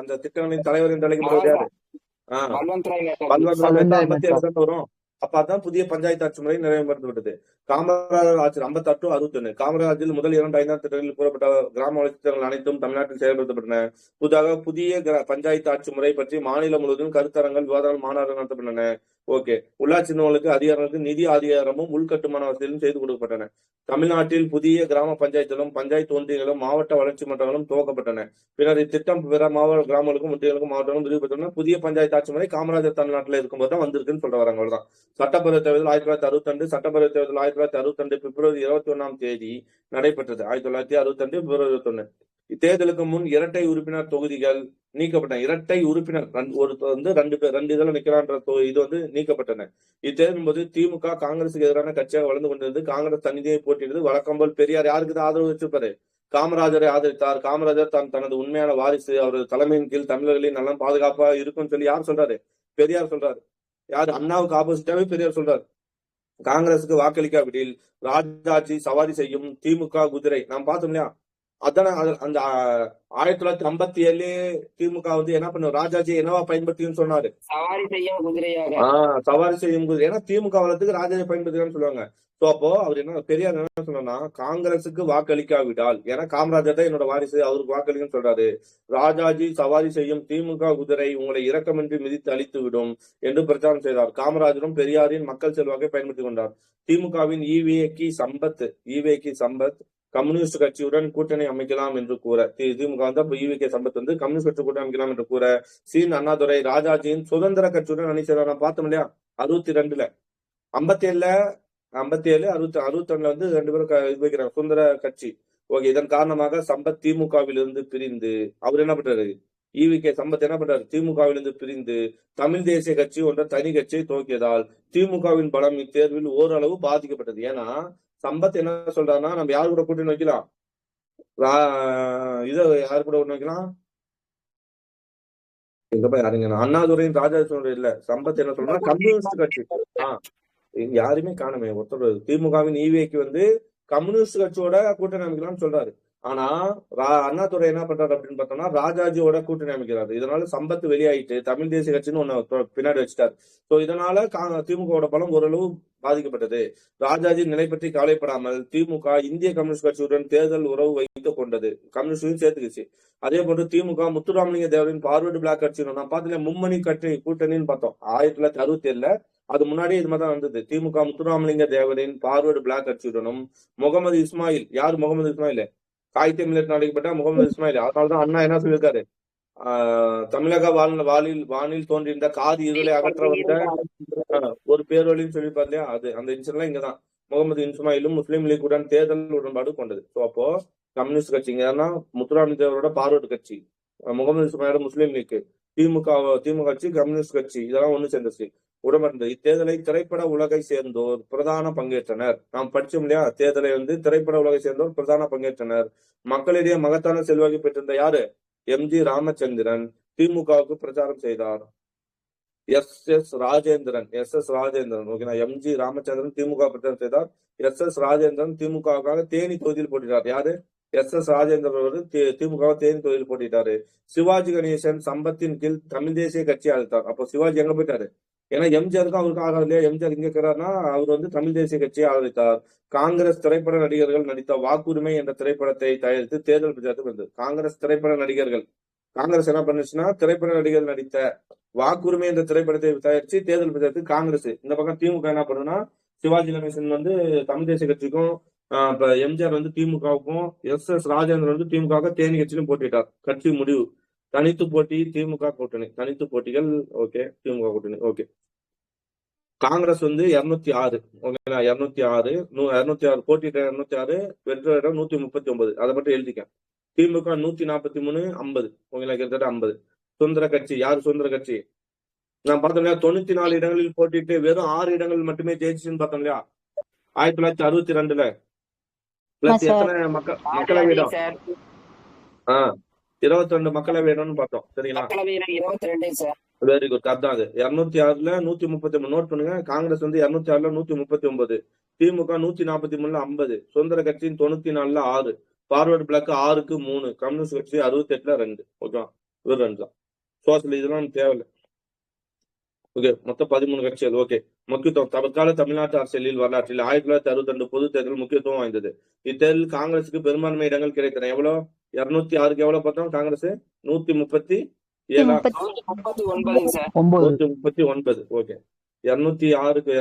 அந்த திட்டங்களின் தலைவர் என்று அழைக்கப்படுவது யாரு? பல்வந்த்ராய் 57 வரும். அப்பதான் புதிய பஞ்சாயத்து ஆட்சி முறை நிறைவேற்றப்பட்டது. காமராஜர் ஆட்சி 58 61. காமராஜில் முதல் 2 5ஆம் திட்டங்களில் கூறப்பட்ட கிராம வளர்ச்சி திட்டங்கள் அனைத்தும் தமிழ்நாட்டில் செயல்படுத்தப்பட்டன. புதிதாக பஞ்சாயத்து ஆட்சி முறை பற்றி மாநிலம் முழுவதும் கருத்தரங்கள் விவாதங்கள் மாநாடுகள் நடத்தப்பட்டன. ஓகே. உள்ளாட்சி நிறுவனங்களுக்கு அதிகாரங்களுக்கு நிதி அதிகாரமும் உள்கட்டுமான வசதிகளும் செய்து கொடுக்கப்பட்டன. தமிழ்நாட்டில் புதிய கிராம பஞ்சாயத்துகளும் பஞ்சாயத்து ஒன்றியங்களும் மாவட்ட வளர்ச்சி மன்றங்களும் துவக்கப்பட்டன. பின்னர் இத்திட்டம் பிற மாவட்ட கிராமங்களுக்கும் ஒன்றியங்களுக்கும் மாவட்டங்களும் விரிவுபடுத்தப்பட்டன. புதிய பஞ்சாயத்து ஆட்சி முறை காமராஜர் தமிழ்நாட்டில் இருக்கும்போது தான் வந்திருக்குன்னு சொல்ற வராங்க. அவ்வளவுதான். சட்டப்பேரவை தேர்தல் 1962. சட்டப்பேரவை தேர்தல் 1962 பிப்ரவரி 21ஆம் தேதி நடைபெற்றது. 1962 பிப்ரவரி 21. இத்தேர்தலுக்கு முன் இரட்டை உறுப்பினர் தொகுதிகள் நீக்கப்பட்டன. இரட்டை உறுப்பினர் ரெண்டு இதுல நிக்கிறான்ற இது நீக்கப்பட்டன. இத்தேர்தலின் போது திமுக காங்கிரசுக்கு எதிரான கட்சியாக வளர்ந்து கொண்டிருந்தது. காங்கிரஸ் தனியாக போட்டியிட்டது. வழக்கம் போல் பெரியார் யாருக்கு ஆதரவு வச்சிருப்பாரு? காமராஜரை ஆதரித்தார். காமராஜர் தனது உண்மையான வாரிசு, அவரது தலைமையின் கீழ் தமிழர்களின் நலம் பாதுகாப்பா இருக்கும்னு சொல்லி யார் சொல்றாரு? பெரியார் சொல்றாரு. யாரு? அண்ணாவுக்கு ஆப்போசிட்டாவே பெரியார் சொல்றாரு. காங்கிரசுக்கு வாக்களிக்காவிடில் ராஜாஜி சவாரி செய்யும் திமுக குதிரை நாம் பார்த்தோம் இல்லையா? அதான அந்த 1957 திமுக என்ன பண்ணும்? ராஜாஜி என்னவா பயன்படுத்தின்னு சொன்னாரு? சவாரி செய்யும் குதிரையாக. சவாரி செய்யும் குதிரை. ஏன்னா திமுக வளத்துக்கு ராஜாஜி பயன்படுத்துறான்னு சொல்லுவாங்க. அப்போ அவர் என்ன பெரியார் என்ன சொன்னா, காங்கிரசுக்கு வாக்களிக்காவிடால், ஏன்னா காமராஜர் தான் என்னோட வாரிசு, அவருக்கு வாக்களிக்கன்னு சொல்றாரு. ராஜாஜி சவாரி செய்யும் திமுக குதிரை உங்களை இரக்கமின்றி மிதித்து அழித்து விடும் என்று பிரச்சாரம் செய்தார். காமராஜரும் பெரியாரின் மக்கள் செல்வாக்கை பயன்படுத்திக் கொண்டார். திமுகவின் ஈவேகி சம்பத் கம்யூனிஸ்ட் கட்சியுடன் கூட்டணி அமைக்கலாம் என்று கூற, திமுக ஈவேகி சம்பத் கம்யூனிஸ்ட் கட்சி கூட்டணி அமைக்கலாம் என்று கூற, சீன் அண்ணாதுரை ராஜாஜியின் சுதந்திர கட்சியுடன் அணி சேர பார்த்தோம் இல்லையா? 62ல 57 62 ரெண்டு பேரும் இது வைக்கிறாங்க சுதந்திர கட்சி. ஓகே, இதன் காரணமாக சம்பத் திமுகவிலிருந்து பிரிந்து அவர் என்ன பண்றாரு, ஈவிகே சம்பத் என்ன பண்றாரு, திமுகவிலிருந்து பிரிந்து தமிழ் தேசிய கட்சி என்ற தனி கட்சியை துவக்கியதால் திமுகவின் பலம் இத்தேர்வில் ஓரளவு பாதிக்கப்பட்டது. ஏன்னா சம்பத் என்ன சொல்றாருன்னா, நம்ம யாரு கூட கூட்டணி வைக்கலாம், இத யாரு கூட கூட்டணி வைக்கலாம், எங்கப்பா யாருங்க, அண்ணாதுரையின் ராஜாசுவரம் இல்ல, சம்பத் என்ன சொல்றா, கம்யூனிஸ்ட் கட்சி. யாருமே காணுமே ஒருத்தர் திமுகவின் ஈவிக்கு வந்து கம்யூனிஸ்ட் கட்சியோட கூட்டணி அமைக்கலாம்னு சொல்றாரு. ஆனா அண்ணாதுரை என்ன பண்றாரு அப்படின்னு பார்த்தோம்னா ராஜாஜியோட கூட்டணி அமைக்கிறாரு. இதனால சம்பத் வெளியாயிட்டு தமிழ் தேசிய கட்சின்னு ஒண்ணு பின்னாடி வச்சுட்டாரு. சோ இதனால திமுகவோட பலம் ஓரளவு பாதிக்கப்பட்டது. ராஜாஜி நிலை பற்றி கவலைப்படாமல் திமுக இந்திய கம்யூனிஸ்ட் கட்சியுடன் தேர்தல் உறவு வைத்துக் கொண்டது. கம்யூனிஸ்டையும் சேர்த்துக்குச்சு. அதே போன்று திமுக முத்துராமலிங்க தேவரின் பார்வர்டு பிளாக் கட்சி நான் பார்த்தீங்க மும்மணி கட்சி கூட்டணின்னு பார்த்தோம் 1967. அது முன்னாடியே இது மாதிரி தான் வந்தது. திமுக முத்துராமலிங்க தேவரின் பார்வர்டு பிளாக் கட்சியுடனும் முகமது இஸ்மாயில், யார் முகமது இஸ்மாயில், காய்தே மில்லட் அழைக்கப்பட்ட முகமது இஸ்மாயில். அதனாலதான் அண்ணா என்ன சொல்லியிருக்காரு, தமிழக வானில் தோன்றியிருந்த காதி இருளை அகற்ற வந்த ஒரு பேரொழின்னு சொல்லியிருப்பாரு இல்லையா, அது அந்த இன்சிடென்ட்லாம் இங்கதான் முகமது இஸ்மாயிலும் முஸ்லீம் லீக்குடன் தேர்தல் உடன்பாடு கொண்டது. ஸோ அப்போ கம்யூனிஸ்ட் கட்சிங்கன்னா முத்துராமலிங்க தேவரோட பார்வர்டு கட்சி, முகமது இஸ்மாயிலோட முஸ்லீம் லீக், திமுக கட்சி, கம்யூனிஸ்ட் கட்சி, இதெல்லாம் ஒண்ணு சேர்ந்துச்சு உடம்பு. இத்தேர்தலை திரைப்பட உலகை சேர்ந்தோர் பிரதான பங்கேற்றனர். நாம் படிச்சோம் இல்லையா, தேர்தலை வந்து திரைப்பட உலகை சேர்ந்தோர் பிரதான பங்கேற்றனர். மக்களிடையே மகத்தான செல்வாக்கு பெற்றிருந்த யாரு, எம்.ஜி. ராமச்சந்திரன் திமுகவுக்கு பிரச்சாரம் செய்தார். எஸ்.எஸ். ராஜேந்திரன் ஓகேனா, எம்.ஜி. ராமச்சந்திரன் திமுக பிரச்சாரம் செய்தார். எஸ்.எஸ். ராஜேந்திரன் திமுகவுக்காக தேனி தொகுதியில் போட்டிட்டார். யாரு, எஸ்.எஸ். ராஜேந்திரன் திமுக தேனி தொகுதியில் போட்டிட்டாரு. சிவாஜி கணேசன் சம்பத்தின் கீழ் தமிழ் தேசிய கட்சி அழைத்தார். அப்போ சிவாஜி எங்க போயிட்டாரு, ஏன்னா எம்ஜிஆருக்கும் அவருக்கு ஆகாது இல்லையா, எம்ஜிஆர் இங்க இருக்கிறாருன்னா அவர் வந்து தமிழ் தேசிய கட்சியை ஆதரித்தார். காங்கிரஸ் திரைப்பட நடிகர்கள் நடித்த வாக்குரிமை என்ற திரைப்படத்தை தயாரித்து தேர்தல் பிரச்சாரத்துக்கு வந்தது. காங்கிரஸ் திரைப்பட நடிகர்கள், காங்கிரஸ் என்ன பண்ணுச்சுன்னா திரைப்பட நடிகர்கள் நடித்த வாக்குரிமை என்ற திரைப்படத்தை தயாரிச்சு தேர்தல் பிரச்சாரத்துக்கு காங்கிரஸ். இந்த பக்கம் திமுக என்ன பண்ணுன்னா, சிவாஜி கணேசன் வந்து தமிழ் தேசிய கட்சிக்கும், இப்ப எம்ஜிஆர் வந்து திமுகவுக்கும், எஸ்.எஸ். ராஜேந்திரன் வந்து திமுக தேனி கட்சியிலும் போட்டிட்டார். கட்சி முடிவு தனித்து போட்டி திமுக கூட்டணி, தனித்து போட்டிகள் ஓகே, திமுக கூட்டணி ஓகே. காங்கிரஸ் வந்து 206 ஓகேங்களா, 206 போட்டியிட்ட 206, வெற்ற இடம் 139, அதை மட்டும் எழுதிக்க. திமுக 143, 50 ஓகேங்களா, கிட்டத்தட்ட 50. சுதந்திர கட்சி, யாரு சுதந்திர கட்சி, நான் பார்த்தோம் இல்லையா 94 இடங்களில் போட்டிட்டு வெறும் 6 இடங்கள் மட்டுமே ஜெயிச்சுன்னு பார்த்தோம் இல்லையா 1962. பிளஸ் எத்தனை மக்களவை இடம், 22 மக்களவை இடம்னு பார்த்தோம் சரிங்களா. வெரி குட், அதான் அது 206ல 139 நோட் பண்ணுங்க. காங்கிரஸ் வந்து 206ல 139, திமுக 143ல 50, சுதந்திர கட்சியின் 94ல 6, பார்வர்டு பிளாக் 6க்கு 3, கம்யூனிஸ்ட் கட்சி 68ல 2 ஓகே, வெறும் 2 தான். சோசியல் இதெல்லாம் தேவையில்லை ஓகே. மொத்தம் 13 கட்சிகள் ஓகே. முக்கியத்துவம், தற்கால தமிழ்நாட்டு அரசியலில் வரலாற்றில் 1962 பொது தேர்தல் முக்கியத்துவம் வாய்ந்தது. இத்தேர்தலில் காங்கிரசுக்கு பெரும்பான்மை இடங்கள் கிடைத்தன. எவ்வளவு, 206க்கு எவ்வளவு பார்த்தோம், காங்கிரஸ் 137, 139 ஓகே. 206க்கு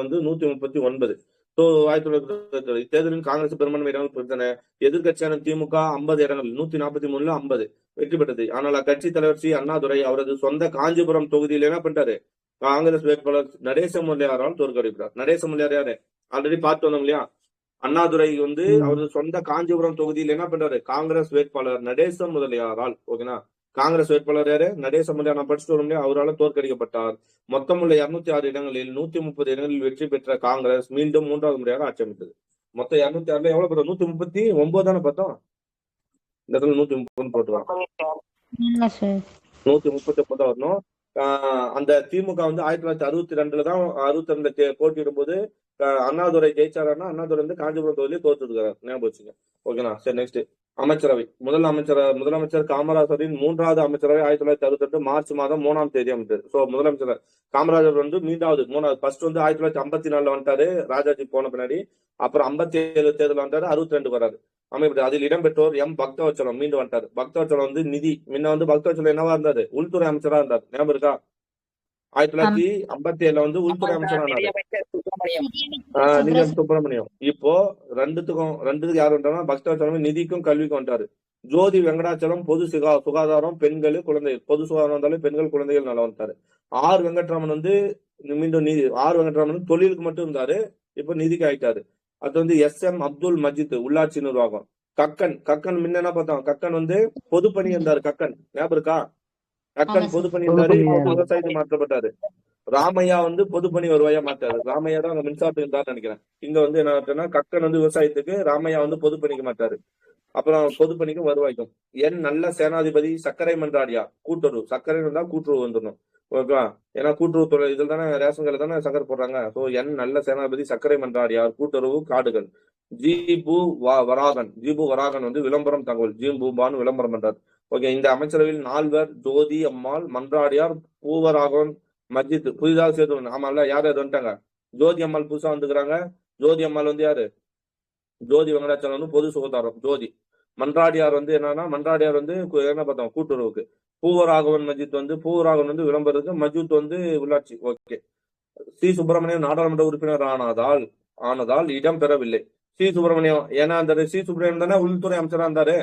வந்து 139. ஸோ 1932 இத்தேர்தலில் காங்கிரஸ் பெரும்பான்மை இடங்கள் பெற்றன. எதிர்கட்சியான திமுக 50 இடங்கள் 143ல 50 வெற்றி பெற்றது. ஆனால் அக்கட்சி தலைவர் சி அண்ணாதுரை அவரது சொந்த காஞ்சிபுரம் தொகுதியில் என்ன பண்ணிட்டாரு, காங்கிரஸ் வேட்பாளர் நடேச முதலியாரால் தோற்கடிக்கிறார். நடேச முதலியார் யாரு, ஆல்ரெடி பார்த்து வந்தோம் இல்லையா. அண்ணாதுரை வந்து அவரது சொந்த காஞ்சிபுரம் தொகுதியில் என்ன பண்றாரு, காங்கிரஸ் வேட்பாளர் நடேச முதலியாரால் ஓகேனா, காங்கிரஸ் வேட்பாளர் யாரு, நடேச முதலியார், நான் படிச்சுட்டு வரும் இல்லையா, அவரால் தோற்கடிக்கப்பட்டார். மொத்தமுள்ள 206 இடங்களில் 130 இடங்களில் வெற்றி பெற்ற காங்கிரஸ் மீண்டும் 3வது முறையாக ஆட்சி அமைத்தது. மொத்தம் 206ல எவ்வளவு பார்த்தோம், 139 தானே பார்த்தோம். இந்த இடத்துல 130 போட்டுவாங்க, 139 வரணும். அந்த திமுக வந்து 1962 தான் 62 போட்டியிடும் போது அண்ணாதுரை ஜெயிச்சாருன்னா, அண்ணாதுரை வந்து காஞ்சிபுரம் தொகுதியிலே தோற்றுருக்காரு, ஞாபகம் வச்சுங்க ஓகேனா. சரி, நெக்ஸ்ட் அமைச்சரவை. முதலமைச்சர் காமராஜரின் 3வது அமைச்சரவை 1968 மார்ச் மாதம் 3ஆம் தேதி அமைச்சர். சோ முதலமைச்சர் காமராஜர் வந்து 3வது ஃபர்ஸ்ட் வந்து 1954 வந்துட்டாரு, ராஜாஜி போன பின்னாடி. அப்புறம் 57 தேர்தல் வந்தாரு, 62 வராது அமைப்பது. அதில் இடம்பெற்றோர் எம் பக்தவச்சலம் மீண்டும் வந்துட்டாரு. பக்தவச்சலம் வந்து நிதி, முன்ன வந்து பக்தவச்சலம் என்னவா இருந்தாரு, உள்துறை அமைச்சரா இருந்தார், ஞாபகம் இருக்கா. 1957 வந்து உள்துறை அமைச்சரா நிதியம் சுப்பிரமணியம். இப்போ ரெண்டுத்துக்கு யாரு வந்தாருன்னா, பக்தவச்சலம் நிதிக்கும் கல்விக்கும் வந்துட்டாரு. ஜோதி வெங்கடாச்சலம் பொது சுகாதாரம், பெண்கள், குழந்தைகள், பொது சுகாதாரம் வந்தாலும் பெண்கள் குழந்தைகள் நல்லா வந்துட்டாரு. ஆர் வெங்கட்ராமன் வந்து மீண்டும் நிதி, ஆர் வெங்கட்ராமன் தொழிலுக்கு மட்டும் இருந்தாரு, இப்ப நிதிக்கு ஆயிட்டாரு. அது வந்து SM அப்துல் மஜித் உள்ளாட்சி நிர்வாகம். கக்கன் முன்ன என்ன பார்த்தோம், கக்கன் வந்து பொதுப்பணி இருந்தாரு. கக்கன் ஞாபகம் இருக்கா? கக்கன் பொதுப்பணி இருந்தாரு, பொதுப்பணி. இப்ப விவசாயத்துக்கு மாற்றப்பட்டாரு. ராமையா வந்து பொதுப்பணி வருவாயா மாட்டாரு. ராமையா தான் அங்க மின்சாரத்துக்கு இருந்தாருன்னு நினைக்கிறேன். இங்க வந்து என்ன ஆச்சுன்னா, கக்கன் வந்து விவசாயத்துக்கு, ராமையா வந்து பொதுப்பணிக்கு மாட்டாரு. அப்புறம் பொதுப்பணிக்கும் வருவாய்க்கும். நல்ல சேனாதிபதி சர்க்கரை மன்றாடியா கூட்டுறவு. சர்க்கரை இருந்தா கூட்டுறவு வந்துடணும். ஓகேவா? ஏன்னா கூட்டுறவு துறை இதில் தானே ரேஷன் கடையில் தானே சக்கரை போடுறாங்க. ஸோ நல்ல சேனாதிபதி சர்க்கரை மன்றாடியார் கூட்டுறவு காடுகள். ஜீபு வராகன் வந்து விளம்பரம் தகவல். ஜீபூபான்னு விளம்பரம் பண்றாரு. ஓகே, இந்த அமைச்சரவையில் 4 ஜோதி அம்மாள், மன்றாடியார், பூவராகவன், மஜித் புதிதாக சேர்த்து. ஆமால, யார் வந்துட்டாங்க? ஜோதி அம்மாள் புதுசா வந்துக்கிறாங்க. ஜோதி அம்மாள் வந்து யாரு? ஜோதி வெங்கடாச்சலம் வந்து பொது சுகாதாரம். ஜோதி மன்றாடியார் வந்து என்னன்னா, மன்றாடியார் வந்து என்ன பார்த்தோம், கூட்டுறவுக்கு. பூவராகவன் வந்து விளம்பரத்துக்கு, மஜூத் வந்து உள்ளாட்சி. ஓகே. சி சுப்பிரமணியன் நாடாளுமன்ற உறுப்பினர் ஆனதால் இடம் பெறவில்லை. சி சுப்பிரமணியம் ஏன்னா அந்த சி சுப்பிரமணியம் தானே உள்துறை அமைச்சரா இருந்தாரு.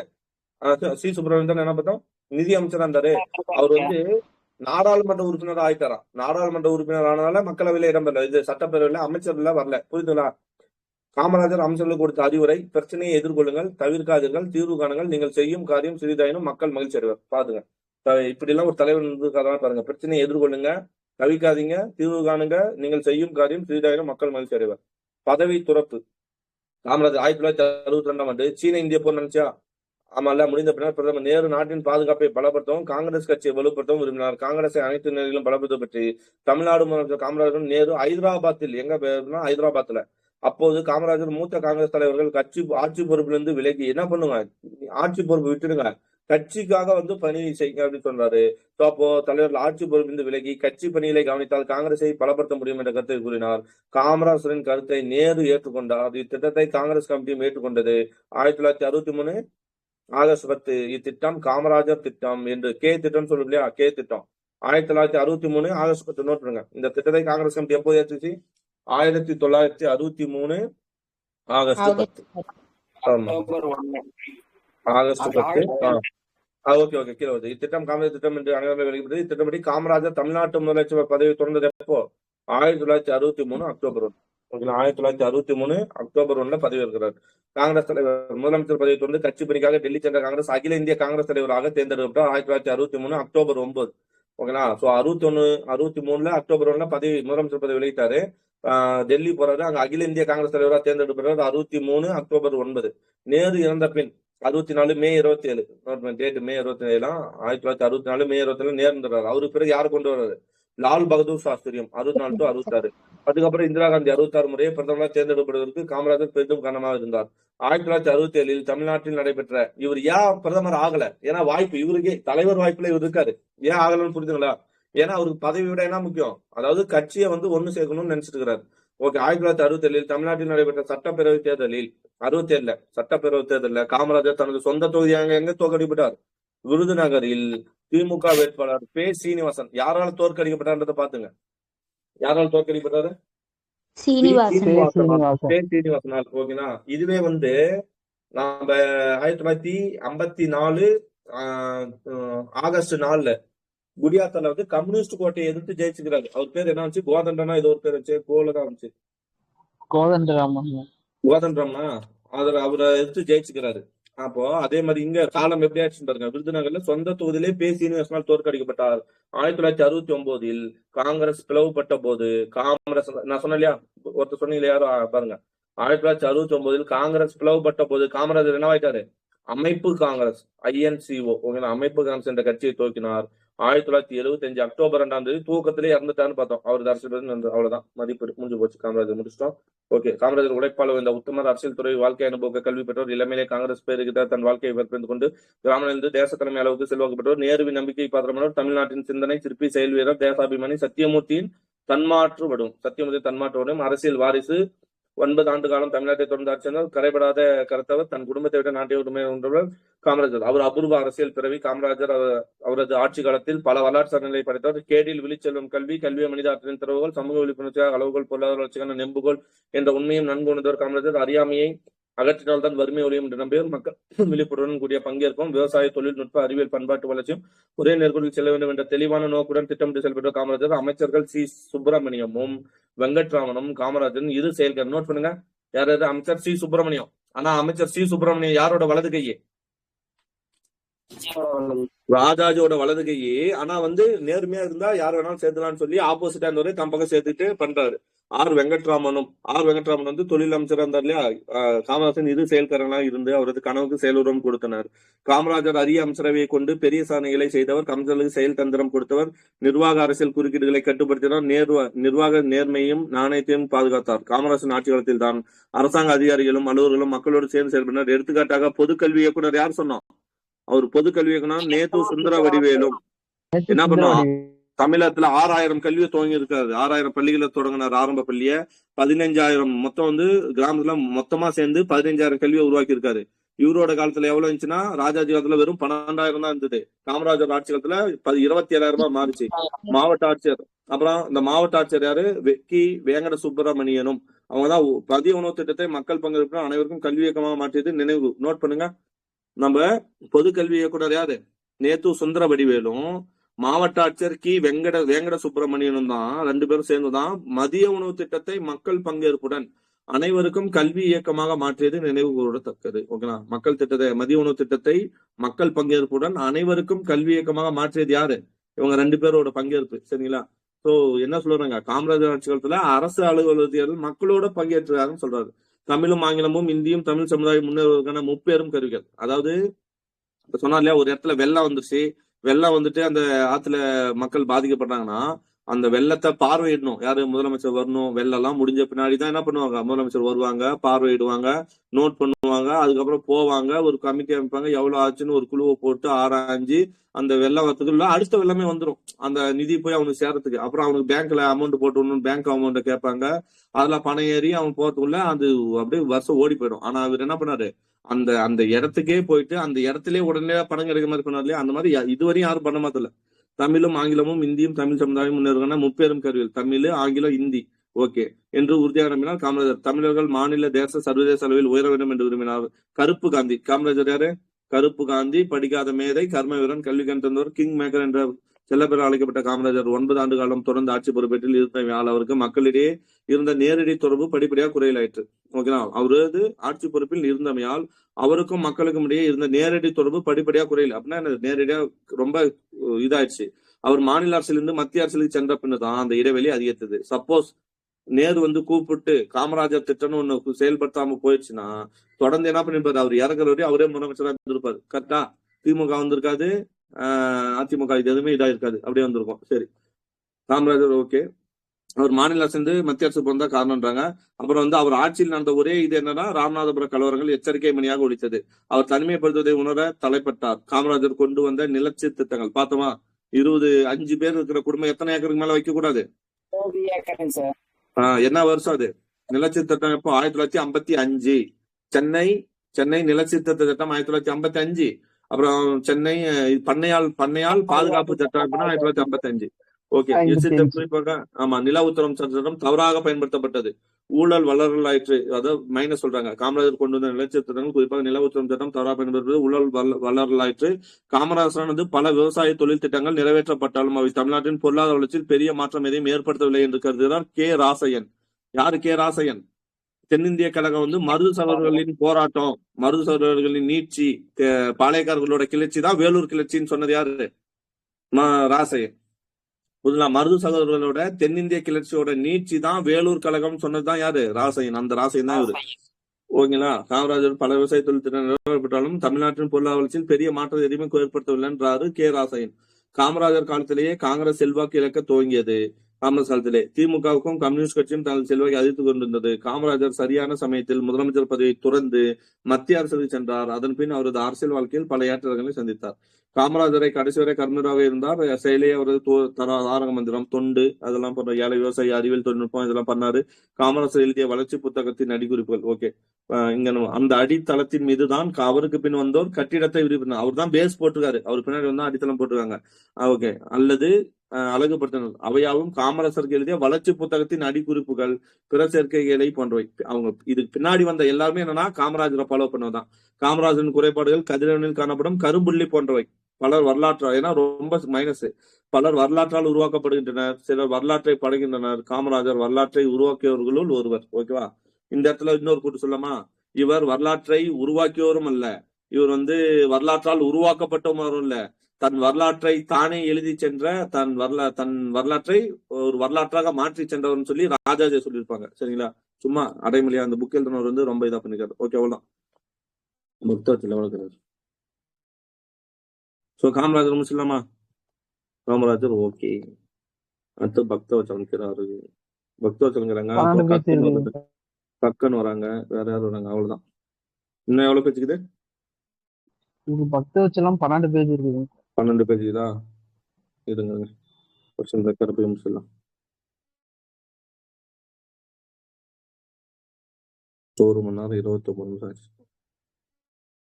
சி சுப்பிரமணியம் தானே என்ன பார்த்தோம், நிதி அமைச்சரா இருந்தாரு. அவர் வந்து நாடாளுமன்ற உறுப்பினர் ஆயிட்டாராம். நாடாளுமன்ற உறுப்பினர் ஆனதால மக்களவையில இடம் பெறல. இது சட்டப்பேரவையில அமைச்சர்ல வரல. புரியுதுங்களா? காமராஜர் அமைச்சர்களுக்கு கொடுத்த அறிவுரை: பிரச்சனையை எதிர்கொள்ளுங்கள், தவிர்க்காதீர்கள், தீர்வு காணுங்கள். நீங்கள் செய்யும் காரியம் சிறிதாயினும் மக்கள் மகிழ்ச்சி அடைவர். பாருங்க, இப்படி எல்லாம் ஒரு தலைவர் இருந்திருக்காதான் பாருங்க. பிரச்சனையை எதிர்கொள்ளுங்க, தவிர்க்காதீங்க, தீர்வு காணுங்க, நீங்கள் செய்யும் காரியம் சிறிதாயினும் மக்கள் மகிழ்ச்சி அடைவர். பதவி துறப்பு. காமராஜர் 1962 சீன இந்திய போர் நினைச்சா ஆமால முடிந்த பின்னர் பிரதமர் நேரு நாட்டின் பாதுகாப்பை பலப்படுத்தவும் காங்கிரஸ் கட்சியை வலுப்படுத்தவும் விரும்பினார். காங்கிரஸை அனைத்து நிலையிலும் பலப்படுத்த பற்றி தமிழ்நாடு முதலமைச்சர் காமராஜர் நேரு ஹைதராபாத்தில் எங்க ஹைதராபாத்ல அப்போது காமராஜர் மூத்த காங்கிரஸ் தலைவர்கள் ஆட்சி பொறுப்பிலிருந்து விலகி என்ன பண்ணுங்க, ஆட்சி பொறுப்பு விட்டுடுங்க, கட்சிக்காக வந்து பணி செய்யுங்க அப்படின்னு சொன்னாரு. அப்போ தலைவர்கள் ஆட்சி பொறுப்பிலிருந்து விலகி கட்சி பணிகளை கவனித்தால் காங்கிரஸை பலப்படுத்த முடியும் என்ற கருத்தை கூறினார். காமராஜரின் கருத்தை நேரு ஏற்றுக்கொண்டார். இத்திட்டத்தை காங்கிரஸ் கமிட்டியும் ஏற்றுக்கொண்டது. 1963 ஆகஸ்ட் 10 இத்திட்டம் காமராஜர் திட்டம் என்று திட்டம் சொல்லும் இல்லையா, திட்டம் 1963 ஆகஸ்ட் 10 நோட் பண்ணுங்க. இந்த திட்டத்தை காங்கிரஸ் கமிட்டி எப்போது ஏற்றுச்சு? 1963 ஆகஸ்ட் 10. ஆகஸ்ட் 10. ஓகே கீழே வருது. இத்திட்டம் காமராஜர் திட்டம் என்று அனைவரும் வெளியிட்டது. இத்திட்டப்படி காமராஜர் தமிழ்நாட்டு முதலமைச்சர் பதவி தொடர்ந்தது எப்போ? 1963 அக்டோபர் 1. 1963 அக்டோபர் 1 பதவி இருக்கிறார். காங்கிரஸ் தலைவர் முதலமைச்சர் பதவி தொடர்ந்து கட்சி பணிக்காக டெல்லி சென்ற காங்கிரஸ் அகில இந்திய காங்கிரஸ் தலைவராக தேர்ந்தெடுக்கப்பட்டார் 1963 அக்டோபர் 9. ஓகேங்களா? சோ 63 அக்டோபர் 1 பதவி முதலமைச்சர் பதவி வெளியிட்டாரு. டெல்லி போறாரு. அங்க அகில இந்திய காங்கிரஸ் தலைவராக தேர்ந்தெடுக்கப்பட்டார் 63 அக்டோபர் 9. நேரு இறந்த பின் 64 மே 27 டேட் மே 27 1964 மே 27 நேரு இருந்தார். அவருக்கு பிறகு யாரு கொண்டு வர்றாரு? லால் பகதூர் சாஸ்திரியம் 64 to 66. அதுக்கப்புறம் இந்திரா காந்தி 66 முறையை பிரதமராக தேர்ந்தெடுப்பதற்கு காமராஜர் பெரிதும் காரணமாக இருந்தார். 1967 தமிழ்நாட்டில் நடைபெற்ற இவர் ஏன் பிரதமர் ஆகல? ஏன்னா வாய்ப்பு இவருக்கே, தலைவர் வாய்ப்புல இவர் இருக்காரு. ஏன் ஆகலன்னு புரிஞ்சுங்களா? ஏன்னா அவருக்கு பதவி விட என்ன முக்கியம், அதாவது கட்சியை வந்து ஒண்ணு சேர்க்கணும்னு நினைச்சிட்டு இருக்கிறாரு. ஓகே. 1967 தமிழ்நாட்டில் நடைபெற்ற சட்டப்பேரவை தேர்தலில் 67 சட்டப்பேரவை தேர்தலில் காமராஜர் தனது சொந்த தொகுதியாக எங்க தோற்கடிக்கப்பட்டார்? விருதுநகரில் திமுக வேட்பாளர் பே. சீனிவாசன் யாரால தோற்கடிக்கப்பட்டார்ன்றத பாத்துங்க. யாரால் தோற்கடிக்கப்பட்டாரு? சீனிவாசனால். ஓகேனா? இதுவே வந்து நாம 1954 ஆகஸ்ட் 4 குடியாத்தால வந்து கம்யூனிஸ்ட் கோட்டையை எதிர்த்து ஜெயிச்சுக்கிறாரு. அவர் பேர் என்ன வந்துச்சு? கோதண்டனா ஏதோ ஒரு பேர் வச்சு கோலதான் வந்துச்சு. கோதண்டராம்னா அதுல அவரை எதிர்த்து ஜெயிச்சுக்கிறாரு. அப்போ அதே மாதிரி இங்க காலம் எப்படி ஆச்சுன்னு பாருங்க. விருதுநகர்ல சொந்த தொகுதியிலே பே. சீனிவாசனால் தோற்கடிக்கப்பட்டார். 1969 காங்கிரஸ் பிளவுபட்ட போது காங்கிரஸ், நான் சொன்னேன் இல்லையா, ஒருத்தர் சொன்னீங்க யாரும் பாருங்க. 1969 காங்கிரஸ் பிளவுபட்ட போது காமராஜர் என்னவாயிட்டாரு? அமைப்பு காங்கிரஸ் INCO அமைப்பு காங்கிரஸ் என்ற கட்சியை துவக்கினார். 1975 அக்டோபர் 2 தூக்கத்திலே இறந்துட்டான்னு பார்த்தோம். அவர் அரசியல் அவ்வளவுதான், மதிப்பீடு முடிஞ்சு போச்சு. காமராஜர் முடிச்சிட்டோம். ஓகே. காமராஜர் உழைப்பாளர், இந்த உத்தமர், அரசியல் துறை, வாழ்க்கை அனுபவ கல்வி பெற்றோர், இளமையிலே காங்கிரஸ் பேருக்கிட்ட தன் வாழ்க்கையை பிறந்து கொண்டு கிராமத்திலிருந்து தேச தலைமை அளவுக்கு செல்வாக்கு பெற்றோர், நேருவின் நம்பிக்கை பாத்திரமானவர், தமிழ்நாட்டின் சிந்தனை சிற்பி, செயல் வீரர், தேசாபிமானி, சத்தியமூர்த்தியின் தன்மாற்றுவடும் அரசியல் வாரிசு. 9 ஆண்டு காலம் தமிழ்நாட்டை தொடர்ந்து ஆட்சியாளர், கரைபடாத கருத்தவர், தன் குடும்பத்தை விட நாட்டை உரிமை கொண்டவர் காமராஜர். அவர் அபூர்வ அரசியல் பிறவி. காமராஜர் அவரது ஆட்சி காலத்தில் பல வரலாற்று சாதனைகளை படைத்தவர். கேடில் விழிச்செல்வம் கல்விய மனித ஆற்றலின் திறவுகள், சமூக விழிப்புணர்ச்சியாக அளவுகள், பொருளாதார வளர்ச்சிக்கான நெம்புகோல் என்ற உண்மையும் நன்கு உணர்ந்தவர் காமராஜர். அறியாமையை அகற்றினால்தான் வறுமை ஒழியும் என்று நம்பியவர். மக்கள் விழிப்புடன் கூடிய பங்கேற்போம், விவசாய, தொழில்நுட்ப, அறிவியல், பண்பாட்டு வளர்ச்சியும் ஒரே நேர்கொள்ளில் செல்ல வேண்டும் என்ற தெளிவான நோக்குடன் திட்டமிட்டு செயல்பட்ட காமராஜர். அமைச்சர்கள் சி. சுப்பிரமணியமும் வெங்கட்ராமனும் காமராஜரின் இரு செயல்கள். நோட் பண்ணுங்க. யாராவது அமைச்சர் சி சுப்பிரமணியம். ஆனா அமைச்சர் சி சுப்பிரமணியம் யாரோட வலது கையே? ராஜாஜியோட வலது கையே. ஆனா நேர்மையா இருந்தா யார் வேணாலும் சேர்த்துலான்னு சொல்லி ஆப்போசிட்டா இருந்தவரை தம் பக்கம் சேர்த்துட்டு பண்றாரு. ஆர் வெங்கட்ராமன் தொழில் அமைச்சரா இருந்தார் இல்லையா? காமராஜன் இரு செயல்காரங்களா இருந்து அவரது கனவுக்கு செயலுரம் கொடுத்தனர். காமராஜர் அரிய அமைச்சரவையை கொண்டு பெரிய சாதனைகளை செய்தவர். கம்சலுக்கு செயல் தந்திரம் கொடுத்தவர். நிர்வாக அரசியல் குறுக்கீடுகளை கட்டுப்படுத்தினார். நிர்வாக நேர்மையும் நாணயத்தையும் பாதுகாத்தார். காமராஜன் ஆட்சி காலத்தில் தான் அரசாங்க அதிகாரிகளும் அலுவலர்களும் மக்களோடு சேர்ந்து செயல்பட்டனர். எடுத்துக்காட்டாக பொதுக்கல்வி இயக்குனர் யார் சொன்னோம்? அவர் பொதுக்கல்வி இயக்குனர் நேத்து சுந்தர வடிவேலும் என்ன பண்ணுவோம்? தமிழகத்துல 6000 கல்வியை துவங்கி இருக்காரு. 6000 பள்ளிகளை தொடங்கினார். ஆரம்ப பள்ளிய 15,000 மொத்தம் கிராமத்துல மொத்தமா சேர்ந்து 15,000 கல்வியை உருவாக்கி இருக்காரு. இவரோட காலத்துல எவ்வளவு இருந்துச்சுன்னா, ராஜாஜி காலத்துல வெறும் 12,000 தான் இருந்தது. காமராஜர் ஆட்சி காலத்துல 27,000 மாறிச்சு. மாவட்ட ஆட்சியர், அப்புறம் இந்த மாவட்ட ஆட்சியர் யாரு? கி வேங்கட சுப்பிரமணியனும். அவங்கதான் மதிய உணவு திட்டத்தை மக்கள் பங்கேற்பு அனைவருக்கும் கல்வி இயக்கமாக மாற்றியது நினைவு. நோட் பண்ணுங்க. நம்ம பொது கல்வி இயக்குனர் யாரு? நேத்து சுந்தர வடிவேலும் மாவட்ட ஆட்சியர் கி வேங்கட சுப்பிரமணியனும் தான். 2 பேரும் சேர்ந்துதான் மதிய உணவு திட்டத்தை மக்கள் பங்கேற்புடன் அனைவருக்கும் கல்வி இயக்கமாக மாற்றியது நினைவு கூறத்தக்கது. ஓகேங்களா? மக்கள் திட்டத்தை, மதிய உணவு திட்டத்தை மக்கள் பங்கேற்புடன் அனைவருக்கும் கல்வி இயக்கமாக மாற்றியது யாரு? இவங்க 2 பேரோட பங்கேற்பு. சரிங்களா? சோ என்ன சொல்றாங்க? காமராஜர் ஆட்சி காலத்துல அரசு அலுவலர்கள் மக்களோட பங்கேற்றாருன்னு சொல்றாரு. தமிழும் ஆங்கிலமும் இந்தியும் தமிழ் சமுதாயம் முன்னேறுவதற்கான முப்பெரும் கருவிகள். அதாவது சொன்னா இல்லையா, ஒரு இடத்துல வெள்ளம் வந்துருச்சு, வெள்ளம் அந்த ஆத்துல மக்கள் பாதிக்கப்படுறாங்கன்னா அந்த வெள்ளத்தை பார்வையிடணும். யாரு? முதலமைச்சர் வரணும். வெள்ளம் எல்லாம் முடிஞ்ச பின்னாடிதான் என்ன பண்ணுவாங்க? முதலமைச்சர் வருவாங்க, பார்வையிடுவாங்க, நோட் பண்ணுவாங்க, அதுக்கப்புறம் போவாங்க, ஒரு கமிட்டி அமைப்பாங்க, எவ்வளவு ஆச்சுன்னு ஒரு குழுவை போட்டு ஆராய்ஞ்சு அந்த வெள்ளம் வரத்துக்குள்ள அடுத்த வெள்ளமே வந்துடும். அந்த நிதி போய் அவனுக்கு சேரத்துக்கு. அப்புறம் அவனுக்கு பேங்க்ல அமௌண்ட் போட்டு விடணும், பேங்க் அமௌண்ட் கேட்பாங்க, அதெல்லாம் பணம் ஏறி அவன் போறதுக்குள்ள அது அப்படியே வருஷம் ஓடி போயிடும். ஆனா அவர் என்ன பண்ணாரு? அந்த அந்த இடத்துக்கே போயிட்டு அந்த இடத்துலயே உடனே பணம் கிடைக்கிற மாதிரி பண்ணாரு இல்லையா? அந்த மாதிரி இதுவரையும் யாரும் பண்ண மாட்டல. தமிழும் ஆங்கிலமும் இந்தியும் தமிழ் சமுதாயம் முன்னேறுவதற்கான முப்பெரும் கருவிகள். தமிழ், ஆங்கிலம், இந்தி ஓகே என்று உறுதியாக நம்பினார் காமராஜர். தமிழர்கள் மாநில, தேச, சர்வதேச அளவில் உயர வேண்டும் என்று விரும்பினார். கருப்பு காந்தி. காமராஜர் யாரு? கருப்பு காந்தி. படிக்காத மேதை, கர்ம வீரன், கல்வி கண் தந்தவர், கிங் மேக்கர் என்ற செல்ல பெயர் அழைக்கப்பட்ட காமராஜர் 9 ஆண்டு காலம் தொடர்ந்து ஆட்சி பொறுப்பேற்றில் இருந்தமையால் அவருக்கு மக்களிடையே இருந்த நேரடி தொடர்பு படிப்படியாக குறையலாயிற்று. ஓகேங்களா? அவரது ஆட்சி பொறுப்பில் இருந்தமையால் அவருக்கும் மக்களுக்கும் இடையே இருந்த நேரடி தொடர்பு படிப்படியாக குறையல. அப்படின்னா நேரடியா ரொம்ப இதாயிடுச்சு. அவர் மாநில அரசிலிருந்து மத்திய அரசுக்கு சென்ற பின்னுதான் அந்த இடைவெளி அதிகரித்தது. சப்போஸ் நேரு கூப்பிட்டு காமராஜர் திட்டம்னு ஒண்ணு செயல்படுத்தாம போயிடுச்சுன்னா தொடர்ந்து என்ன பண்ணிருப்பாரு? அவர் இறக்குற வரையும் அவரே முதலமைச்சரா இருந்திருப்பாரு. கரெக்டா? திமுக வந்திருக்காது, அதிமுக இது எதுவுமே இதா இருக்காது, அப்படியே வந்திருக்கும். சரி, காமராஜர் ஓகே. அவர் மாநில அரசு மத்திய அரசு போனதா காரணம்ன்றாங்க. அப்புறம் அவர் ஆட்சியில் நடந்த ஒரே இது என்னன்னா, ராமநாதபுர கலவரங்கள் எச்சரிக்கை மணியாக ஒழித்தது. அவர் தனிமைப்படுத்துவதை உணர தலைப்பட்டார். காமராஜர் கொண்டு வந்த நிலச்சி திட்டங்கள் பார்த்தோமா? 5 பேர் இருக்கிற குடும்பம் எத்தனை ஏக்கருக்கு மேல வைக்க கூடாது? என்ன வருஷம் அது? நிலச்சி திட்டம் எப்போ? 1955. சென்னை நிலச்சி திட்டம் 1955. அப்புறம் சென்னை பண்ணையால் பாதுகாப்பு சட்டம் எப்படின்னா 1955. ஓகே. குறிப்பாக ஆமா, நில உத்தரவு சட்டம் தவறாக பயன்படுத்தப்பட்டது. ஊழல் வளரலாயிற்று. அதாவது மைனஸ் சொல்றாங்க. காமராஜர் கொண்டு வந்த நிலச்சி திட்டங்கள் குறிப்பாக நில உத்தரவு சட்டம் தவறாக பயன்படுத்தப்பட்டது, ஊழல் வளரலாயிற்று. காமராஜர் பல விவசாய தொழில் திட்டங்கள் நிறைவேற்றப்பட்டாலும் அவை தமிழ்நாட்டின் பொருளாதார வளர்ச்சியில் பெரிய மாற்றம் எதையும் ஏற்படுத்தவில்லை என்று கருதுகிறார் கே ராசையன். யாரு கே ராசையன்? தென்னிந்திய கழகம் மருது சகோதரர்களின் போராட்டம், மருது சகோதரர்களின் நீட்சி, பாளையக்காரர்களோட கிளர்ச்சி தான் வேலூர் கிளர்ச்சின்னு சொன்னது யாரு? ராசையன். மருது சகோதரர்களோட தென்னிந்திய கிளர்ச்சியோட நீட்சி தான் வேலூர் கழகம் சொன்னதுதான் யாரு? ராசையன். அந்த ராசையன் தான் இவரு. ஓகேங்களா? காமராஜர் பல விவசாய தொழில் திட்டம் நிறைவேற்றப்பட்டாலும் தமிழ்நாட்டின் பொருளாதார வளர்ச்சியில் பெரிய மாற்றம் எதுவுமே ஏற்படுத்தவில்லை என்றாரு கே ராசையன். காமராஜர் காலத்திலேயே காங்கிரஸ் செல்வாக்கு இழக்க துவங்கியது. காங்கிரஸ் காலத்திலே திமுகவுக்கும் கம்யூனிஸ்ட் கட்சியும் தனது செல்வாக்கை அதிர்த்து கொண்டிருந்தது. காமராஜர் சரியான சமயத்தில் முதலமைச்சர் பதவியை துறந்து மத்திய அரசுக்கு சென்றார். அதன் பின் அவரது அரசியல் வாழ்க்கையில் பல ஏற்றங்களை சந்தித்தார். காமராஜரை கடைசி வரை கர்மராக இருந்தார். செயலே அவரது தாரக மந்திரம், தொண்டு, அதெல்லாம் பண்ண, ஏழை விவசாய, அறிவியல் தொழில்நுட்பம் இதெல்லாம் பண்ணாரு. காமராஜர் எழுதிய வளர்ச்சி புத்தகத்தின் அடிக்குறிப்புகள். ஓகே, இங்க அந்த அடித்தளத்தின் மீதுதான் அவருக்கு பின் வந்தோர் கட்டிடத்தை விரிவார். அவர் தான் பேஸ் போட்டிருக்காரு. அவர் பின்னாடி அடித்தளம் போட்டிருக்காங்க. ஓகே, அல்லது அழகுபடுத்தினர். அவையாவும் காமராஜருக்கு எழுதிய வளர்ச்சி புத்தகத்தின் அடிக்குறிப்புகள், பிற சேர்க்கைகளை போன்றவை. அவங்க இதுக்கு பின்னாடி வந்த எல்லாருமே என்னன்னா காமராஜரை ஃபாலோ பண்ணதான். காமராஜரின் குறைபாடுகள் கதிரவனில் காணப்படும் கரும்புள்ளி போன்றவை. பலர் வரலாற்றால், ஏன்னா ரொம்ப மைனஸ், பலர் வரலாற்றால் உருவாக்கப்படுகின்றனர், சிலர் வரலாற்றை படைக்கின்றனர். காமராஜர் வரலாற்றை உருவாக்கியவர்களுள் ஒருவர். ஓகேவா? இந்த இடத்துல இன்னொரு கூட்டு சொல்லமா, இவர் வரலாற்றை உருவாக்கியோரும் அல்ல, இவர் வரலாற்றால் உருவாக்கப்பட்டவரும் இல்ல, தன் வரலாற்றை தானே எழுதி சென்ற தன் வரலாற்றை ஒரு வரலாற்றாக மாற்றி சென்றவர்னு சொல்லி ராஜாஜி சொல்லியிருப்பாங்க. சரிங்களா? சும்மா அடைமொழியா அந்த புக் எழுதினவர் ரொம்ப இதா பண்ணிக்காரு. ஓகே, அவ்வளவுதான். பக்தவச்சல் எவ்வளவு. சோ காமராஜர் முடிச்சிடலாமா? காமராஜர் ஓகே. அடுத்து பக்தவச்சலம் இருக்கிறாரு. பக்தவச்சலங்கிறாங்க, 12 பேஜ் இருக்கு. கக்கன் வராங்க, வேற யாரும் வராங்க, அவ்வளவுதான். இன்னும் எவ்வளவு பேச்சுக்குது? இது பக்தவச்சலம் 12 பேஜ் இருக்குது. 12 பேஜ் தான். இருங்க, கொஸ்டின் ரெக்கார்ட் போய் முடிச்சிடலாம். 1 மணி நேரம் 29 நிமிஷம் ஆச்சு.